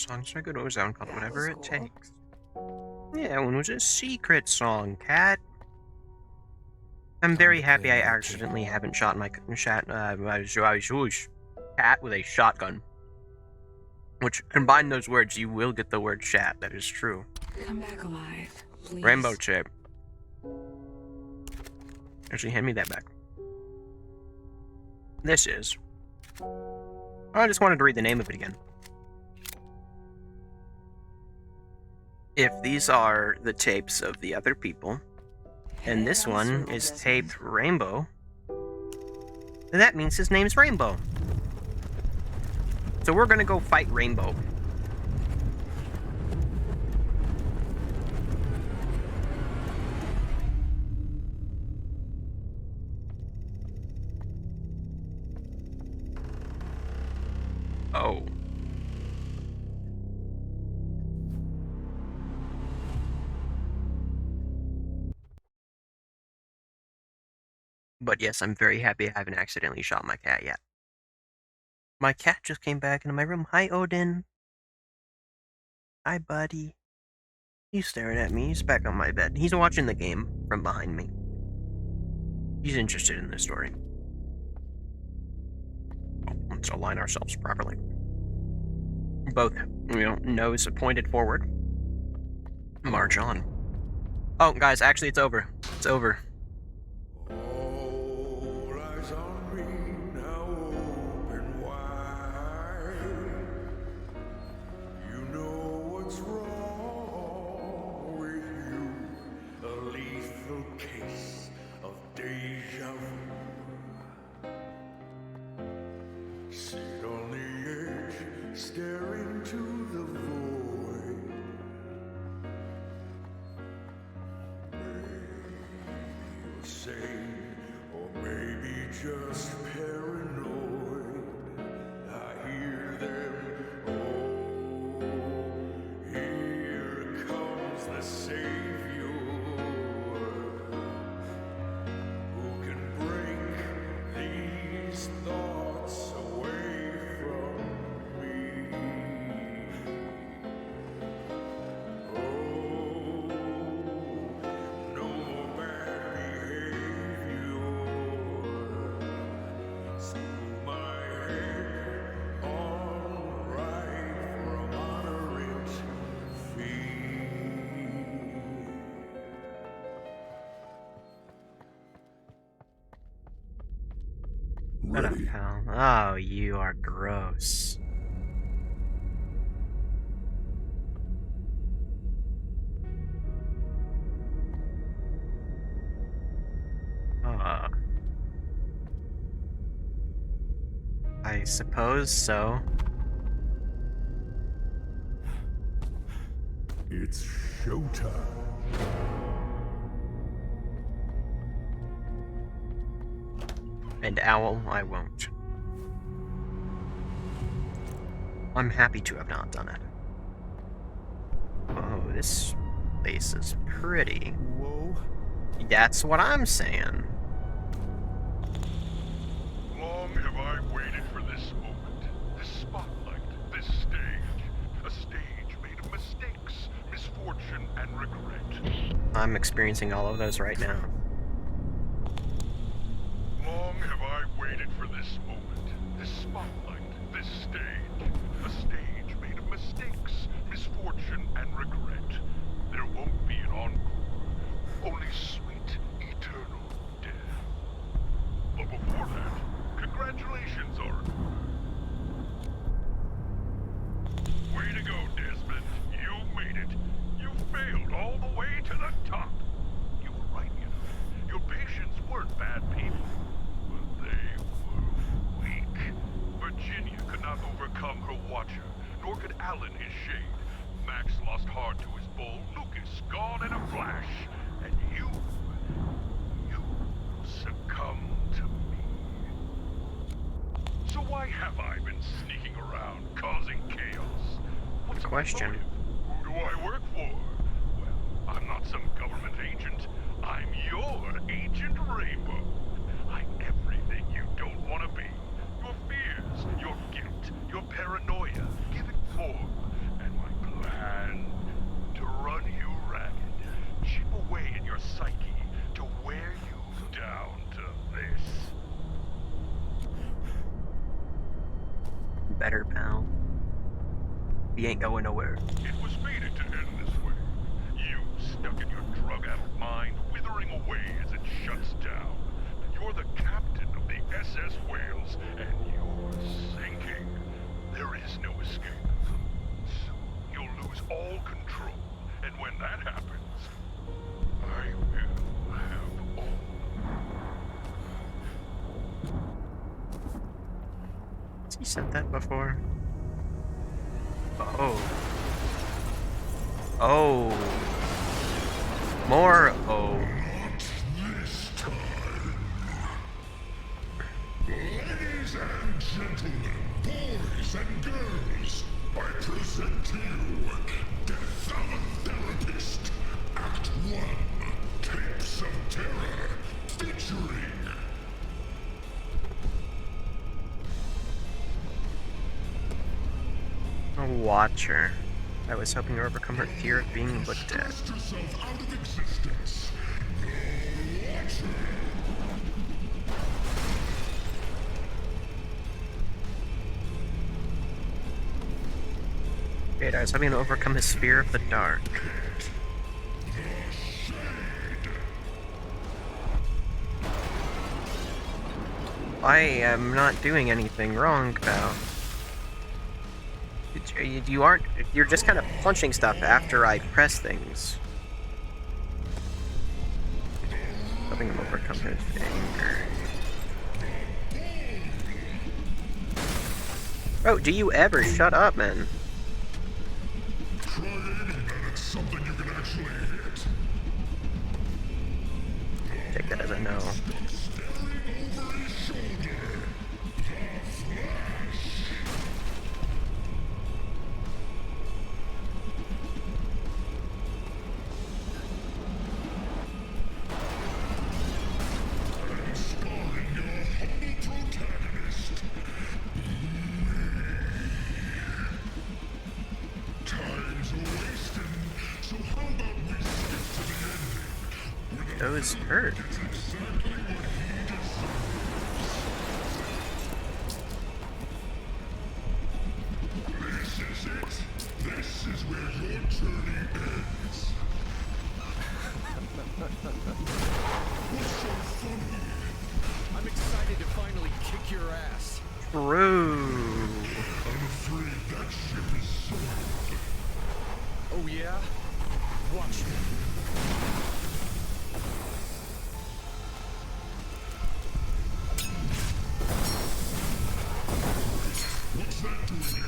song, so I go to a zone called That Whatever It was cool. Takes. Yeah, that one was a secret song, Cat. I'm very to happy play I another accidentally haven't shot my cat with a shotgun. Which, combine those words, you will get the word chat. That is true. Come back alive, please. Rainbow chip. Actually, hand me that back. This is. I just wanted to read the name of it again. If these are the tapes of the other people, and this Head on one circle, is Desmond. taped Rainbow, then that means his name's Rainbow. So we're gonna go fight Rainbow. Oh. But yes, I'm very happy I haven't accidentally shot my cat yet. My cat just came back into my room. Hi, Odin. Hi, buddy. He's staring at me. He's back on my bed. He's watching the game from behind me. He's interested in the story. Oh, let's align ourselves properly. Both, nose pointed forward. March on. Oh, guys, actually, it's over. It's over. All eyes on me now, open wide. You know what's wrong with you. A lethal case of deja vu. Sit on the edge, staring to the void. You're sane, or maybe just paranoid. I hear them. Oh, here comes the savior. Who can break these thoughts away from me? Oh, no more bad behavior. School my head on right from honorant feet. Shut up, pal. Oh, you are gross. I suppose so. It's showtime. And Owl, I won't. I'm happy to have not done it. Oh, this place is pretty. Whoa. That's what I'm saying. Long have I waited for this moment, this spotlight, this stage. A stage made of mistakes, misfortune, and regret. I'm experiencing all of those right now. Long have I waited for this moment, this spotlight, this stage. A stage made of mistakes, misfortune, and regret. There won't be an encore, only sweet, eternal death. But before that, congratulations, Oracle. Way to go, Desmond. You made it. You failed all the way to the top. You were right, you know. Your patients weren't bad people, but they were weak. Virginia could not overcome her watcher, nor could Alan his shade. Max lost heart to his bull, Lucas gone in a flash, and you succumbed to me. So why have I been sneaking around, causing chaos? What's Question. my motive? Who do I work for? Well, I'm not some government agent. I'm your Agent Rainbow. I'm everything you don't want to be. Your fears, your guilt, your paranoia. Give it form. better, pal. We ain't going nowhere. It was fated to end this way. You, stuck in your drug-addled mind, withering away as it shuts down. You're the captain of the SS Wales, and you're sinking. There is no escape. Soon you'll lose all control, and when that happens, I will have all. Has he said that before? Oh. Oh. More oh. This time. Ladies and gentlemen, boys and girls, I present to you Death of a Therapist, Act 1, Tapes of Terror, featuring... A watcher. I was hoping to overcome her fear of being looked at. Cast yourself out of existence. The Watcher. Wait, I was hoping to overcome his fear of the dark. I am not doing anything wrong, pal. You're just kind of punching stuff after I press things. Helping him overcome his anger. Oh, do you ever shut up, man? Try aiming that at something you can actually hit. Take that as a no. Staring over his shoulder. The Flash. I'm sparring your humble protagonist. Time's wasting, so how about we skip to the ending? With a Those hurt. exactly what he deserves. This is it. This is where your journey ends. What's so funny? I'm excited to finally kick your ass. True. I'm afraid that ship is soiled. Oh yeah? Watch me. What's that doing here?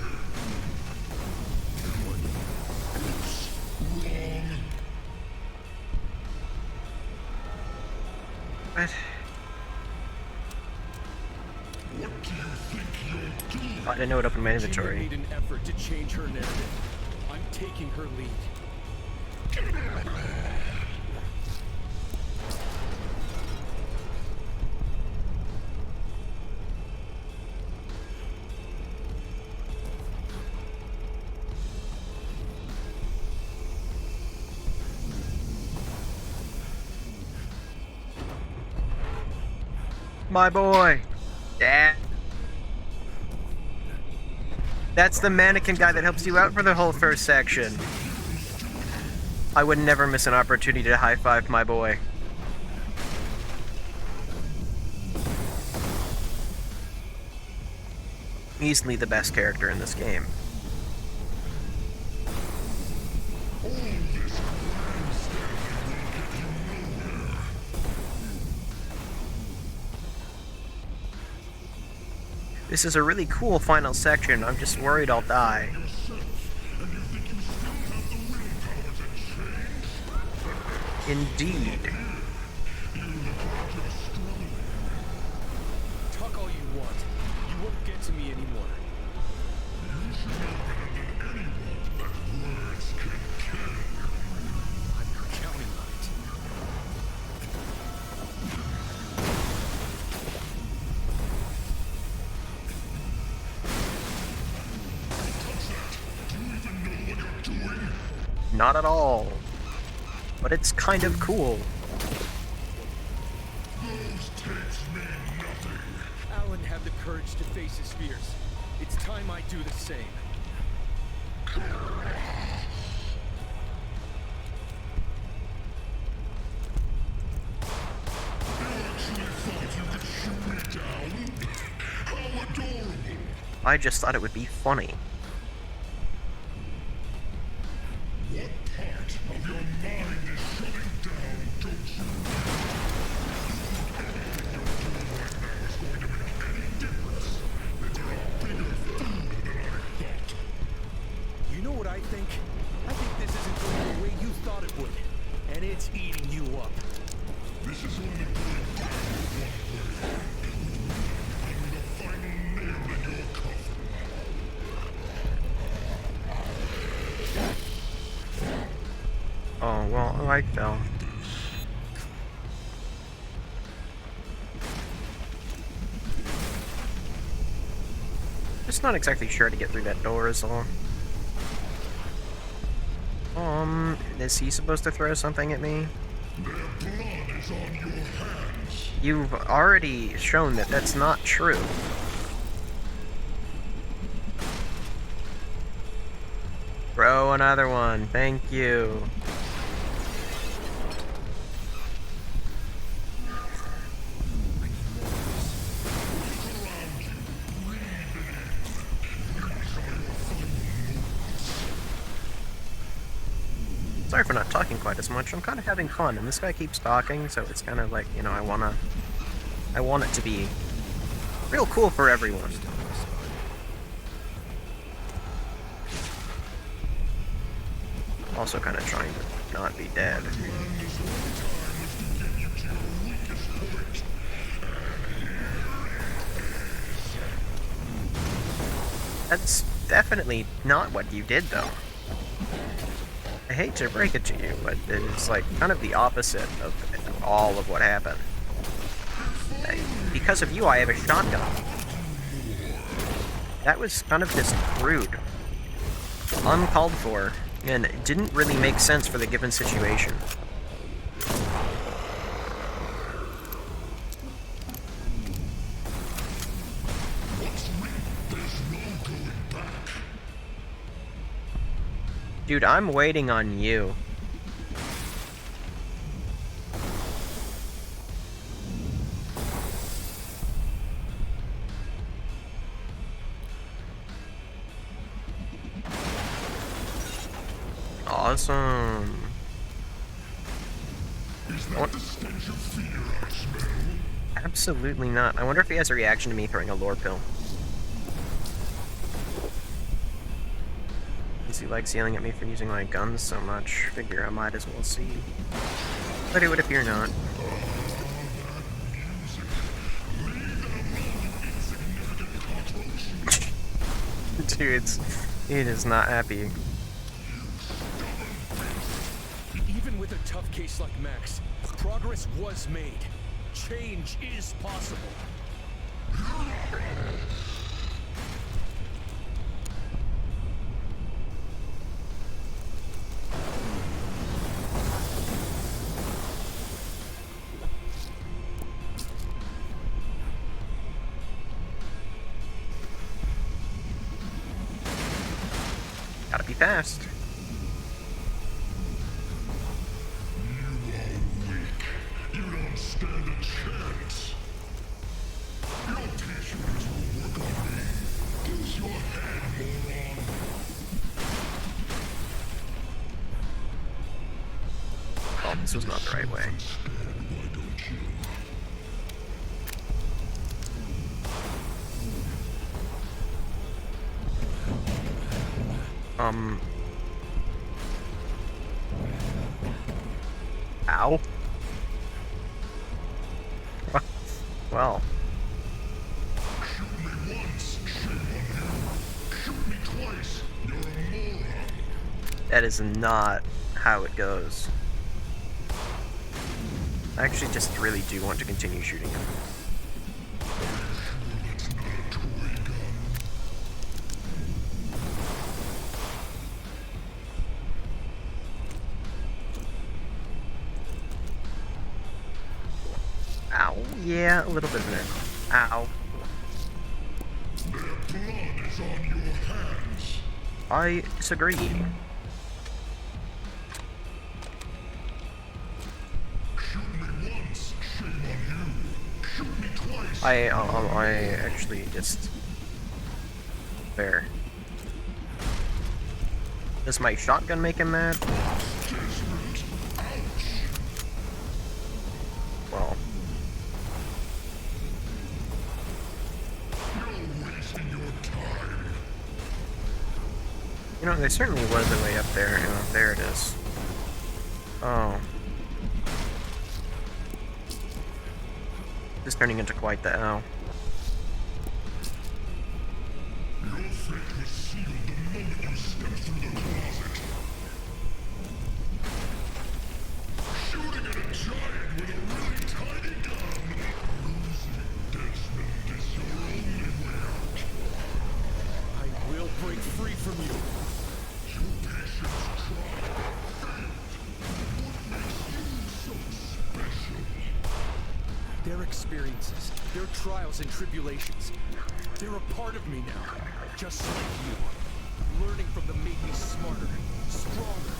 Wrong. What? What do you think you're doing? I didn't know it opened my Gina inventory. made an effort to change her narrative. I'm taking her lead. My boy. Yeah. That's the mannequin guy that helps you out for the whole first section. I would never miss an opportunity to high-five my boy. Easily the best character in this game. All this grandstanding will get you nowhere. This is a really cool final section. I'm just worried I'll die. Yourself, and you think you still have the willpower to change? Indeed. You look like you're struggling. Talk all you want. You won't get to me anymore. You should know better than anyone that words can kill. I'm not counting on it. Touch that. Do you even know what you're doing? Not at all. But it's kind of cool. Those tapes mean nothing. Alan had the courage to face his fears. It's time I do the same. I just thought it would be funny. What part of your mind is shutting down, don't you know? Everything you're doing right now is going to make any difference. That you're a bigger fool than I thought. You know what I think? I think this isn't going the way you thought it would. And it's eating you up. This is only going down one way. I'm the final nail in your coffin. Oh, well, I fell. Just not exactly sure how to get through that door is all. Is he supposed to throw something at me? Their blood is on your hands. You've already shown that that's not true. Throw another one, thank you. Sorry for not talking quite as much. I'm kind of having fun, and this guy keeps talking, so it's kind of like, you know, I want it to be real cool for everyone. Also kind of trying to not be dead. That's definitely not what you did, though. I hate to break it to you, but it's like kind of the opposite of all of what happened. Because of you, I have a shotgun. That was kind of just rude. Uncalled for, and it didn't really make sense for the given situation. Dude, I'm waiting on you. Awesome. Is that the stench of fear I smell? Absolutely not. I wonder if he has a reaction to me throwing a lore pill. He likes yelling at me for using my guns so much. Figure I might as well see. But it would appear not. Dude, it is not happy. Even with a tough case like Max, progress was made. Change is possible. Gotta be fast. You are weak. You don't stand a chance. Your tissues will work on me. Use your head, moron. Oh, this was not the right way. Why don't you? Ow. Well. Shoot me once, shame on you. Shoot me twice, you're a moron. That is not how it goes. I actually just really do want to continue shooting him. That's not a toy gun. Ow. Yeah, a little bit of it. Ow. Their blood is I disagree. I actually just fair. Does my shotgun make him mad? Well. You know, there certainly was a way up there. There it is. Oh. This is turning into quite the L. Your fate was sealed the moment you stepped through the closet. Shooting at a giant with a really tiny gun. Losing Desmond is your only way out. I will break free from you. Your patience tried, failed. What makes you so special? Their experiences, their trials and tribulations, they're a part of me now, just like you. Learning from them made me smarter, stronger.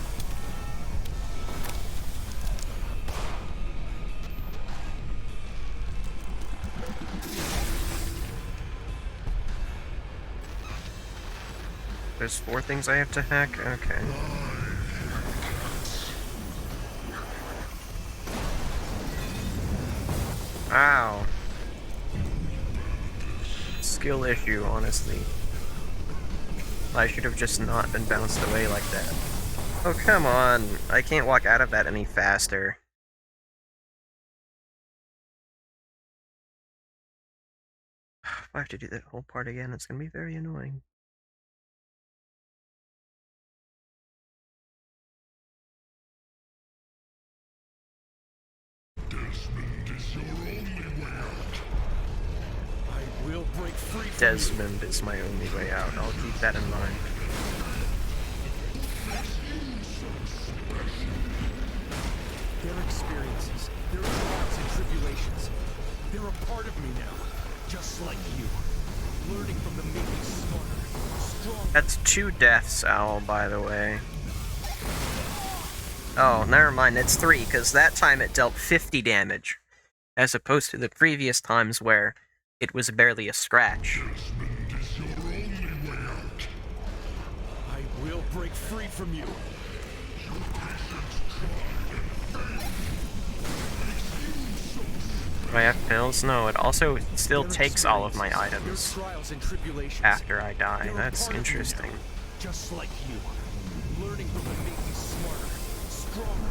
There's 4 things I have to hack? Okay. Ow. Skill issue, honestly. I should have just not been bounced away like that. Oh, come on. I can't walk out of that any faster. If I have to do that whole part again, it's gonna be very annoying. Desmond is your only way out. I will break free from Desmond is my only way out. I'll keep that in mind. Their experiences, their trials and tribulations, they're a part of me now, just like you. Learning from them made me smarter, stronger. That's 2 deaths, Owl, by the way. Oh, never mind, it's 3, because that time it dealt 50 damage, as opposed to the previous times where it was barely a scratch. Desmond is your only way out. I will break free from you. Your patience tried and failed. Makes you so special. Do I have pills? No, it also still Their takes all of my experiences, items their trials and tribulations, after I die. they're a That's part of me interesting. now, just like you. Learning from them made me smarter, stronger.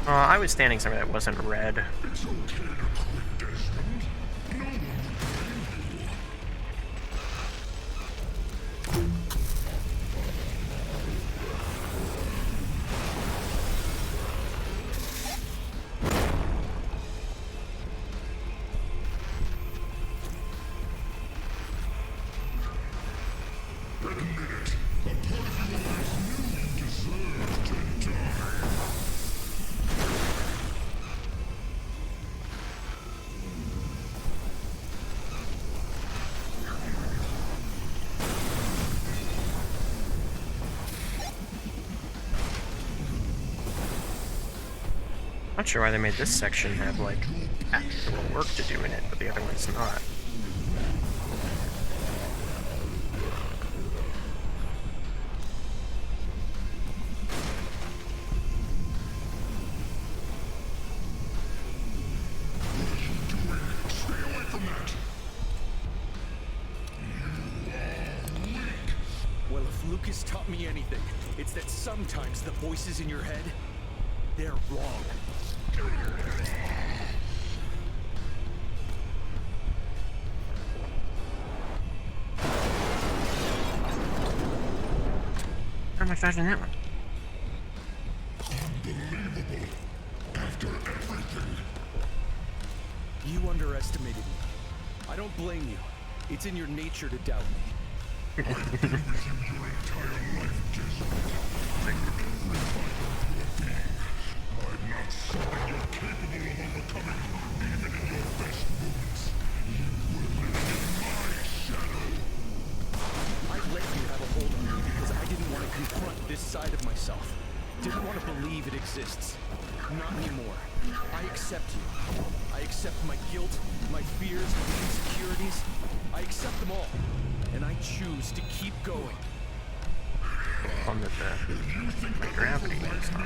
I was standing somewhere that wasn't red. It's okay to quit, Desmond. No one will blame you. Admit it. A part of you always knew you deserved to die. Not sure why they made this section have, like, actual work to do in it, but the other one's not. Stay away from that. You are weak. Well, if Lucas taught me anything, it's that sometimes the voices in your head, they're wrong. How am I dodging that one? Unbelievable. After everything. You underestimated me. I don't blame you. It's in your nature to doubt me. I let you have a hold on me because I didn't want to confront this side of myself. Didn't want to believe it exists. Not anymore. I accept you. I accept my guilt, my fears, my insecurities. I accept them all. And I choose to keep going. On the my gravity is on.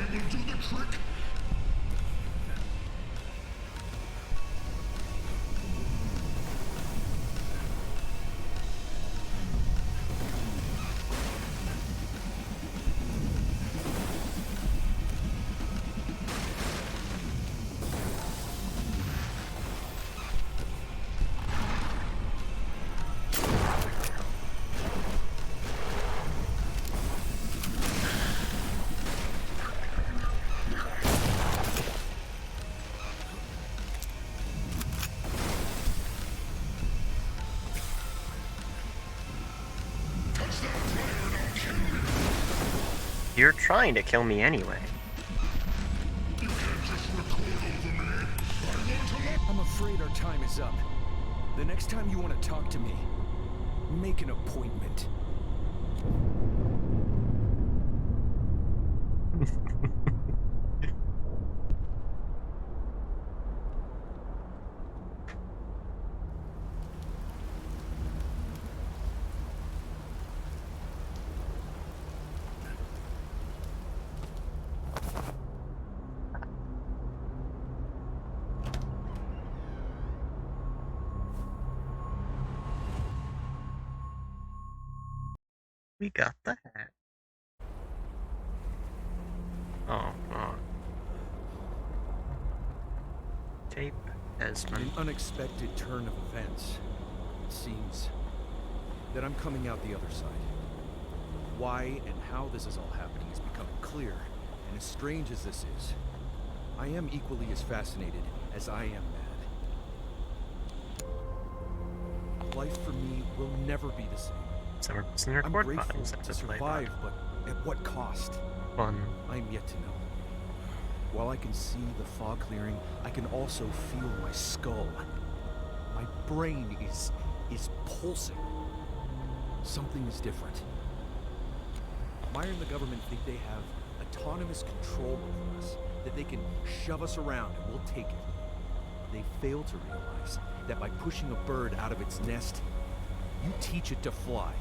You're trying to kill me anyway. I'm afraid our time is up. The next time you want to talk to me, make an appointment. We got the hat. Oh, God. Tape Desmond. An unexpected turn of events. It seems that I'm coming out the other side. Why and how this is all happening is becoming clear, and as strange as this is, I am equally as fascinated as I am mad. Life for me will never be the same. Summer listener I'm record grateful buttons to survive, but at what cost? Fun. I'm yet to know. While I can see the fog clearing, I can also feel my skull. My brain is pulsing. Something is different. Meyer and the government think they have autonomous control over us, that they can shove us around and we'll take it. They fail to realize that by pushing a bird out of its nest, you teach it to fly.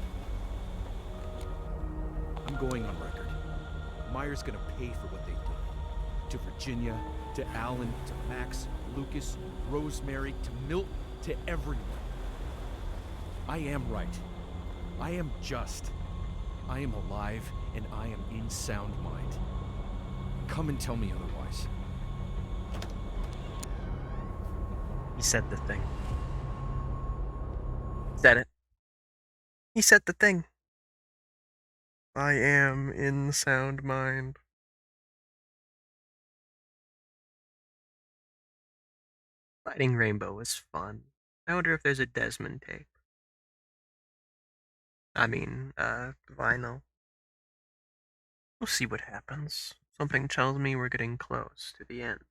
I'm going on record. Meyer's gonna pay for what they've done. To Virginia, to Alan, to Max, Lucas, Rosemary, to Milt, to everyone. I am right. I am just. I am alive, and I am in sound mind. Come and tell me otherwise. He said the thing. Said it. He said the thing. I am in sound mind. Fighting Rainbow was fun. I wonder if there's a Desmond tape. I mean, vinyl. We'll see what happens. Something tells me we're getting close to the end.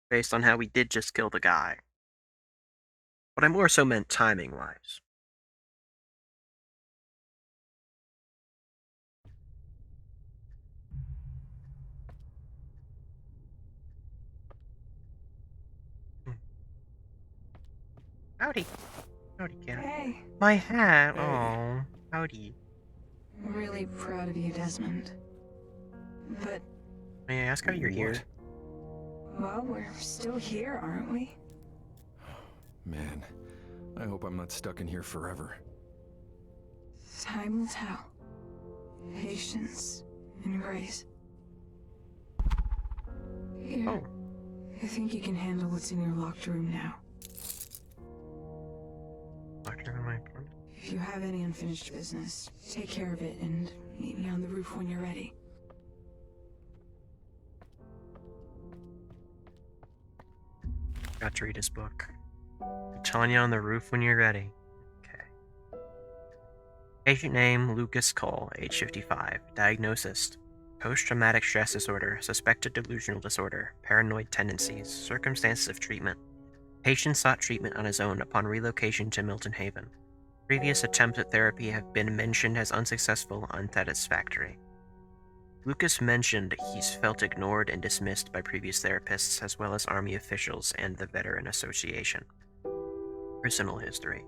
Based on how we did just kill the guy. But I more so meant timing-wise. Howdy. Howdy, cat. Hey. My hat. Hey. Oh, howdy. I'm really proud of you, Desmond. But, May I ask how you're here? well, we're still here, aren't we? Man, I hope I'm not stuck in here forever. Time will tell. Patience and grace. Here. Oh. I think you can handle what's in your locked room now. Locked room in my apartment? If you have any unfinished business, take care of it and meet me on the roof when you're ready. Got to read his book. Tanya on the roof when you're ready. Patient name Lucas Cole, age 55. Diagnosis: post-traumatic stress disorder, suspected delusional disorder, paranoid tendencies. Circumstances of treatment: patient sought treatment on his own upon relocation to Milton Haven. Previous attempts at therapy have been mentioned as unsuccessful, unsatisfactory. Lucas mentioned he's felt ignored and dismissed by previous therapists as well as Army officials and the Veteran Association. Personal history: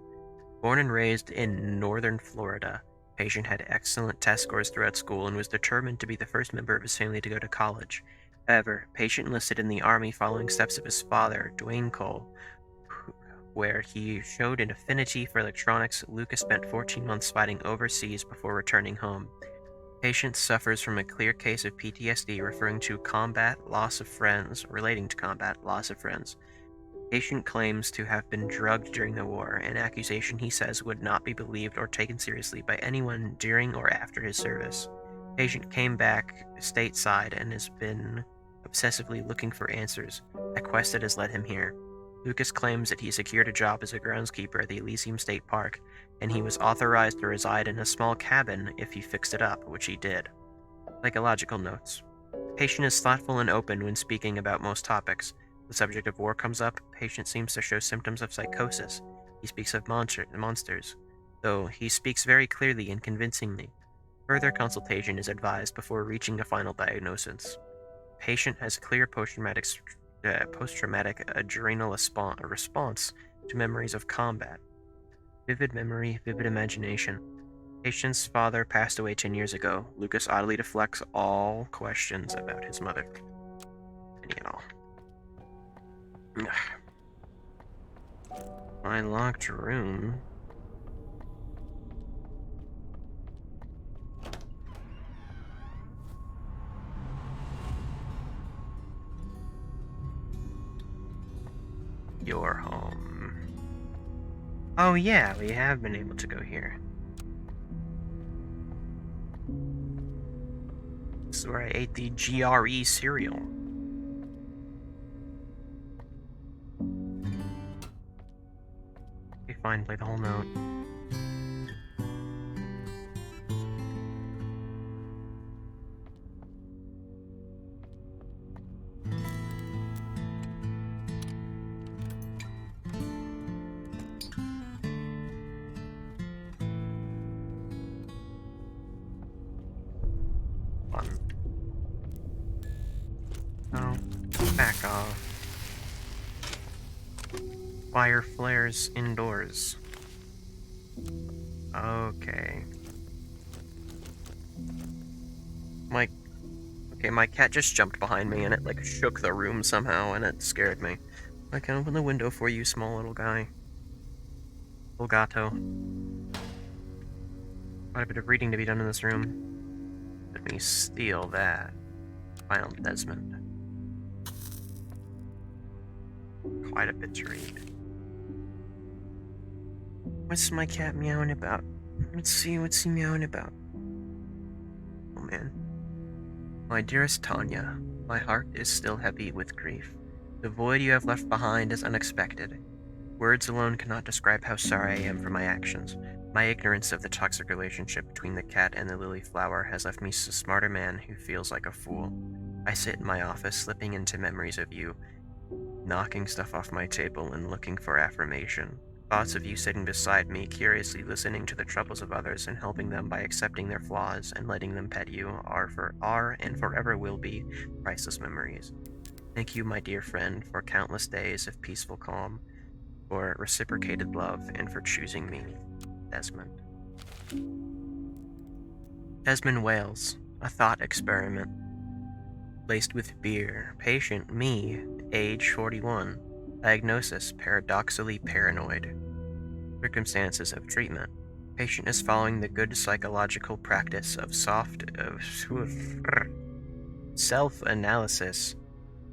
born and raised in northern Florida, patient had excellent test scores throughout school and was determined to be the first member of his family to go to college. However, patient enlisted in the Army following steps of his father, Dwayne Cole, where he showed an affinity for electronics. Lucas spent 14 months fighting overseas before returning home. Patient suffers from a clear case of PTSD relating to combat, loss of friends. Patient claims to have been drugged during the war, an accusation he says would not be believed or taken seriously by anyone during or after his service. Patient came back stateside and has been obsessively looking for answers. A quest that has led him here. Lucas claims that he secured a job as a groundskeeper at the Elysium State Park, and he was authorized to reside in a small cabin if he fixed it up, which he did. Psychological notes: patient is thoughtful and open when speaking about most topics. The subject of war comes up. Patient seems to show symptoms of psychosis. He speaks of monsters, though he speaks very clearly and convincingly. Further consultation is advised before reaching a final diagnosis. Patient has clear post-traumatic adrenal response to memories of combat. Vivid memory, vivid imagination. Patient's father passed away 10 years ago. Lucas oddly deflects all questions about his mother. My locked room. Your home. Oh yeah, we have been able to go here. This is where I ate the GRE cereal. Okay, fine, play the whole note. Oh, back off. Fire flares indoors. Okay. My cat just jumped behind me and it like shook the room somehow and it scared me. I can open the window for you, small little guy. Little gato. Quite a bit of reading to be done in this room. Let me steal that. Final Desmond. Quite a bit to read. What's my cat meowing about? Let's see, what's he meowing about? Oh man. My dearest Tanya, my heart is still heavy with grief. The void you have left behind is unexpected. Words alone cannot describe how sorry I am for my actions. My ignorance of the toxic relationship between the cat and the lily flower has left me a smarter man who feels like a fool. I sit in my office, slipping into memories of you, knocking stuff off my table and looking for affirmation. Thoughts of you sitting beside me, curiously listening to the troubles of others and helping them by accepting their flaws and letting them pet you are and forever will be priceless memories. Thank you, my dear friend, for countless days of peaceful calm, for reciprocated love, and for choosing me, Desmond. Desmond Wales, a thought experiment. Laced with beer. Patient, me, age 41. Diagnosis, paradoxically paranoid. Circumstances of treatment. Patient is following the good psychological practice of self-analysis.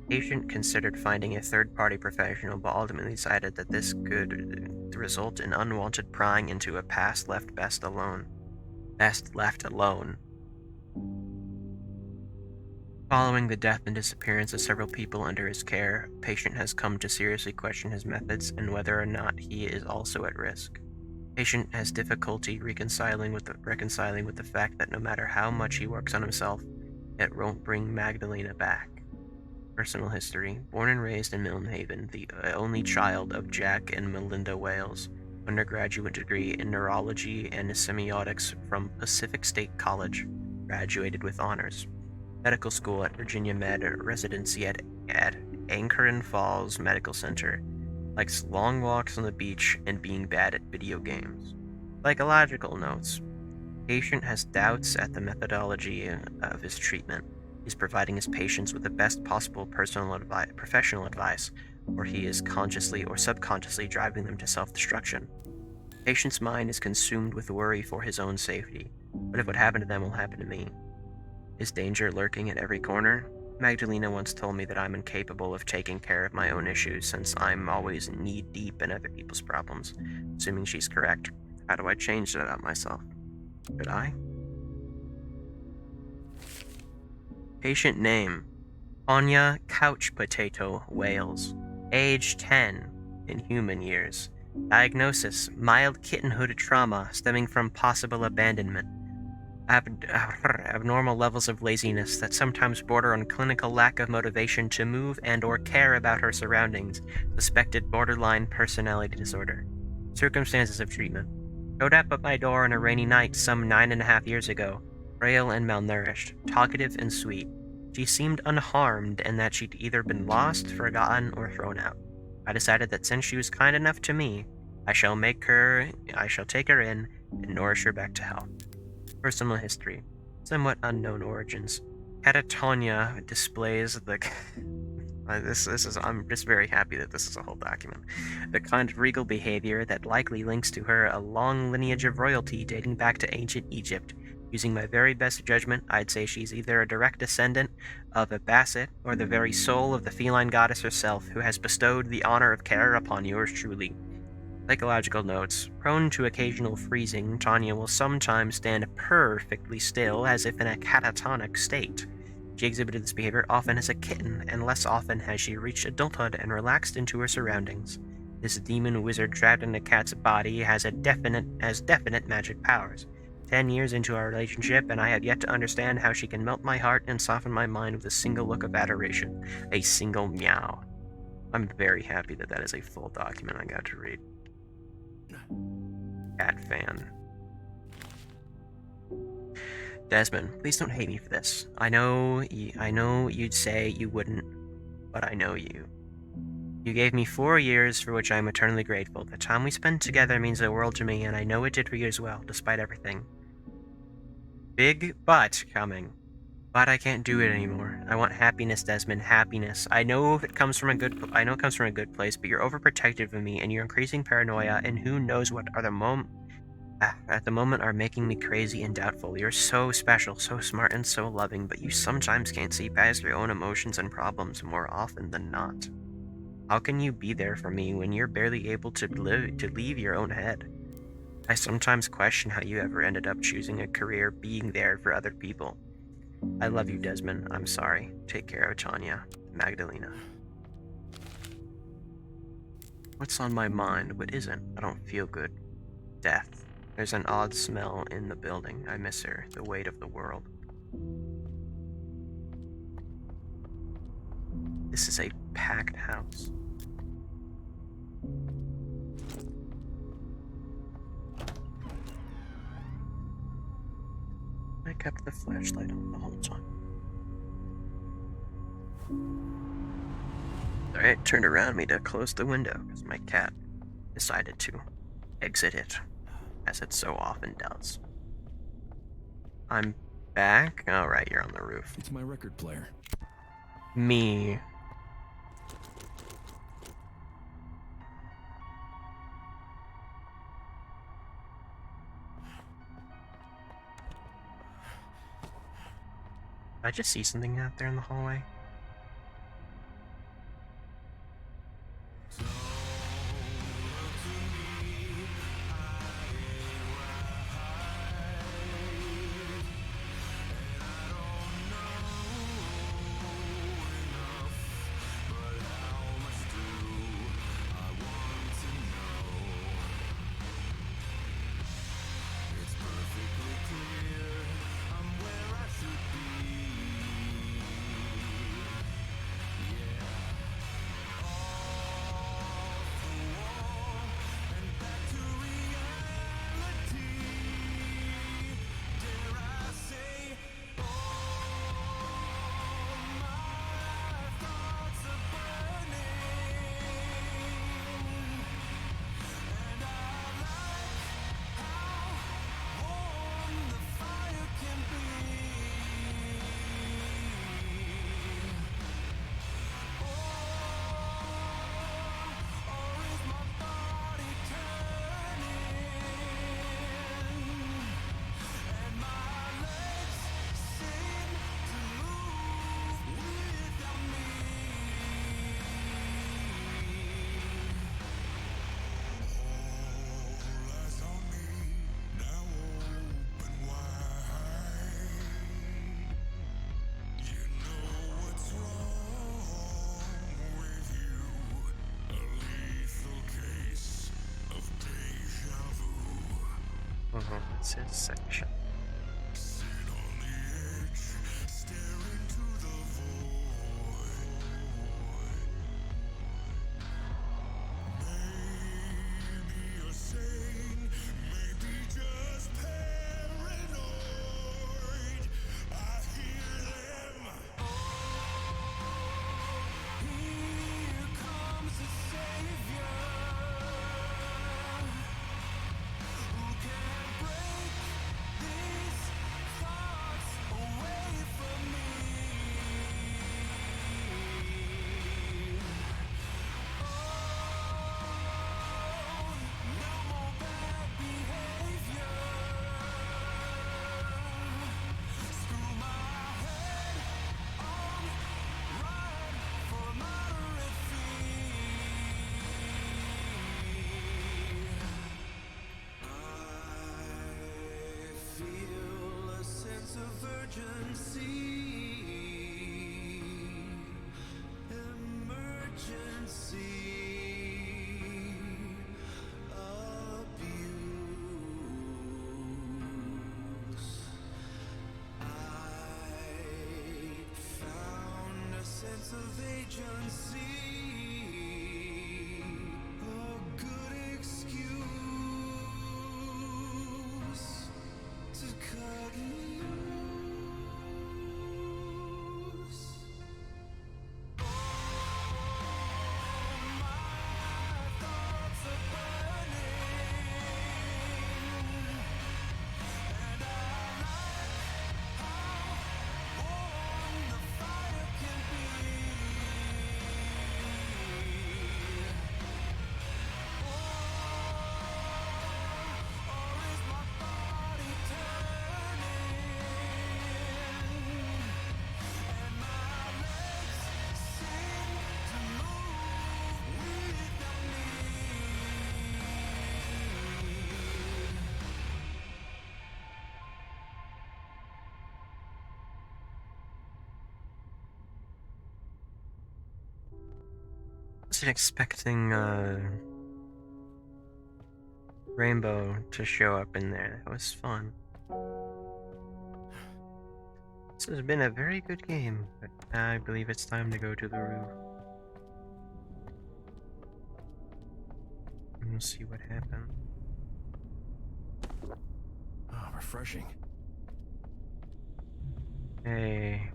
Patient considered finding a third-party professional, but ultimately decided that this could result in unwanted prying into a past left best left alone. Following the death and disappearance of several people under his care, patient has come to seriously question his methods and whether or not he is also at risk. Patient has difficulty reconciling with the fact that no matter how much he works on himself, it won't bring Magdalena back. Personal history. Born and raised in Milne Haven, the only child of Jack and Melinda Wales. Undergraduate degree in neurology and semiotics from Pacific State College. Graduated with honors. Medical school at Virginia Med, residency at Anchorin Falls Medical Center. Likes long walks on the beach and being bad at video games. Psychological notes. Patient has doubts at the methodology of his treatment. He's providing his patients with the best possible professional advice, or he is consciously or subconsciously driving them to self-destruction. Patient's mind is consumed with worry for his own safety. What if what happened to them will happen to me? Is danger lurking at every corner? Magdalena once told me that I'm incapable of taking care of my own issues since I'm always knee-deep in other people's problems. Assuming she's correct, how do I change that about myself? Should I? Patient name: Anya Couch Potato Wales. Age 10 in human years. Diagnosis: mild kittenhood trauma stemming from possible abandonment. Abnormal levels of laziness that sometimes border on clinical lack of motivation to move and or care about her surroundings. Suspected borderline personality disorder. Circumstances of treatment: showed up at my door on a rainy night some 9.5 years ago. Frail and malnourished, talkative and sweet. She seemed unharmed and that she'd either been lost, forgotten, or thrown out. I decided that since she was kind enough to me, I shall take her in and nourish her back to health. Personal history. Somewhat unknown origins. Catatonia displays the... I'm just very happy that this is a whole document. The kind of regal behavior that likely links to her a long lineage of royalty dating back to ancient Egypt. Using my very best judgment, I'd say she's either a direct descendant of a Basset or the very soul of the feline goddess herself, who has bestowed the honor of care upon yours truly. Psychological notes. Prone to occasional freezing, Tanya will sometimes stand perfectly still as if in a catatonic state. She exhibited this behavior often as a kitten, and less often has she reached adulthood and relaxed into her surroundings. This demon wizard trapped in a cat's body has definite magic powers. 10 years into our relationship, and I have yet to understand how she can melt my heart and soften my mind with a single look of adoration. A single meow. I'm very happy that that is a full document I got to read. Cat fan. Desmond, please don't hate me for this. I know you'd say you wouldn't, but I know you. You gave me 4 years for which I am eternally grateful. The time we spent together means the world to me, and I know it did for you as well, despite everything. Big but coming. But I can't do it anymore. I want happiness, Desmond, happiness. I know it comes from a good place, but you're overprotective of me, and your increasing paranoia, and who knows what are at the moment are making me crazy and doubtful. You're so special, so smart, and so loving, but you sometimes can't see past your own emotions and problems more often than not. How can you be there for me when you're barely able to leave your own head? I sometimes question how you ever ended up choosing a career being there for other people. I love you, Desmond. I'm sorry. Take care of Tanya. Magdalena. What's on my mind? What isn't? I don't feel good. Death. There's an odd smell in the building. I miss her. The weight of the world. This is a packed house. I kept the flashlight on the whole time. Alright, turned around me to close the window because my cat decided to exit it, as it so often does. I'm back? Alright, you're on the roof. It's my record player. Me. Did I just see something out there in the hallway? What's his section? Of agency, a good excuse to cut loose. My thoughts are burning, and I like how warm the fire can be. Wasn't expecting Rainbow to show up in there. That was fun. This has been a very good game, but I believe it's time to go to the roof. And we'll see what happens. Ah, refreshing. Hey.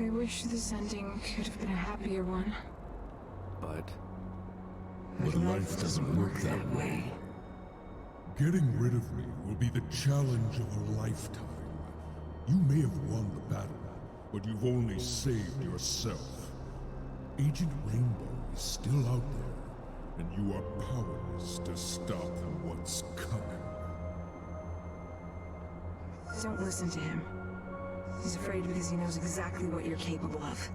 I wish this ending could have been a happier one. But life doesn't work that way. Getting rid of me will be the challenge of a lifetime. You may have won the battle, but you've only saved yourself. Agent Rainbow is still out there, and you are powerless to stop what's coming. Don't listen to him. He's afraid because he knows exactly what you're capable of.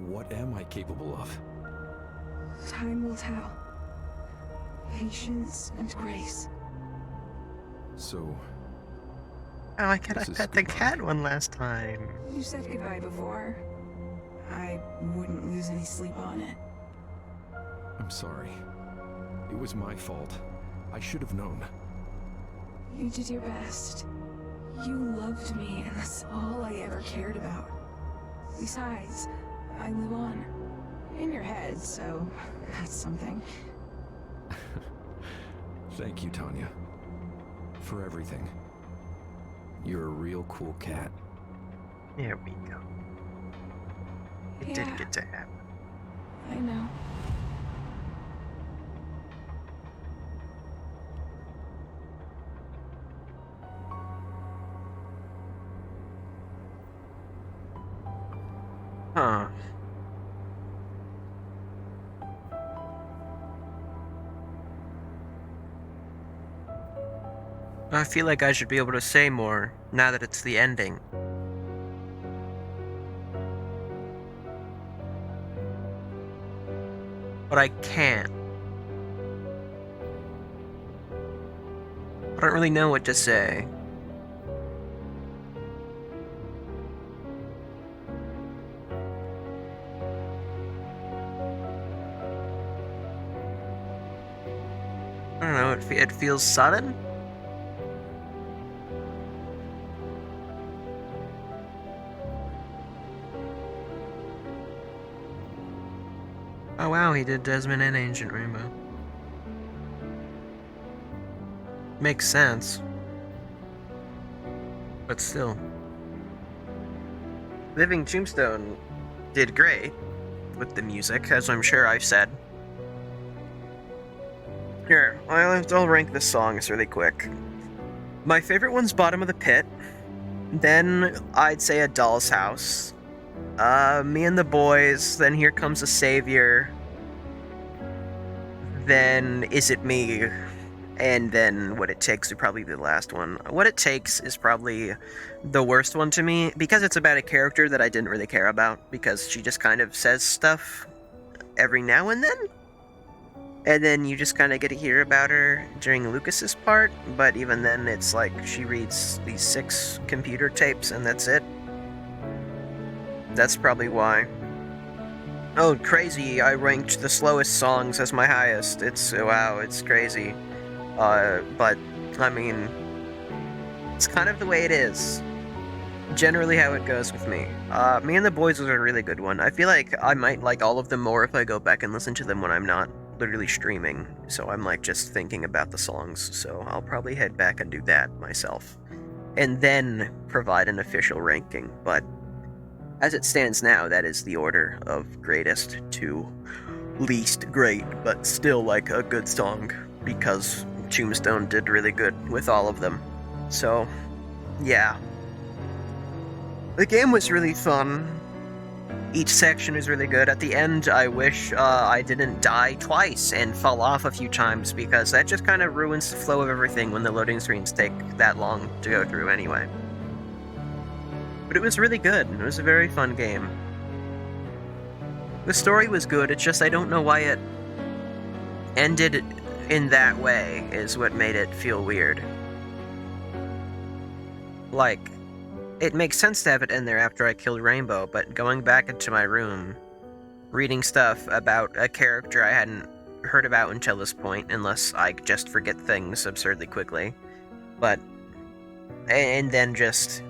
what am I capable of? Time will tell. Patience and grace. So... Oh, I pet the goodbye. cat one last time. You said goodbye before. I wouldn't lose any sleep on it. I'm sorry. It was my fault. I should have known. You did your best. You loved me, and that's all I ever cared about. Besides, I live on. In your head, so that's something. Thank you, Tanya. For everything. You're a real cool cat. There we go. It did get to happen. I know. Huh. I feel like I should be able to say more now that it's the ending. But I can't. I don't really know what to say. it feels sudden. Oh wow, he did Desmond and Ancient Rainbow. Makes sense. But still. Living Tombstone did great with the music, as I'm sure I've said. Here, I'll rank the songs really quick. My favorite one's Bottom of the Pit. Then I'd say A Doll's House. Me and the Boys. Then Here Comes a Savior. Then Is It Me? And then What It Takes would probably be the last one. What It Takes is probably the worst one to me, because it's about a character that I didn't really care about, because she just kind of says stuff every now and then. And then you just kind of get to hear about her during Lucas's part, but even then it's like she reads these 6 computer tapes and that's it. That's probably why. Oh, crazy, I ranked the slowest songs as my highest. Wow, it's crazy. But, I mean, it's kind of the way it is. Generally how it goes with me. Me and the Boys was a really good one. I feel like I might like all of them more if I go back and listen to them when I'm not literally streaming, so I'm like just thinking about the songs, so I'll probably head back and do that myself. And then provide an official ranking, but as it stands now, that is the order of greatest to least great, but still like a good song, because Tombstone did really good with all of them. So, yeah. The game was really fun. Each section is really good. At the end, I wish I didn't die twice and fall off a few times, because that just kind of ruins the flow of everything when the loading screens take that long to go through anyway. But it was really good. It was a very fun game. The story was good, it's just I don't know why it ended in that way is what made it feel weird. Like, it makes sense to have it in there after I killed Rainbow, but going back into my room, reading stuff about a character I hadn't heard about until this point, unless I just forget things absurdly quickly, but, and then just,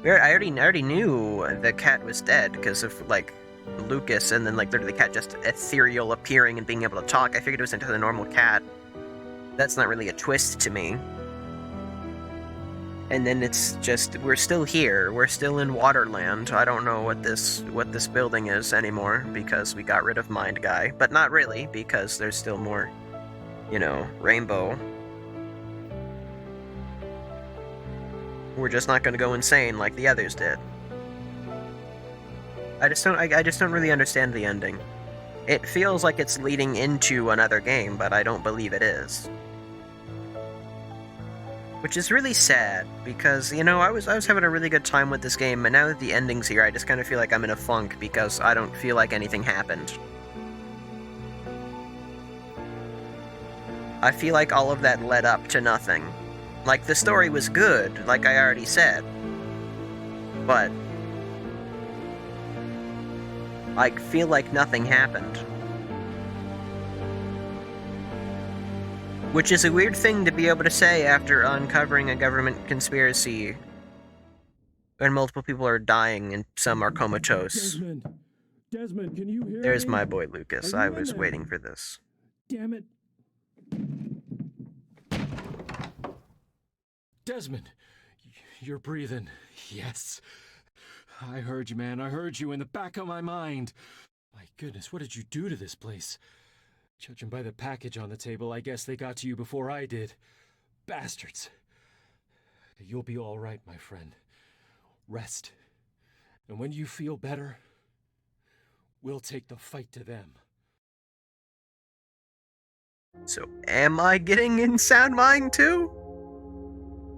I already knew the cat was dead, because of, like, Lucas, and then, like, literally the cat just ethereal appearing and being able to talk. I figured it was into the normal cat. That's not really a twist to me. And then it's just, we're still here. We're still in Waterland. I don't know what this building is anymore, because we got rid of Mind Guy. But not really, because there's still more, you know, Rainbow. We're just not gonna go insane like the others did. I just don't really understand the ending. It feels like it's leading into another game, but I don't believe it is. Which is really sad, because, you know, I was having a really good time with this game, and now that the ending's here, I just kind of feel like I'm in a funk, because I don't feel like anything happened. I feel like all of that led up to nothing. Like, the story was good, like I already said. But I feel like nothing happened. Which is a weird thing to be able to say after uncovering a government conspiracy when multiple people are dying and some are comatose. Desmond, can you hear There's me? my boy Lucas. I was waiting for this. Damn it. Desmond, you're breathing. Yes. I heard you, man. I heard you in the back of my mind. My goodness, what did you do to this place? Judging by the package on the table, I guess they got to you before I did. Bastards. You'll be all right, my friend. Rest. And when you feel better, we'll take the fight to them. So, am I getting in Sound Mind too?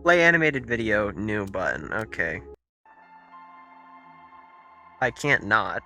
Play animated video, new button. Okay. I can't not.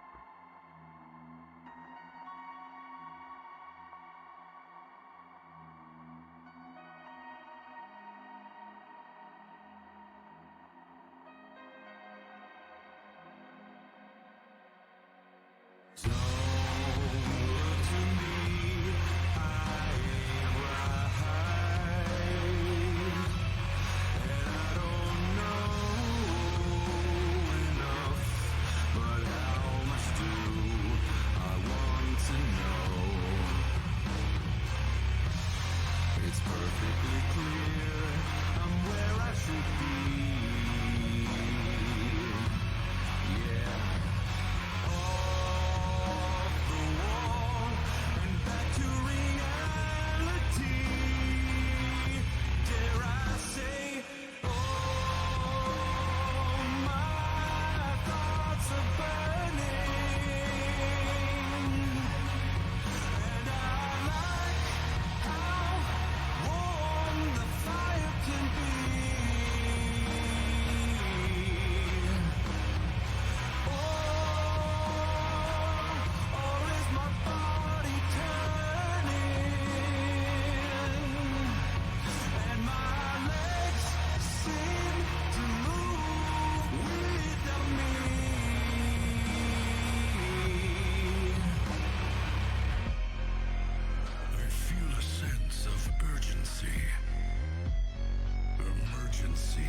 agency.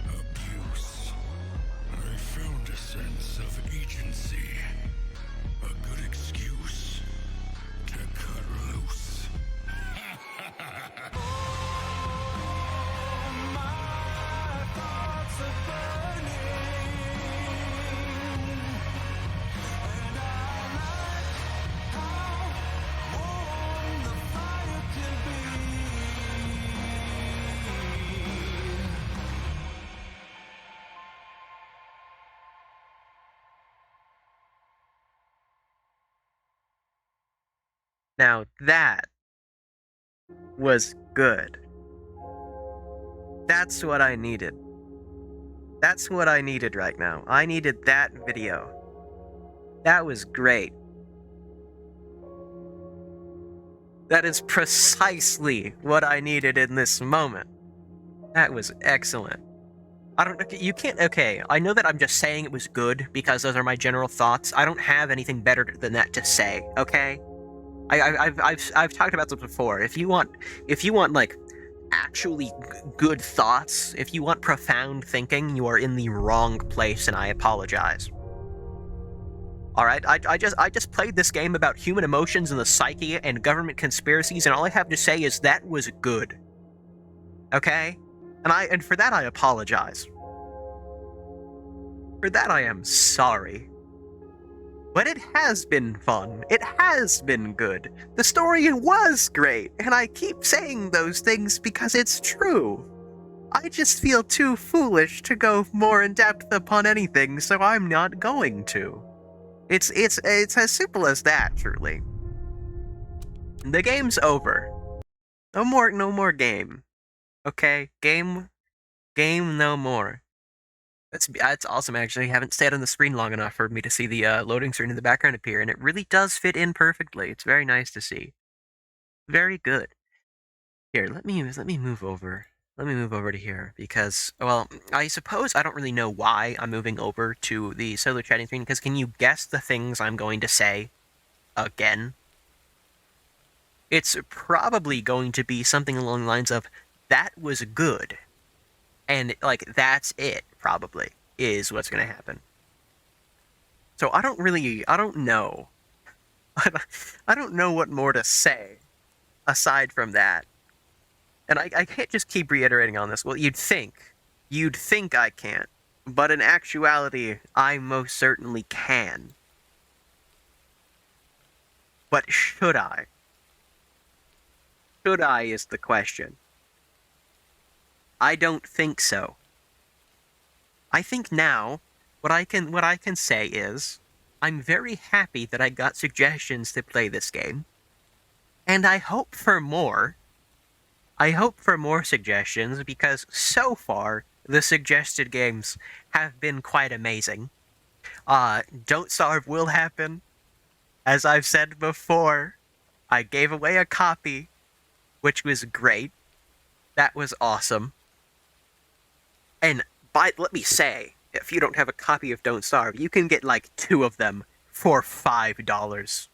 Abuse. I found a sense of agency. A good excuse to cut loose. Now that was good. That's what I needed. That's what I needed right now. I needed that video. That was great. That is precisely what I needed in this moment. That was excellent. I don't, you can't, okay, I know that I'm just saying it was good because those are my general thoughts. I don't have anything better than that to say, okay? I've talked about this before. If you want like actually good thoughts, if you want profound thinking, you are in the wrong place, and I apologize. All right, I just played this game about human emotions and the psyche and government conspiracies, and all I have to say is that was good. Okay, and for that I apologize. For that I am sorry. But it has been fun. It has been good. The story was great, and I keep saying those things because it's true. I just feel too foolish to go more in depth upon anything, so I'm not going to. It's as simple as that, truly. The game's over. No more game. Okay? Game no more. That's awesome, actually. I haven't stayed on the screen long enough for me to see the loading screen in the background appear, and it really does fit in perfectly. It's very nice to see. Very good. Here, let me move over. Let me move over to here, because, well, I suppose I don't really know why I'm moving over to the solo chatting screen, because can you guess the things I'm going to say again? It's probably going to be something along the lines of, that was good. And, like, that's it, probably, is what's going to happen. So I don't know. I don't know what more to say, aside from that. And I can't just keep reiterating on this. Well, you'd think I can't. But in actuality, I most certainly can. But should I? Should I is the question. I don't think so. I think now, what I can say is, I'm very happy that I got suggestions to play this game, and I hope for more. I hope for more suggestions, because so far, the suggested games have been quite amazing. Don't Starve will happen. As I've said before, I gave away a copy, which was great. That was awesome. And let me say, if you don't have a copy of Don't Starve, you can get like 2 of them for $5.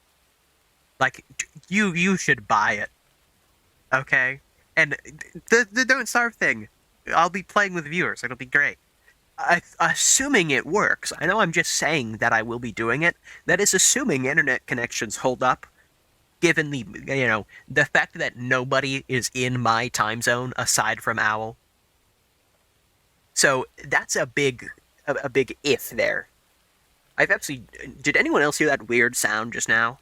Like, you should buy it. Okay? And the Don't Starve thing, I'll be playing with viewers. It'll be great. Assuming it works. I know I'm just saying that I will be doing it. That is assuming internet connections hold up. Given the, the fact that nobody is in my time zone aside from Owl. So that's a big if there. Did anyone else hear that weird sound just now?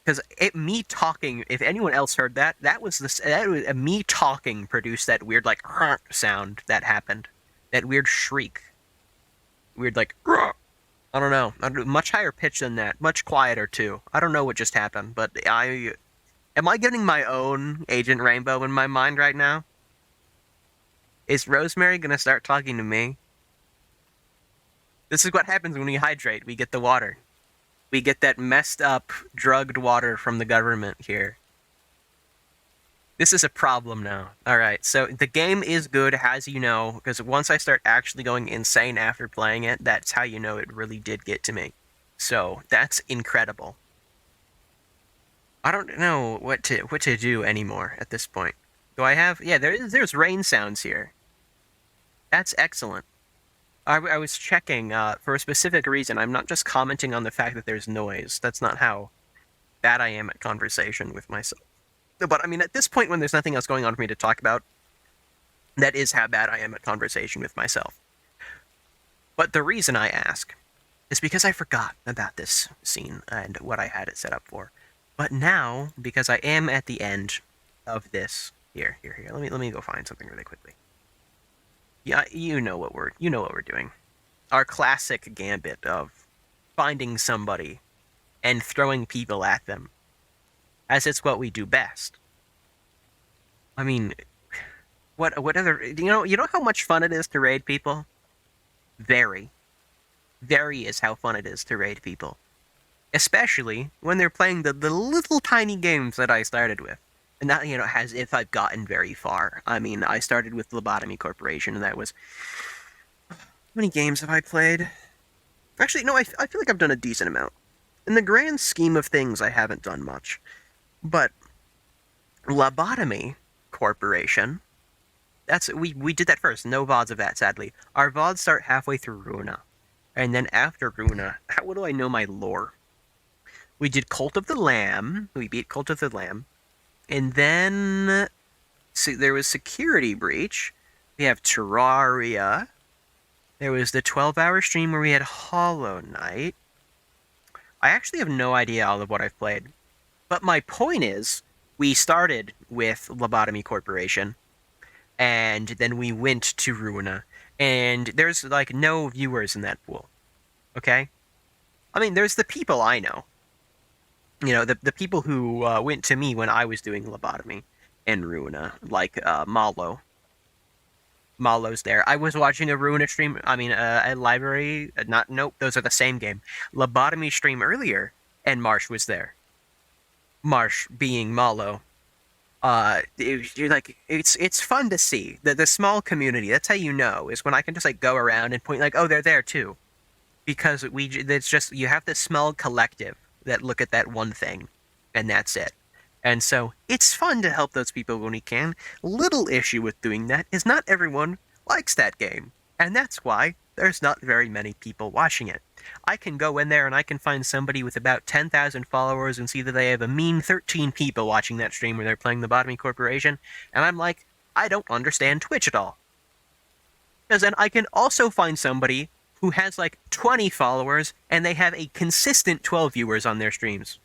Because me talking, if anyone else heard that, that was me talking produced that weird, like, sound that happened. That weird shriek. Weird, like, I don't know. Much higher pitch than that. Much quieter, too. I don't know what just happened, but am I getting my own Agent Rainbow in my mind right now? Is Rosemary gonna start talking to me? This is what happens when we hydrate. We get the water. We get that messed up, drugged water from the government here. This is a problem now. Alright, so the game is good, as you know, because once I start actually going insane after playing it, that's how you know it really did get to me. So, that's incredible. I don't know what to do anymore at this point. Do I have... Yeah, there's rain sounds here. That's excellent. I was checking for a specific reason. I'm not just commenting on the fact that there's noise. That's not how bad I am at conversation with myself. But, I mean, at this point when there's nothing else going on for me to talk about, that is how bad I am at conversation with myself. But the reason I ask is because I forgot about this scene and what I had it set up for. But now, because I am at the end of this... Here. Let me go find something really quickly. Yeah, you know what we're doing. Our classic gambit of finding somebody and throwing people at them, as it's what we do best. I mean, what other... You know how much fun it is to raid people? Very is how fun it is to raid people. Especially when they're playing the little tiny games that I started with. And that, has if I've gotten very far. I mean, I started with Lobotomy Corporation, and that was... How many games have I played? Actually, no, I feel like I've done a decent amount. In the grand scheme of things, I haven't done much. But Lobotomy Corporation... We did that first. No VODs of that, sadly. Our VODs start halfway through Runa. And then after Runa, how do I know my lore? We did Cult of the Lamb. We beat Cult of the Lamb. And then there was Security Breach. We have Terraria. There was the 12-hour stream where we had Hollow Knight. I actually have no idea all of what I've played. But my point is, we started with Lobotomy Corporation. And then we went to Runa. And there's, like, no viewers in that pool. Okay? I mean, there's the people I know. The people who went to me when I was doing Lobotomy and Runa, like Malo. Malo's there. I was watching a Runa stream, a library, nope, those are the same game. Lobotomy stream earlier, and Marsh was there. Marsh being Malo. It's fun to see. The small community, that's how you know, is when I can just, like, go around and point, like, oh, they're there too. Because it's just, you have this small collective that look at that one thing, and that's it. And so, it's fun to help those people when we can. Little issue with doing that is not everyone likes that game. And that's why there's not very many people watching it. I can go in there and I can find somebody with about 10,000 followers and see that they have a mean 13 people watching that stream where they're playing the Lobotomy Corporation, and I'm like, I don't understand Twitch at all. Because then I can also find somebody who has like 20 followers and they have a consistent 12 viewers on their streams.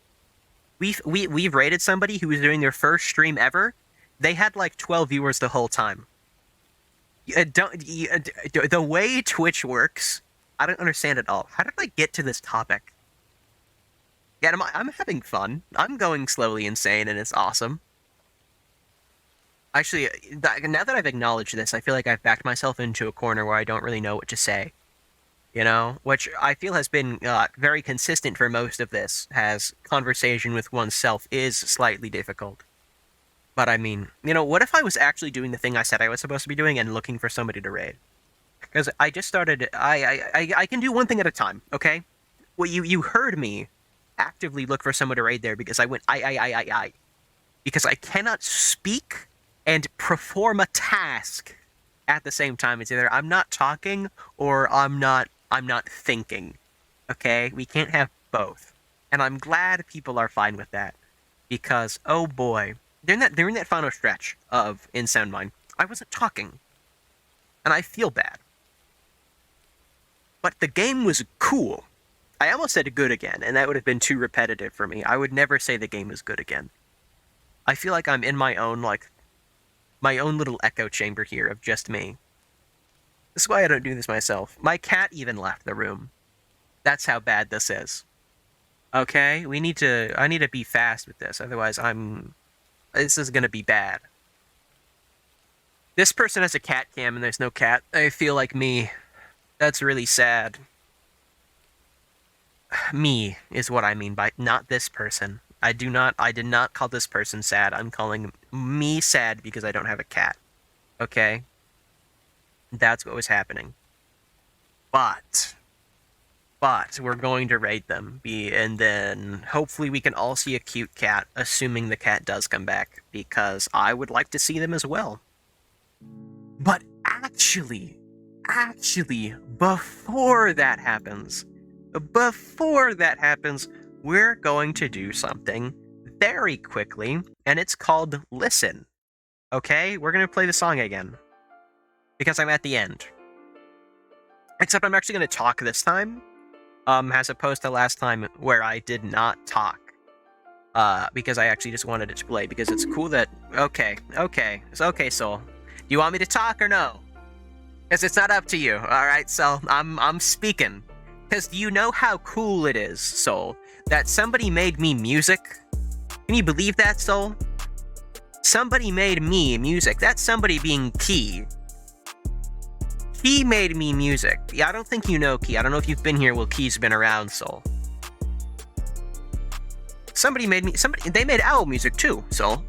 We've rated somebody who was doing their first stream ever. They had like 12 viewers the whole time. The way Twitch works, I don't understand at all. How did I get to this topic? Yeah, I'm having fun. I'm going slowly insane, and it's awesome. Actually, now that I've acknowledged this, I feel like I've backed myself into a corner where I don't really know what to say. Which I feel has been very consistent for most of this, as conversation with oneself is slightly difficult. But I mean, what if I was actually doing the thing I said I was supposed to be doing and looking for somebody to raid? Because I just started, I can do one thing at a time, okay? Well, you heard me actively look for someone to raid there because I went, I. Because I cannot speak and perform a task at the same time. It's either I'm not talking or I'm not thinking, okay? We can't have both. And I'm glad people are fine with that. Because, oh boy, during that final stretch of In Sound Mind, I wasn't talking. And I feel bad. But the game was cool. I almost said good again, and that would have been too repetitive for me. I would never say the game was good again. I feel like I'm in my own little echo chamber here of just me. This is why I don't do this myself. My cat even left the room. That's how bad this is. Okay? I need to be fast with this, otherwise this is gonna be bad. This person has a cat cam and there's no cat. I feel like me. That's really sad. Me is what I mean by not this person. I did not call this person sad. I'm calling me sad because I don't have a cat. Okay? That's what was happening. But but we're going to raid them, and then hopefully we can all see a cute cat, assuming the cat does come back, because I would like to see them as well. But actually, before that happens, we're going to do something very quickly, and it's called Listen. Okay? We're going to play the song again, because I'm at the end. Except I'm actually going to talk this time, as opposed to last time where I did not talk. Because I actually just wanted it to play, because it's cool that... Okay, it's okay, Soul. Do you want me to talk or no? Because it's not up to you, alright? So, I'm speaking. Because you know how cool it is, Soul, that somebody made me music? Can you believe that, Soul? Somebody made me music. That's somebody being Key. Key made me music. Yeah, I don't think you know Key. I don't know if you've been here while Key's been around, Soul. They made Owl music too, Soul.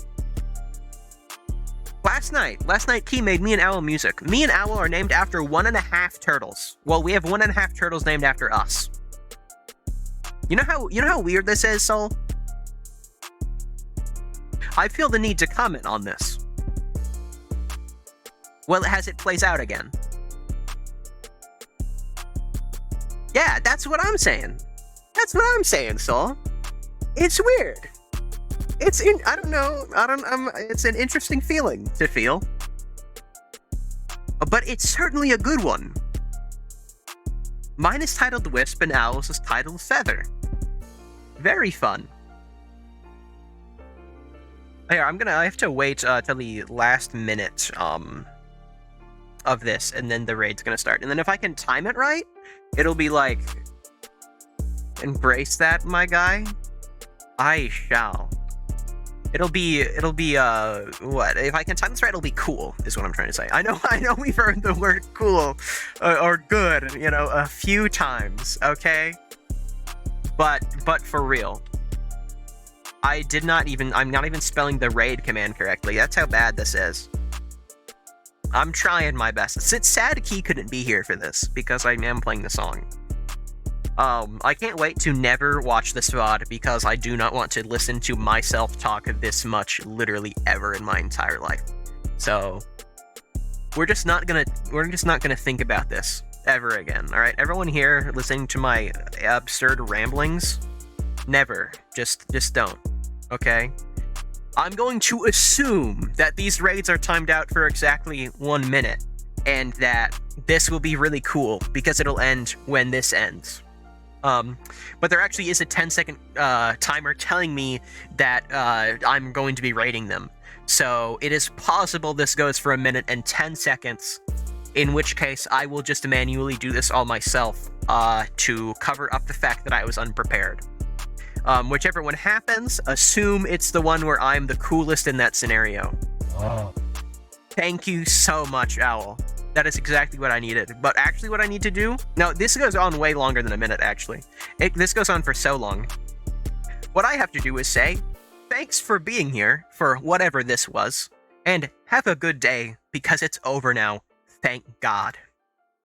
Last night, Key made me and Owl music. Me and Owl are named after 1.5 turtles. Well, we have 1.5 turtles named after us. You know how weird this is, Soul? I feel the need to comment on this. Well, as it plays out again. Yeah, that's what I'm saying. That's what I'm saying, Soul. It's weird. It's an interesting feeling to feel. But it's certainly a good one. Mine is titled Wisp and Owl's is titled Feather. Very fun. Here, I have to wait till the last minute of this, and then the raid's gonna start. And then if I can time it right, it'll be like, embrace that, my guy. I shall. It'll be what? If I can time this right, it'll be cool, is what I'm trying to say. I know we've heard the word cool, or good, a few times, okay? But for real. I'm not even spelling the raid command correctly. That's how bad this is. I'm trying my best. It's sad Key couldn't be here for this, because I am playing the song. I can't wait to never watch this VOD, because I do not want to listen to myself talk this much literally ever in my entire life. So, we're just not gonna think about this ever again, alright? Everyone here listening to my absurd ramblings, never. Just don't, okay? I'm going to assume that these raids are timed out for exactly 1 minute, and that this will be really cool, because it'll end when this ends. But there actually is a 10-second timer telling me that I'm going to be raiding them. So it is possible this goes for 1 minute and 10 seconds, in which case I will just manually do this all myself to cover up the fact that I was unprepared. Whichever one happens, assume it's the one where I'm the coolest in that scenario. Oh. Thank you so much, Owl. That is exactly what I needed. But actually what I need to do... No, this goes on way longer than 1 minute, actually. This goes on for so long. What I have to do is say, thanks for being here, for whatever this was, and have a good day, because it's over now. Thank God.